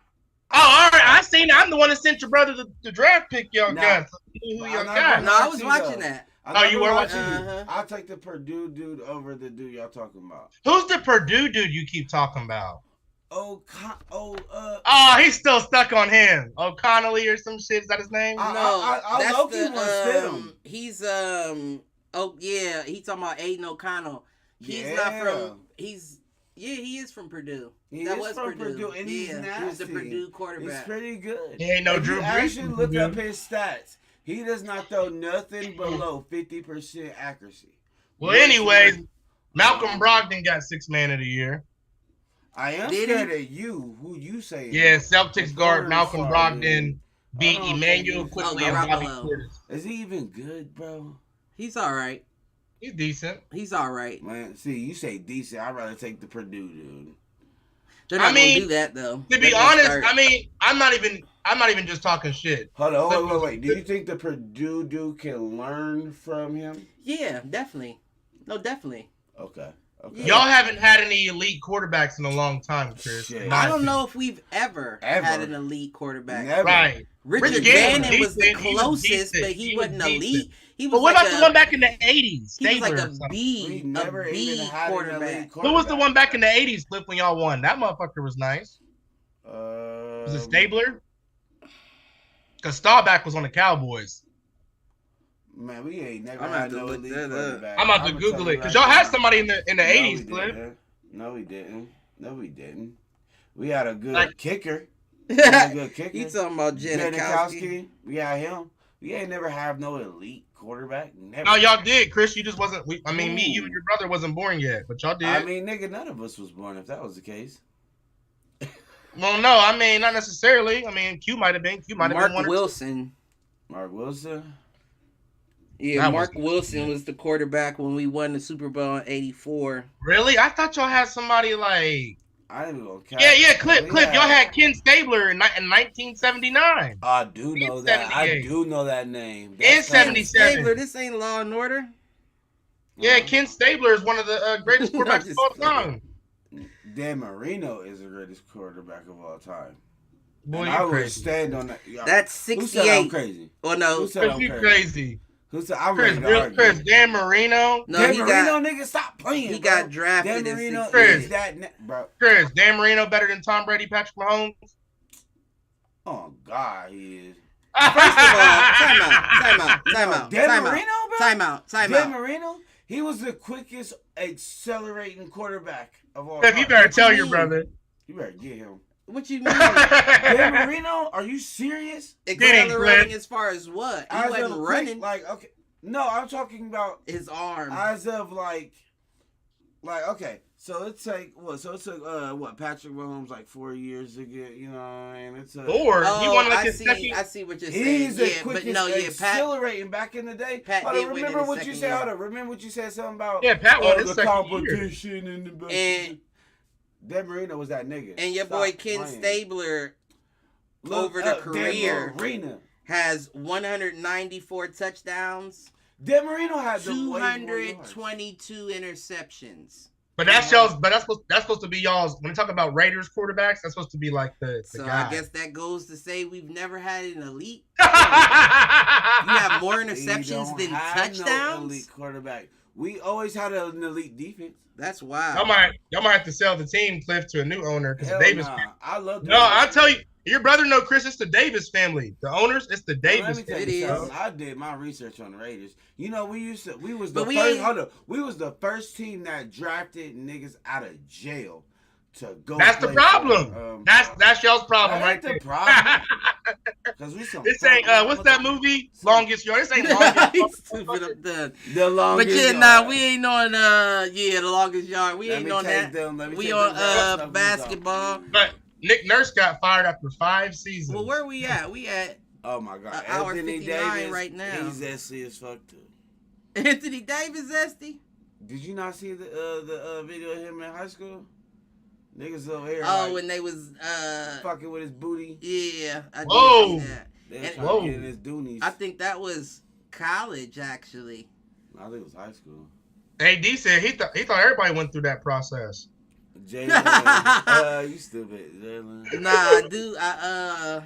all right. I seen it. I'm the one that sent your brother the draft pick y'all Nah. got. So who I'm y'all not got? no, I was watching that. Oh, you were watching Uh-huh. I'll take the Purdue dude over the dude y'all talking about. Who's the Purdue dude you keep talking about? Oh, Oh, he's still stuck on him. O'Connelly or some shit. Is that his name? No, I that's low-key the, wanna sit him. he's oh yeah, he's talking about Aiden O'Connell. He's not Yeah. from he is from Purdue. He That is was from Purdue. and he's yeah, nasty. he was the Purdue He's quarterback. pretty good. He ain't no If Drew you Brees actually from look Purdue. up his stats, he does not throw nothing below 50% accuracy. Well, anyways, Malcolm Brogdon got Sixth Man of the Year. I am Did scared of you. Who you say? Yeah, Celtics guard Malcolm Far, Brogdon dude. beat I don't Emmanuel think quickly Oh, and Bobby Garoppolo. Portis. Is he even good, bro? He's all right. He's decent. He's all right. Man, see, you say decent. I'd rather take the Purdue dude. They're not I mean, gonna do that though. To They're be gonna honest, start- I mean, I'm not even just talking shit. Hold on, wait. Do you think the Purdue dude can learn from him? yeah, definitely. No, definitely. Okay. Okay. Y'all haven't had any elite quarterbacks in a long time, Chris. Shit. I don't know if we've ever had an elite quarterback. Never. Right. Richard Gannon was the closest, but he wasn't elite. He was but what like about the one back in the 80s? He was like a We never B even had quarterback. Who was the one back in the 80s, Cliff, when y'all won? That motherfucker was nice. Was it Stabler? Because Staubach was on the Cowboys. Man, we ain't never had no elite quarterback. I'm about to Google it because y'all had somebody in the 80s, Cliff. No, we didn't. No, we didn't. We had a good kicker. You talking about Janikowski? We had him. We ain't never have no elite quarterback. Never. No, y'all did, Chris. You just wasn't. Me, you, and your brother wasn't born yet, but y'all did. I mean, nigga, none of us was born if that was the case. Well, no, I mean, not necessarily. I mean, Q might have been. Mark Wilson. Mark Wilson. Yeah, Mark Wilson was the quarterback when we won the Super Bowl in '84. Really? I thought y'all had somebody like. I ain't gonna count. Yeah, Cliff. Y'all had Ken Stabler in 1979. I do know that. I do know that name. In 77. Stabler, this ain't Law and Order. Yeah, Ken Stabler is one of the greatest quarterbacks of all time. Dan Marino is the greatest quarterback of all time. Boy, I would stand on that. That's 68. Who said I'm crazy? Oh no, Who said I'm crazy? Who said I'm Chris, Dan Marino? No, Dan Marino, nigga, stop playing. He got drafted. Dan Marino is bro. Chris, Dan Marino better than Tom Brady, Patrick Mahomes? Oh God, he is. First of all, time out. Dan Marino, bro. Time out. Dan Marino, he was the quickest accelerating quarterback of all time. You better tell your brother. You better get him. What you mean? Dan Marino? Are you serious? Accelerating as far as what? He wasn't running. Like, okay. No, I'm talking about his arm. As of like okay. So it took what Patrick Mahomes like 4 years to get, you know what I mean? It's a or he won like his second. I see what you're saying. He's the quickest accelerating back in the day. Pat remember what you said? Hold on. Remember what you said something about Pat won his the second competition year. and the best. Dan Marino was that nigga. And your boy Ken Stabler over the career has 194 touchdowns. Dan Marino had 222 interceptions. But that's y'all's. But that's supposed to be y'all's. When we talk about Raiders quarterbacks, that's supposed to be like the guy. I guess that goes to say we've never had an elite. You have more interceptions than touchdowns. No elite quarterback. We always had an elite defense. That's wild. Y'all might have to sell the team, Cliff, to a new owner because Davis. Nah. I love. No, I'll tell you. Your brother know, Chris. It's the Davis family. The owners. It's the Davis. It is. I did my research on the Raiders. You know, we was the first team that drafted niggas out of jail to go. That's the problem. That's y'all's problem, right there. The problem. Because we some. This ain't what's that movie? Longest Yard. This ain't Longest Yard. The Longest. But yeah, we ain't on the Longest Yard. We ain't on that. We on basketball. But Nick Nurse got fired after 5 seasons. Well, where we at? We at oh my God, hour Anthony 59 Davis, right now. He's zesty as fuck too. Anthony Davis zesty. Did you not see the video of him in high school? Niggas over here. Oh, when they was fucking with his booty. Yeah, I did see that. They were trying to get in his doonies. I think that was college actually. I think it was high school. AD said he thought everybody went through that process. Jalen, you stupid, Jalen. Nah, dude, I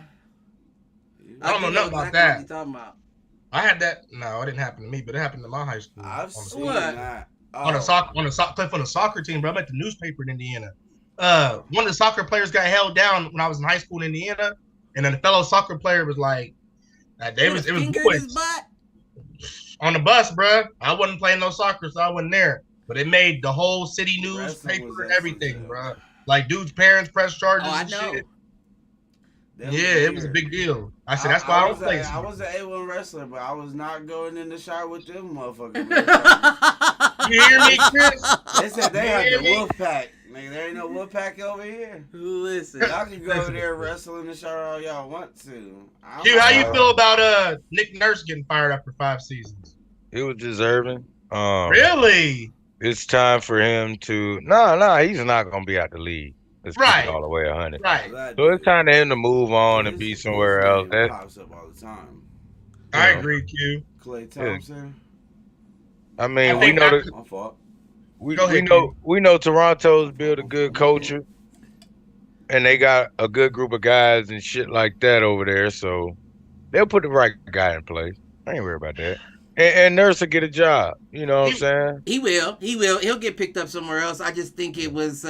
don't know nothing about that. What you talking about? I had that. No, it didn't happen to me, but it happened to my high school. I've seen that. On a soccer team, bro. I'm at the newspaper in Indiana. One of the soccer players got held down when I was in high school in Indiana, and then a fellow soccer player was like, it was boys on the bus, bro. I wasn't playing no soccer, so I wasn't there. But it made the whole city newspaper and everything, bro. Like, dude's parents pressed charges and shit. Yeah, it was a big deal. I said, that's why I don't play. I was an A1 wrestler, but I was not going in the shower with them motherfuckers. You hear me, Chris? They said they had the wolf pack. Nigga, there ain't no wolf pack over here. Listen. Y'all can go over there and wrestle in the shower all y'all want to. Dude, how you feel about Nick Nurse getting fired after 5 seasons? It was deserving. Really? It's time for him to. No, he's not gonna be out the league. Let's keep it all the way 100. Right. So it's time for him to move on and be somewhere else. That pops up all the time. I agree, Q. Klay Thompson. I mean, we know My fault. we know Toronto's built a good culture, and they got a good group of guys and shit like that over there. So they'll put the right guy in place. I ain't worried about that. And Nurse will get a job. You know what I'm saying? He will. He'll get picked up somewhere else. I just think it was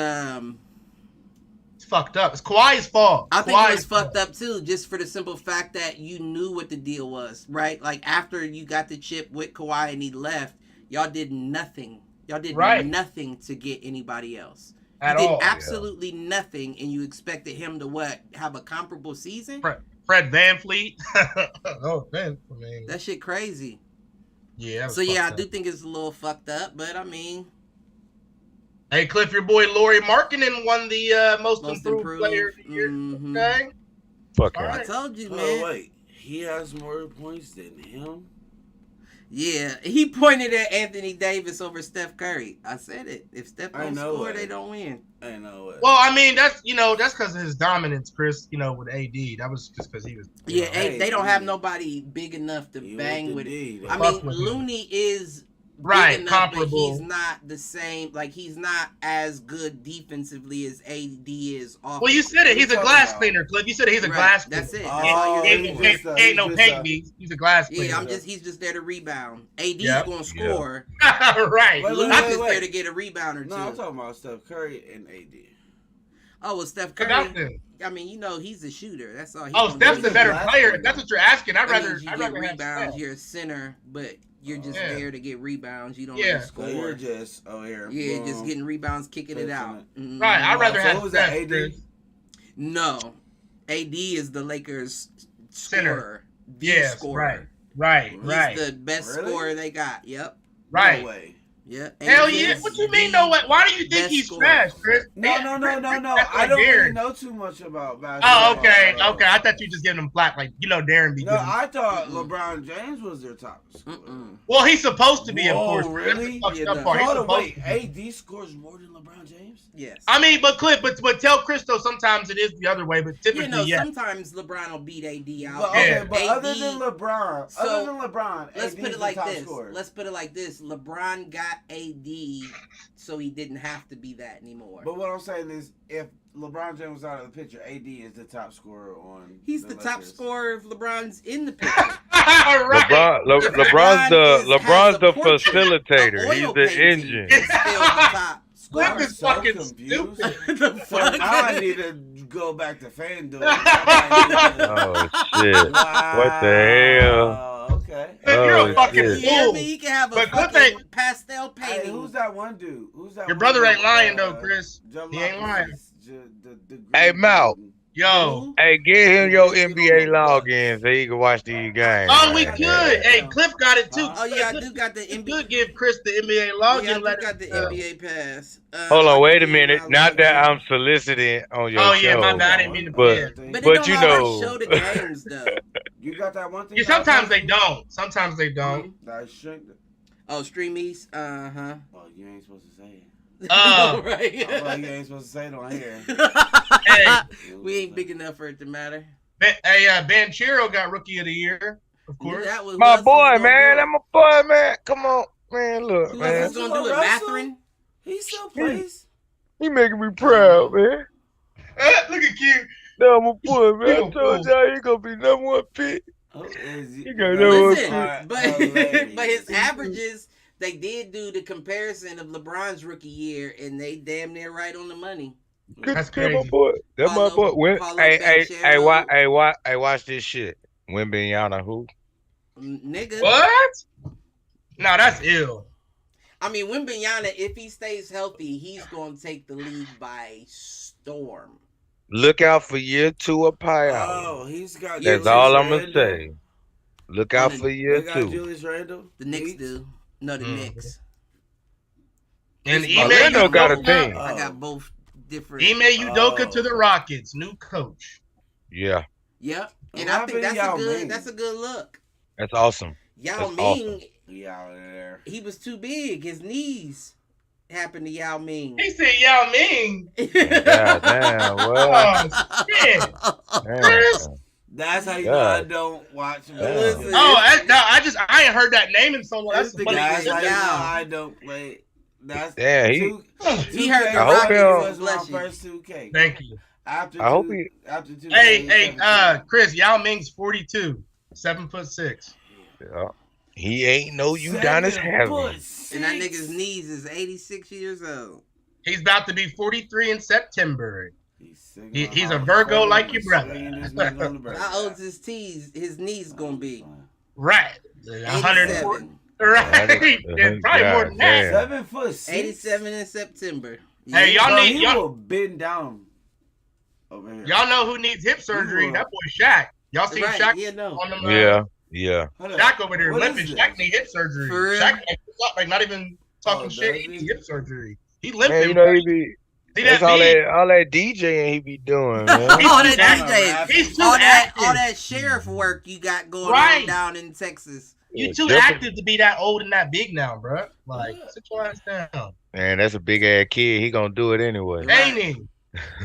it's fucked up. It's Kawhi's fault. I think it was fucked up too, just for the simple fact that you knew what the deal was, right? Like after you got the chip with Kawhi and he left, y'all did nothing. Y'all did nothing to get anybody else. You did absolutely nothing, and you expected him to have a comparable season? Fred VanVleet. Oh man, that shit crazy. Yeah. So yeah, I do think it's a little fucked up, but I mean, hey Cliff, your boy Lauri Markkanen won the most improved player of the year. Mm-hmm. Okay. Fuck him. I told you, man. Oh wait, he has more points than him. Yeah, he pointed at Anthony Davis over Steph Curry. I said it. If Steph don't score, they don't win. I know it. Well, I mean, that's because of his dominance, Chris. With AD, that was just because he was. They don't have nobody big enough to bang with it. I mean, Looney is right, enough, comparable. But he's not the same. Like he's not as good defensively as AD is. Well, you said it. He's a glass cleaner, Cliff. You said it. He's a glass cleaner. That's it. Ain't no paint beats. He's a glass cleaner. Yeah, he's just there to rebound. AD's gonna score. Right. Looney's there to get a rebound or two. No, I'm talking about Steph Curry and AD. Oh, well, Steph Curry. I mean, he's a shooter. That's all. Steph's the better player. If that's what you're asking, I'd rather get rebounds. You're a center, but you're just there to get rebounds. You don't really score. So you're just here. Yeah, just getting rebounds, kicking it out. Mm-hmm. Right. I'd rather have Steph. AD? No, AD is the Lakers' center. Yes, scorer. Right. He's the best scorer they got. Yep. Right. No way. Yeah. Hell yeah. What you mean, no way? Why do you think he's trash, Chris? No. I don't really know too much about Oh, basketball. okay. I thought you were just giving him flack. Like, Darren be No, I thought LeBron James was their top scorer. Well, he's supposed to be, of course. Really? Wait, AD scores more than LeBron James? Yes. I mean, but Cliff, but tell Christo sometimes it is the other way, but typically, sometimes LeBron will beat AD out. But other than LeBron, let's put AD it like this. scorer. Let's put it like this. LeBron got AD, so he didn't have to be that anymore. But what I'm saying is, if LeBron James was out of the picture, AD is the top scorer on. He's the top scorer if LeBron's in the picture. Right. LeBron's the facilitator. He's the engine. He's still the top. Cliff is fucking stupid. I need to go back to FanDuel. Oh shit! Wow. What the hell? Okay. You're a fucking fool. Yeah, he can have a fucking pastel painting. Hey, who's that one dude? Your brother ain't lying though, Chris. He ain't lying. Hey, Mal. Yo. Hey, get him your NBA login so he can watch these games. Oh, we could. Hey, Cliff got it too. Oh yeah, I do got the NBA. Could give Chris the NBA login. Yeah, I got the NBA pass. Hold on, wait a minute. Not that I'm soliciting on your show. Oh yeah, my bad. I didn't mean to. But you know, show the games though. You got that one thing? Yeah, sometimes they don't. Sometimes they don't. Oh, Stream East. Oh, you ain't supposed to say it. Right. You ain't supposed to say it on here. Hey, we ain't big enough for it to matter. Hey, Banchero got Rookie of the Year, of course. Yeah, my boy, man. I'm a boy, man. Come on, man. Look, man. Who's gonna do it? Mathurin? He still plays. He making me proud, man. Look at you. No, I'm a boy, man. I told y'all he gonna be #1 pick. He got #1 pick. But his averages. They did do the comparison of LeBron's rookie year, and they damn near right on the money. That's crazy. My boy. That's my boy. Hey, watch this shit. Wembanyama who? Nigga. What? No, that's ill. I mean, Wembanyama, if he stays healthy, he's going to take the league by storm. Look out for year 2 of Pio. Oh, he's got. That's all I'm going to say. Look out for year 2. Julius Randle? The Knicks do. No, the Knicks. And Orlando got a team. I got both different. Ime Udoka to the Rockets, new coach. Yeah. Yep. And I think that's a good look. That's awesome. Yao Ming, there. He was too big. His knees happened to Yao Ming. He said Yao Ming. God damn. What? Oh, shit. Damn. That's how you know I don't watch movies. I ain't heard that name in so long. That's the guy. I don't play. That's Yeah, He heard the I hope Rockets he'll- was my bless you. first 2K. Thank you. After I hope two, he- after 2K. Hey, Chris, Yao Ming's 42, 7'6". Yeah. He ain't no Udonis Haslem. And that nigga's knees is 86 years old. He's about to be 43 in September. He's He's a Virgo like your brother. How old's his knees gonna be? Right. 104. 87. Right. That's- Probably more than that. damn. 7'6". 87 in September. Hey, y'all Bro, need he y'all, will bend down over here. y'all know who needs hip surgery? That boy Shaq. Y'all seen Right, Shaq yeah, no. on them? Yeah. Hold up. Shaq over there What limping. is Shaq this? need hip surgery. For real? Shaq like not even talking Oh, shit. does He he? need hip surgery. He Man, limping. you know he be See that's that all beat? that DJing he be doing, man. All that Rap. DJ, He's too all active. that sheriff work you got going Right. on down in Texas. You too Different. active to be that old and that big now, bro. Like, sit your ass down. Man, that's a big ass kid. He gonna do it anyway. Right. Ain't he?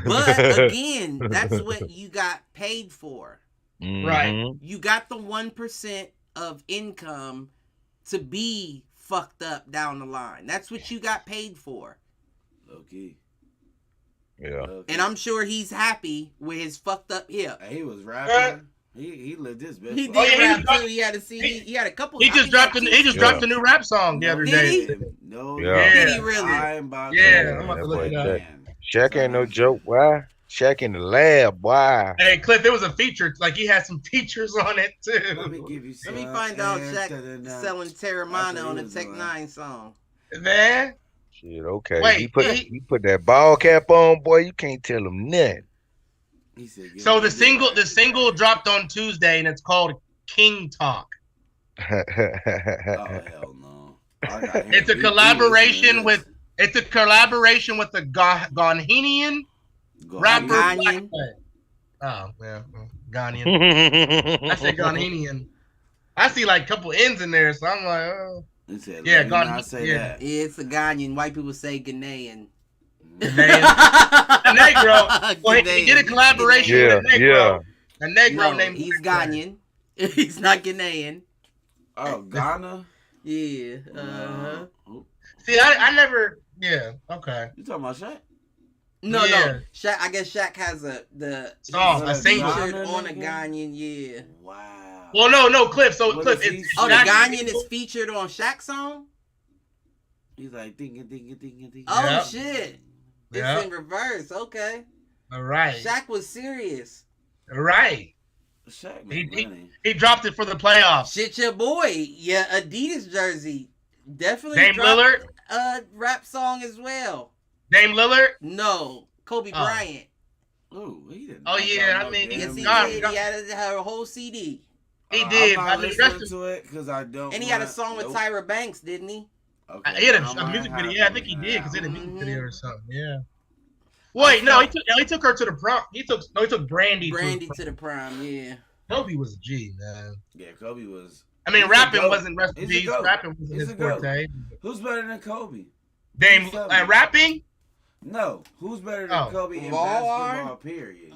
But again, that's what you got paid for. Right. You got the 1% of income to be fucked up down the line. That's what you got paid for. Low-key. Yeah. Low-key. And I'm sure he's happy with his fucked up hip. He was rapping. He lived this bitch. He did Oh, yeah, rap he dropped- too. He had a CD. He had a couple. He I just think dropped he a had he just two. dropped a new rap song the other Did day. he? No, Yeah. Did he really? I'm about Yeah, to- I'm about to that look boy it up. Shaq ain't no joke. Why? Shaq in the lab. Why? Hey, Cliff, there was a feature. Like, he had some features on it, Let me too. give you Let me some find out answer Shaq to that. selling Terramana That's what on he a was Tech doing. 9 song. Man. Shit, okay. Wait, he put that ball cap on, boy. You can't tell him nothing. He said, give So me the single right. dropped on Tuesday, and it's called King Talk. Oh hell no! It's a collaboration with the Ghanaian rapper. Ghanaian. Oh yeah, Ghanaian. I said Ghanaian. I see like a couple N's in there, so I'm like, oh. Yeah, Ghanaian. say Yeah. that. Yeah, it's a Ghanaian. White people say Ghanaian. Ghanaian. A Negro. Well, he did a collaboration Yeah, with a Negro. A Negro No, named. he's Ghanaian. He's not Ghanaian. Oh, Ghana. Yeah. Uh-huh. See, I never. Yeah. Okay. You talking about Shaq? No, Yeah. no. Shaq, I guess Shaq has the Song, Is a that single. Ghana? featured on a Ghanaian. Yeah. Wow. Well, no, Cliff. So What Cliff, is he it's Oh, the Shaq. Ghanaian is featured on Shaq's song. He's like thinking. Oh Yeah. shit! It's Yeah. in reverse. Okay. All right. Shaq was serious. All right. Shaq He- made money. He dropped it for the playoffs. Shit, your boy. Yeah, Adidas jersey. Definitely. Dame dropped Lillard. a rap song as well. Dame Lillard. No, Kobe Oh. Bryant. Oh, he didn't. Oh, yeah, I mean, Yes, he God, did. God. He had her whole CD, He did. I'm I not mean, listening rest of- to it because I don't. and he had a want- song with nope. Tyra Banks, didn't he? Okay, He had I a might music have video. Yeah, I to think he listen did to because he had a that music Mhm. video or something. Yeah. Wait, no, he took her to the prom. He took Brandy. Brandy to to the prime. Yeah. Kobe was a G, man. one. Yeah, Kobe was. I mean, He's a rapping goat. wasn't rest in He's a peace. goat. Rapping wasn't He's his a goat. forte. Who's better than Kobe? Dame rapping. No, who's better than Oh. Kobe in Ball basketball? Period.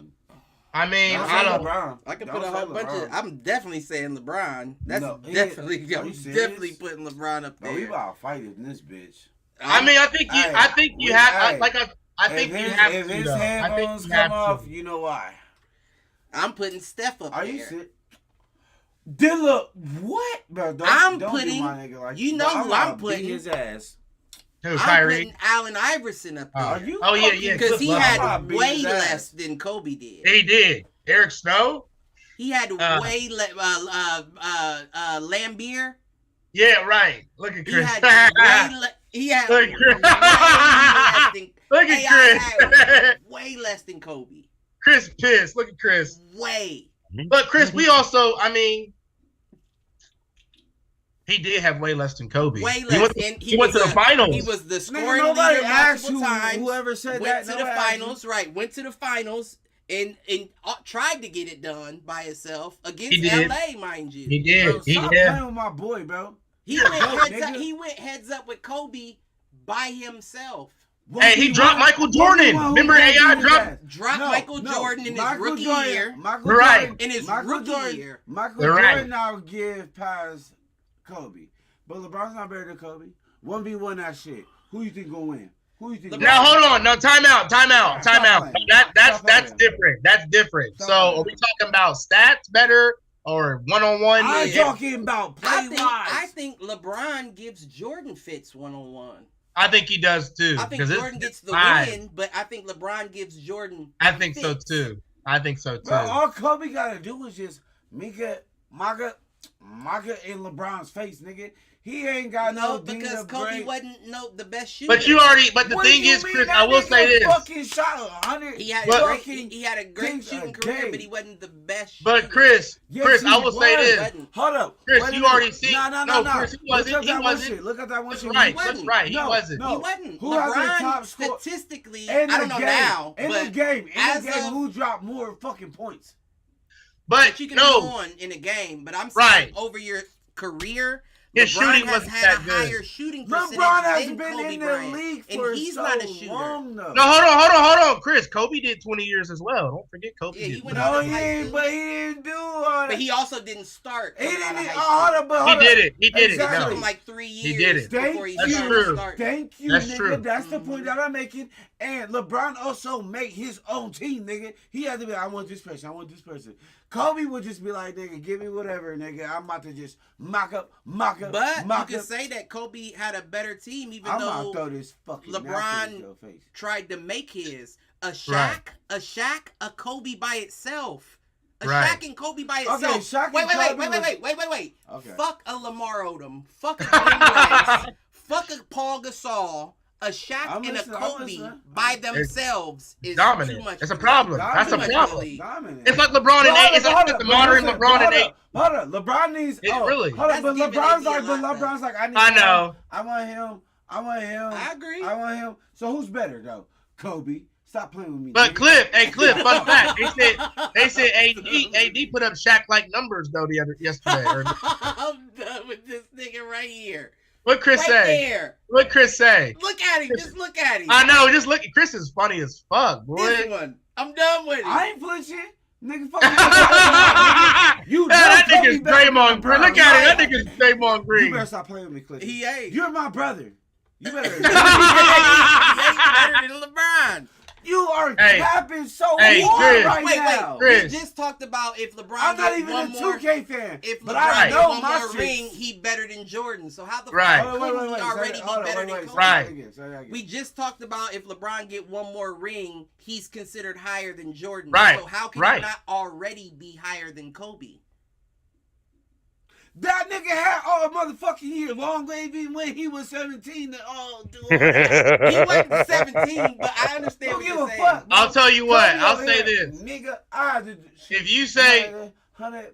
I mean, Don't I say don't. LeBron. I can Don't put a say whole bunch of. LeBron. I'm definitely saying LeBron. That's No, he- definitely. are I'm you serious? definitely putting LeBron up No, we there. about to fight in this bitch. I mean, I think you. Hey, I think you we- have. hey, Like I think if you his, have if to. his though. I think headphones you come have off, to. you know why. I'm putting Steph up Are there. you sick? Dilla, what? Bro, I'm don't putting- do my nigga like you know bro, who about I'm to putting. beat his ass. Who, I'm Kyrie? putting Allen Iverson up there. Are you? Oh, yeah, fucking- yeah. Because he Cliff had I'll beat way his ass. less than Kobe did. He did. Eric Snow. He had Uh, way less. Lambier. Yeah, right. Look at He Chris. had way less. He had Look way at less than. Look Hey, at I Chris. had way less than Kobe. Chris pissed. Look at Chris. Way. But Chris, we also, I mean, he did have way less than Kobe. Way He less. went, and he went to was the a- finals. He was the Nigga, scoring nobody leader asked multiple who, times. whoever said Went that. to the finals, right? Went to the finals and tried to get it done by himself against He did. LA, mind you. He did. Bro, He stop did. playing with my boy, bro. He went Dope, heads nigga. up. He went heads up with Kobe by himself. Hey, he 1v1, dropped Michael Jordan. 1v1, who Remember gonna AI beat his dropped- ass? Dropped No, Michael no. Jordan in his Michael rookie Jordan- year. Michael Right. Jordan, In his Michael rookie Jordan, year. Michael Right. Jordan now give past Kobe. But LeBron's not better than Kobe. 1v1 that shit. Who you think gonna win? Who you think? Now hold on. No, time out. That's different. That's different. So are we talking about stats better or one-on-one? I'm talking about play-wise. I think LeBron gives Jordan fits one-on-one. I think he does too. I think Jordan gets the win, but I think LeBron gives Jordan. I think so too. Bro, all Kobe gotta do is just Maga in LeBron's face, nigga. He ain't got no because Kobe wasn't the best shooter. But the thing is, Chris, I will say this. Fucking shot 100. He had a great shooting career, but he wasn't the best shooter. But Chris, I will say this. Hold up. Chris, you already see. No. Chris, he wasn't. Look at that one shit. That's right. He wasn't. He wasn't. Who has the top score? Statistically, I don't know now. In the game, who dropped more fucking points? But you can go on in a game. But I'm saying over your career. His shooting wasn't that good. Higher shooting percentage LeBron hasn't than been Kobe in the Bryant, league and for he's so not a shooter. long. No, hold on, Chris. Kobe did 20 years as well. Don't forget Kobe. Yeah, he went but he didn't do all that. But he also didn't start. He didn't. He did it. It took him like 3 years. He did it. Before he That's started true. start. Thank you, That's nigga. true. That's the point that I'm making. And LeBron also made his own team, nigga. He had to be, I want this person. Kobe would just be like, nigga, give me whatever, nigga. I'm about to just mock up. But you can say that Kobe had a better team, even though throw this fucking LeBron in your face. tried to make his. A Shaq, a Kobe by itself. Shaq and Kobe by itself. Okay, Shaq and Wait. Okay. Fuck a Lamar Odom. Fuck a Glenn Rice. Fuck a Paul Gasol. A Shaq and a Kobe by themselves is dominant. too much. It's a problem. That's a problem. Dominant. It's like LeBron and A. It's like the modern LeBron and A. Hold up. LeBron needs. Really? Hold up. But LeBron's like, I know. I want him. I agree. I want him. So who's better though? Kobe. Stop playing with me. But Cliff, fun fact. They said AD put up Shaq-like numbers though yesterday. I'm done with this nigga right here. What Chris say? There. What Chris say? Look at him. Just look at him. I know. Just look. Chris is funny as fuck, boy. This one. I'm done with it. I ain't flinching. Nigga, fuck you. That nigga's Draymond Green. Look at it. That nigga's Draymond Green. You better stop playing with me, Cliff. He ain't. You're my brother. You better. He ain't better than LeBron. You are capping so hard Chris, right now. Chris. We just talked about if LeBron I'm not even a 2K fan. If but LeBron I know one my more shit. ring, he better than Jordan. So how the Right. fuck could he already be better than Kobe? Right. We just talked about if LeBron get one more ring, he's considered higher than Jordan. Right. So how can he not already be higher than Kobe? That nigga had all motherfucking year long, baby, when he was 17. He wasn't 17, but I understand what you're saying. Fuck, I'll tell you what. I'll say this. Nigga, I have to shoot. If you say... 100,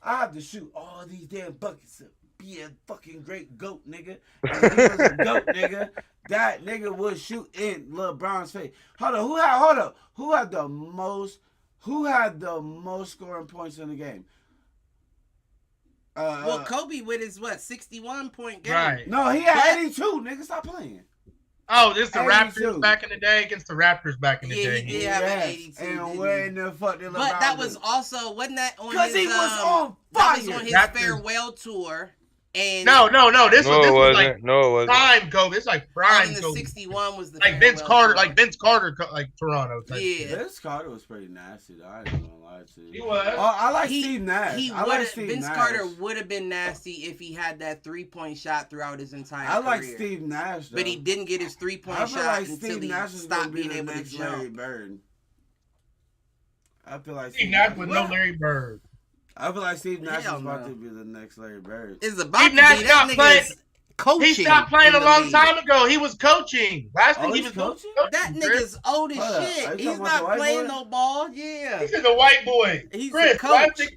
I have to shoot all these damn buckets to be a fucking great GOAT, nigga. And he was a GOAT, nigga. That nigga would shoot in LeBron's face. Hold up. Who had the most scoring points in the game? Well, Kobe with his 61-point game. Right. No, he had 82. Nigga, stop playing. Oh, this the 82. Raptors back in the day against the Raptors back in the day. He did have an 82. And where in the fuck did LeBron But that was also wasn't that on his? Because he was on that fire. was on his Raptors. farewell tour. And No. This was like it wasn't. prime Kobe. It's like prime the Kobe. 61 was the Like Vince farewell Carter, tour. like Toronto type. Yeah. Vince Carter was pretty nasty, though. I ain't gonna lie to you. He was. I like Steve Nash. Vince Carter would have been nasty if he had that 3-point shot throughout his entire career. I like Steve Nash, though. But he didn't get his 3-point I feel shot like until Steve he Nash is stopped gonna be being the able to next Larry jump. Bird. I feel like Steve Nash with no Larry Bird. I feel like Steve Nash is Hell about no. to be the next Larry Bird. It's about Steve to Nash be. That stopped nigga playing. is coaching. He stopped playing in a the long league. time ago. He was coaching. Last thing he he's was coaching? That nigga's old as Hold up. Are shit. you He's talking about not the white playing boy? no ball. Yeah. He's a white boy. He's Chris, a coach. last thing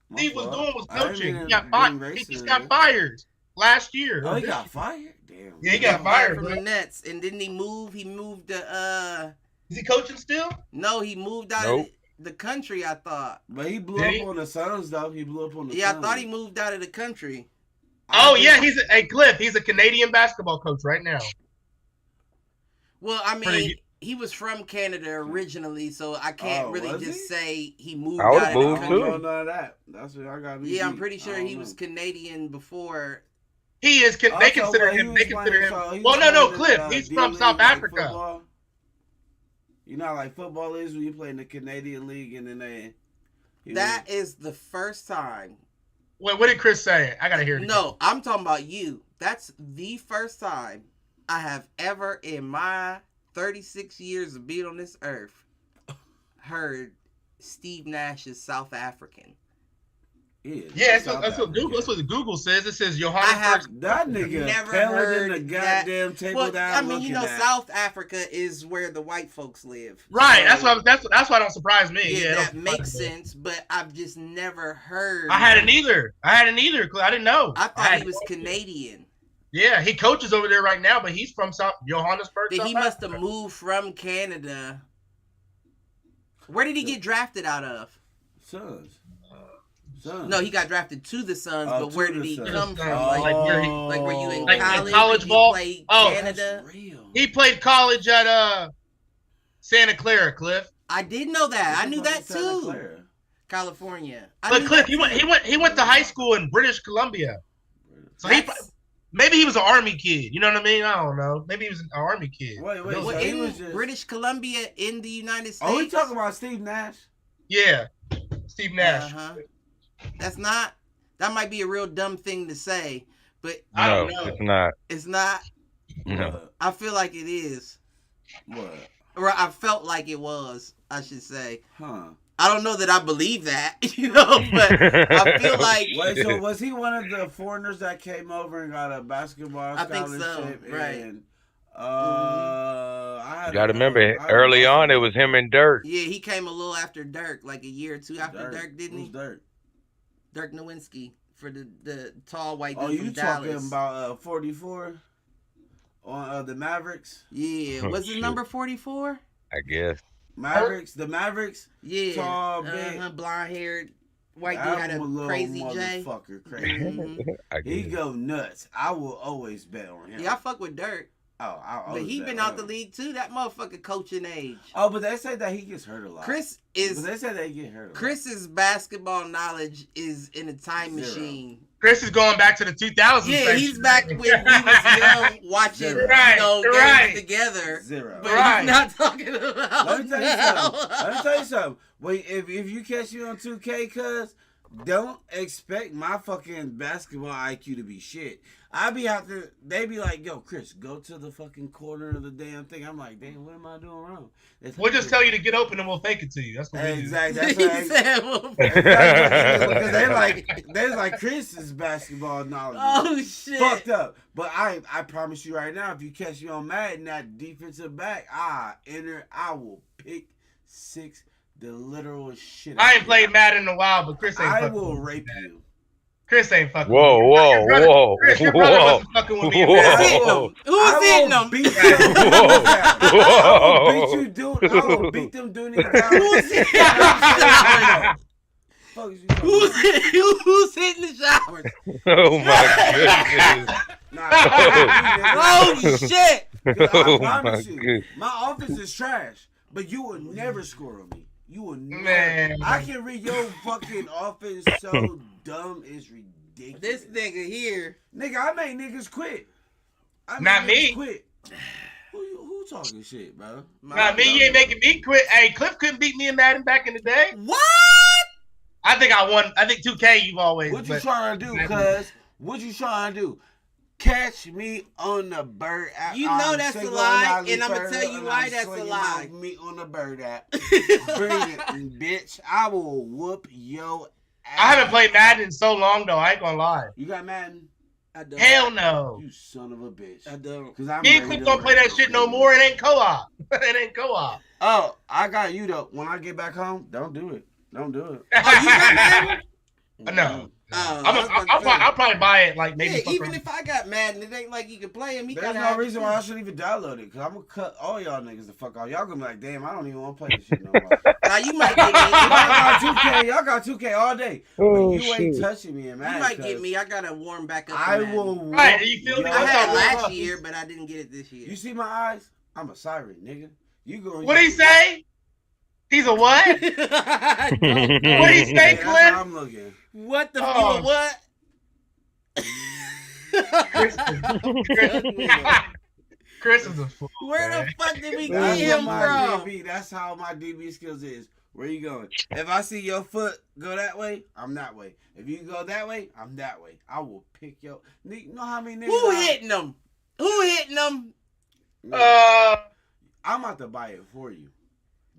My Steve was fault. doing was I didn't coaching. mean He to got be fired. racist, He just got nigga. fired last year. Oh, he got fired? Damn. Yeah, he got fired, from bro. the Nets. And didn't he move? He moved to Is he coaching still? No, he moved out Nope. of the country, I thought. But he blew Did up he? on the Suns, though. He blew up on the Yeah, I Suns. thought he moved out of the country. Oh yeah, Cliff. He's a Canadian basketball coach right now. Well, I Pretty mean, he was from Canada originally, so I can't really was just he? say he moved I would've out of the moved I country. too. don't know none of that. That's what I got. Yeah, I'm pretty sure he was Canadian before He is. They consider him. They consider him. Well, no, Cliff. He's from South Africa. Football. You know how like football is when you play in the Canadian League and then they. That is the first time. Wait, what did Chris say? I gotta hear it. No, I'm talking about you. That's the first time I have ever in my 36 years of being on this earth heard Steve Nash is South African. Yeah, that's what Google says. It says Johannesburg. That nigga never heard heard the goddamn table well, down. I mean, you know, South Africa is where the white folks live. Right. So, that's why it don't surprise me. Yeah, that makes sense. But I've just never heard. I hadn't either. I didn't know. I thought he was Canadian. Yeah, he coaches over there right now, but he's from Johannesburg. He must have moved from Canada. Where did he get drafted out of? Suns. No, he got drafted to the Suns, but where did he come from? Like were you in like college? College ball? He played Canada. He played college at Santa Clara, Cliff. I did know that. I knew that too. California. But Cliff, he went to high school in British Columbia. So maybe he was an Army kid. You know what I mean? I don't know. Maybe he was an Army kid. Wait. Well, So in British Columbia in the United States. Oh, we talking about Steve Nash? Yeah, Steve Nash. That might be a real dumb thing to say, but I don't know. It's not. It's not. No. I feel like it is. What? Or I felt like it was, I should say. Huh. I don't know that I believe that, but I feel like. Wait, so was he one of the foreigners that came over and got a basketball scholarship? I think so, right. And, You got to remember, early on, it was him and Dirk. Yeah, he came a little after Dirk, like a year or two after Dirk, didn't he? Who's Dirk? Dirk Nowitzki for the tall white dude from Dallas. Talking about 44 on the Mavericks? Yeah, was it number 44? I guess. The Mavericks. Yeah, tall, big, blonde-haired white dude had a crazy J. Motherfucker, crazy. He go nuts. I will always bet on him. Yeah, I fuck with Dirk. But he been out the league too. That motherfucker coaching age. Oh, but they say that he gets hurt a lot. But they say that he get hurt a lot. Chris's basketball knowledge is in a time machine. Chris is going back to the 2000s. Yeah, he's back when we was young watching games together. Zero. But he's not talking about. Let me tell you something. Wait, if you catch me on 2K, cuz don't expect my fucking basketball IQ to be shit. I be out there, they be like, yo, Chris, go to the fucking corner of the damn thing. I'm like, damn, what am I doing wrong? We'll just tell you to get open and we'll fake it to you. That's what we do. That's what because they like Chris's basketball knowledge. Oh shit. Fucked up. But I promise you right now, if you catch me on Madden, that defensive back, I will pick six the literal shit. I ain't played Madden in a while, but Chris ain't I will rape you. Chris ain't fucking whoa. Chris, your brother wasn't fucking with me. Who's hitting him? I will beat you, dude. I will beat them doing these guys. Who's hitting the showers? Oh my goodness. Holy shit. Oh my goodness. My offense is trash, but you will never score on me. You will never. Man. I can read your fucking offense so dumb it's ridiculous. This nigga here. Nigga, I make niggas quit. Not me. Quit. Who talking shit, bro? Not me. You ain't making me quit. Hey, Cliff couldn't beat me in Madden back in the day. What? I think I won. I think 2K you've always. What you trying to do, cuz? What you trying to do? Catch me on the bird app. You know that's a lie, and I'm going to tell you why that's a lie. Me on the bird app. Bring it, bitch. I will whoop your ass. I haven't played Madden in so long, though. I ain't going to lie. You got Madden? I don't. Hell no. You son of a bitch. I don't. Me and Cliff don't play that shit no more. It ain't co-op. It ain't co-op. Oh, I got you, though. When I get back home, don't do it. Don't do it. Oh, you got Madden? No. I'll probably buy it like maybe. Yeah, even if I got Madden, it ain't like you can play him. There's no reason why I should even download it, because I'm going to cut all y'all niggas the fuck off. Y'all going to be like, damn, I don't even want to play this shit no more. Now, you might get me. Y'all got 2K all day. Oh, you ain't touching me, man. You might get me. I got to warm back up. I will. Right, you feel me? I had it last year, but I didn't get it this year. You see my eyes? I'm a siren, nigga. You going? What did he say? He's a what? What did he say, Cliff? I'm looking. What the fuck? What? Chris is a fool. Where man. the fuck did we get That's him my from? DB. That's how my DB skills is. Where you going? If I see your foot go that way, I'm that way. If you go that way, I'm that way. I will pick your. You know how many niggas? Who hitting them? Who hitting them? I'm about to buy it for you.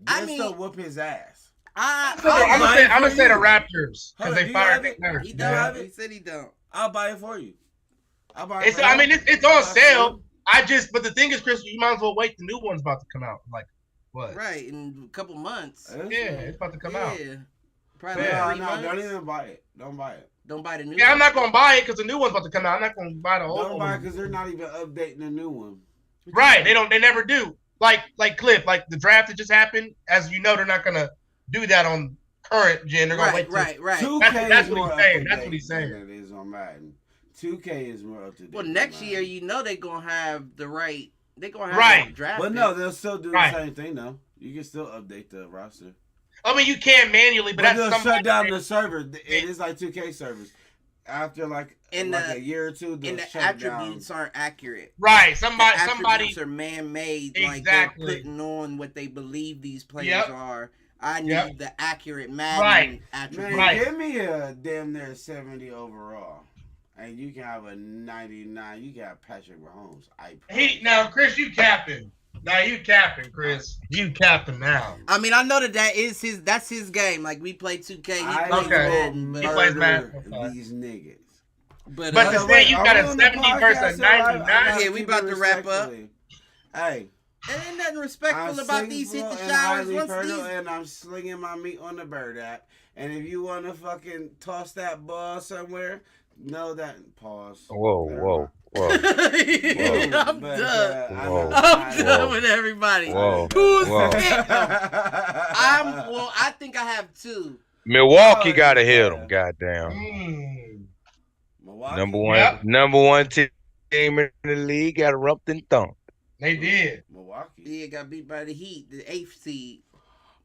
I Just mean- to whoop his ass. I'm gonna say the Raptors Hold because on, they do you fired have Nick it? Nurse. He man. don't. He said he don't. I'll buy it for you. I'll buy it. It's for you. I mean it's on sale. But the thing is, Chris, you might as well wait. The new one's about to come out. Like what? Right, in a couple months. Yeah, it's about to come out. Yeah. Probably Yeah. like 3 No, months. don't even buy it. Don't buy it. Don't buy the new Yeah, one. I'm not gonna buy it because the new one's about to come out. I'm not gonna buy the old Don't buy it one. because they're not even updating the new one. Right? They never do. Like Cliff, like the draft that just happened. As you know, they're not gonna do that on current gen. They're gonna Right, wait. right. 2K That's is what more he's up saying. to That's date what he's than saying. it is on Madden. 2K is more up to date. Well, than next Madden. year, you know they're gonna have the right. They're gonna have Right. the draft. But no, they'll still do the Right. same thing though. You can still update the roster. I mean, you can manually, but But they'll that's shut down somebody. the server. It is like 2K servers. After like And a the- year or two, they'll and the shut attributes down. aren't accurate. Right? The Somebody. attributes are man-made. Like Exactly. they're putting on what they believe these players Yep. are. I need Yep. the accurate Madden Right. attributes. Man, Right. give me a damn near 70 overall, and you can have a 99. You can have Patrick Mahomes. Now, Chris, you capping. Now you capping, Chris. You capping now. I mean, I know that is his. That's his game. Like we play 2K. He I plays Okay. Madden, will but, He plays murder Madden. these niggas. But uh, to say you got a Are we on the 70 versus podcast, a so I 99? gotta Yeah, we keep about it to wrap up. respectfully. Hey, it ain't nothing respectful I'm about these hit the single and showers. highly Once fertile, these, and I'm slinging my meat on the Bird app. And if you want to fucking toss that ball somewhere, know that. Pause. Whoa, Never whoa, mind. whoa, I'm But, done. I Whoa. know- I'm done Whoa. with everybody. whoa. Who's Whoa. hit them? I think I have two. Milwaukee Oh, gotta hit yeah. them. Goddamn. Milwaukee? Number one team in the league got rumped and thumped. They did. Milwaukee. Yeah, got beat by the Heat, the 8th seed.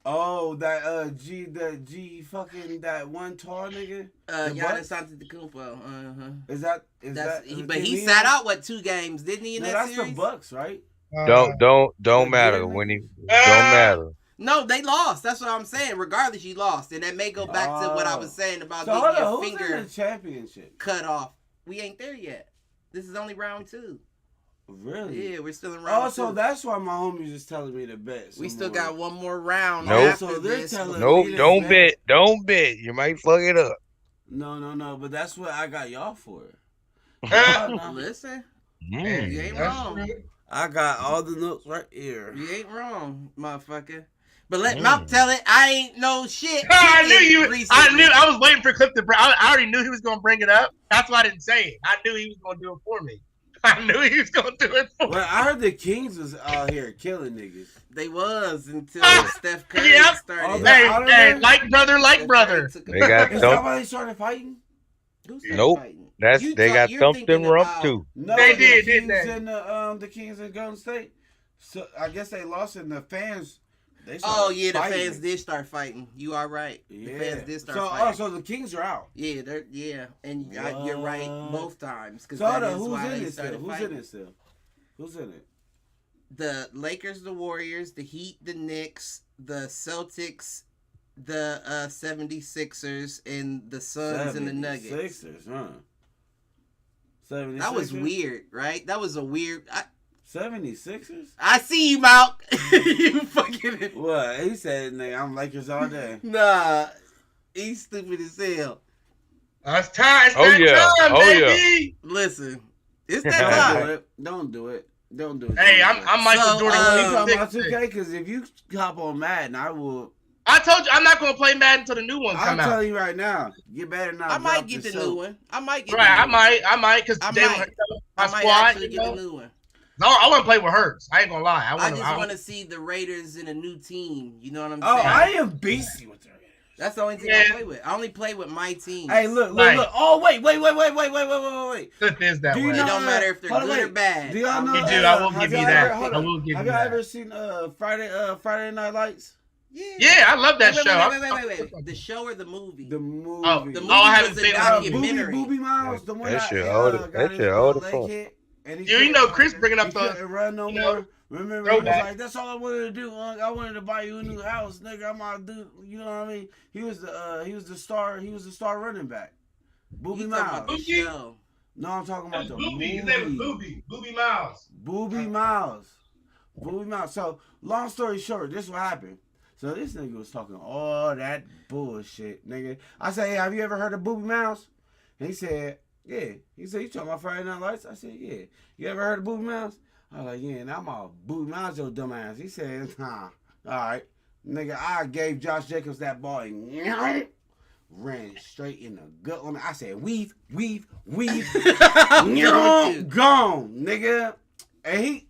Oh, that G fucking that one tall nigga. The Giannis Bucks? Antetokounmpo. Is That's that? but he sat out 2 games, didn't he? In No, that that's series? the Bucks, right? Don't matter Didn't when he? he don't matter. No, they lost. That's what I'm saying. Regardless, you lost, and that may go back to what I was saying about So hold getting on, your who's in finger the championship? cut off. We ain't there yet. This is only round 2. Really? Yeah, we're still in round 2. Oh, so that's why my homies is telling me to bet. We some still more. got one more round. Nope. After So they're this. telling- Nope, we don't just bet. Don't bet. You might fuck it up. No. But that's what I got y'all for. Listen, Mm. you ain't That's wrong. true. I got all the notes right here. You ain't wrong, motherfucker. But let Mouth tell it, I ain't no shit. I knew you. Recently. I was waiting for Cliff to bring. I already knew he was gonna bring it up. That's why I didn't say it. I knew he was gonna do it for me. I knew he was gonna do it for me. Well, I heard the Kings was out here killing niggas. They was until Ah, Steph Curry yep. started. Oh, Hey, Out of hey, there? like brother, like Steph brother. Curry took a- They got Is that thumped. why they started fighting? Who started Nope. fighting? They You got you're thumped thinking and rumped about- too. No, They the did, Kings didn't they? and the Kings in Golden State. So I guess they lost, and the fans. They Oh started yeah, the fighting. fans did start fighting. You are right. Yeah. The fans did start so, fighting. so the Kings are out. Yeah, and you're right What? both times. Because So that is who's why in they it still? started Who's fighting. in it still? Who's in it? The Lakers, the Warriors, the Heat, the Knicks, the Celtics, the 76ers, and the Suns and the Nuggets. Sixers, huh? 76ers? That was weird, right? That was a weird. 76ers? I see you, Malk. You fucking. What? He said, nigga, I'm Lakers all day. Nah, he's stupid as hell. It's time. It's Oh, that yeah. time, Oh, yeah. baby. Listen, it's Don't that do time. it. Don't do it. Don't do it. Hey, Don't do it. I'm Michael So, Jordan. You uh, talking about 26. 2K? Because if you hop on Madden, I will. I told you I'm not gonna play Madden until the new one I'm come out. telling you right now. You better not. I might drop get the soap. new one. I might get. Right, the I new might, because I my might. I might squad. actually You get know? the new one. No, I want to play with Hurts. I ain't gonna lie. I just want to see the Raiders in a new team. You know what I'm Oh, saying? I am beastie with the Raiders. That's the only team Yeah. I play with. I only play with my team. Hey, look. Right. Oh, wait. Cliff is that Do you way. It know- don't matter if they're hold on, good or wait. bad. Do y'all know? You do. I will have give you y'all that. ever- hold I on. will give Have you y'all that. ever seen Friday Night Lights? Yeah, I love that show. Wait. The show or the movie? The movie. Oh, The movie I haven't was seen a it. documentary. Booby Miles, the one That that shit got his old as leg fuck. hit, and You know, Chris bringing up he the. couldn't run no you know, more. Remember, he was throwback. like, "That's all I wanted to do. I wanted to buy you a new house, nigga. I'm gonna do." You know what I mean? He was the star. He was the star running back. Booby You talking about Miles. the show. No, I'm talking about the Booby. His movie. name was Booby. Booby Miles. Booby Miles. Booby Miles. So, long story short, this is what happened. So, this nigga was talking all that bullshit, nigga. I said, hey, have you ever heard of Booby Miles? And he said, yeah. He said, you talking about Friday Night Lights? I said, yeah. You ever heard of Booby Miles? I was like, yeah, now I'm all Booby Miles, your dumb ass. He said, nah. All right. Nigga, I gave Josh Jacobs that ball and ran straight in the gut on it. I said, weave. Gone, nigga. And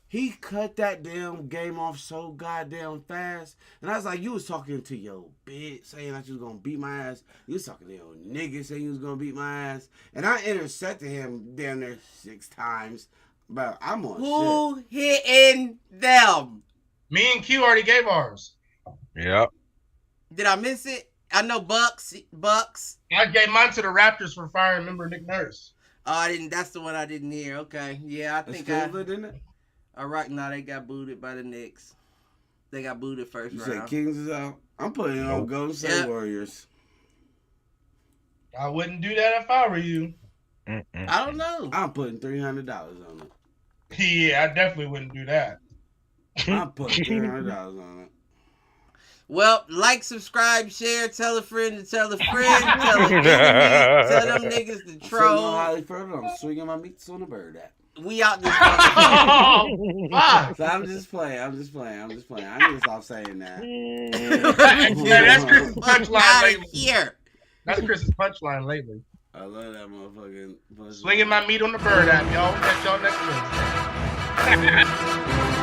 he cut that damn game off so goddamn fast. And I was like, you was talking to your bitch saying that you was gonna beat my ass. You was talking to your nigga saying you was gonna beat my ass. And I intercepted him down there 6 times. But I'm on Who hitting them? Me and Q already gave ours. Yep. Did I miss it? I know Bucks. I gave mine to the Raptors for firing member Nick Nurse. Oh, I didn't. That's the one I didn't hear. Okay, yeah, I shit. think It's didn't it? All right, now they got booted by the Knicks. They got booted first You round. said Kings is out. I'm putting it on Golden State Warriors. I wouldn't do that if I were you. I don't know. I'm putting $300 on it. Yeah, I definitely wouldn't do that. I'm putting $300 on it. Well, like, subscribe, share, tell a friend to tell a friend, tell an enemy, tell them niggas to I'm troll. I'm swinging my meats on the bird app. We out this Why? So I'm just playing. I need to stop saying that. Yeah, that's Chris's punchline Out lately. here. That's Chris's punchline lately. I love that motherfucking. Swinging my meat on the bird app, y'all. Catch y'all next week.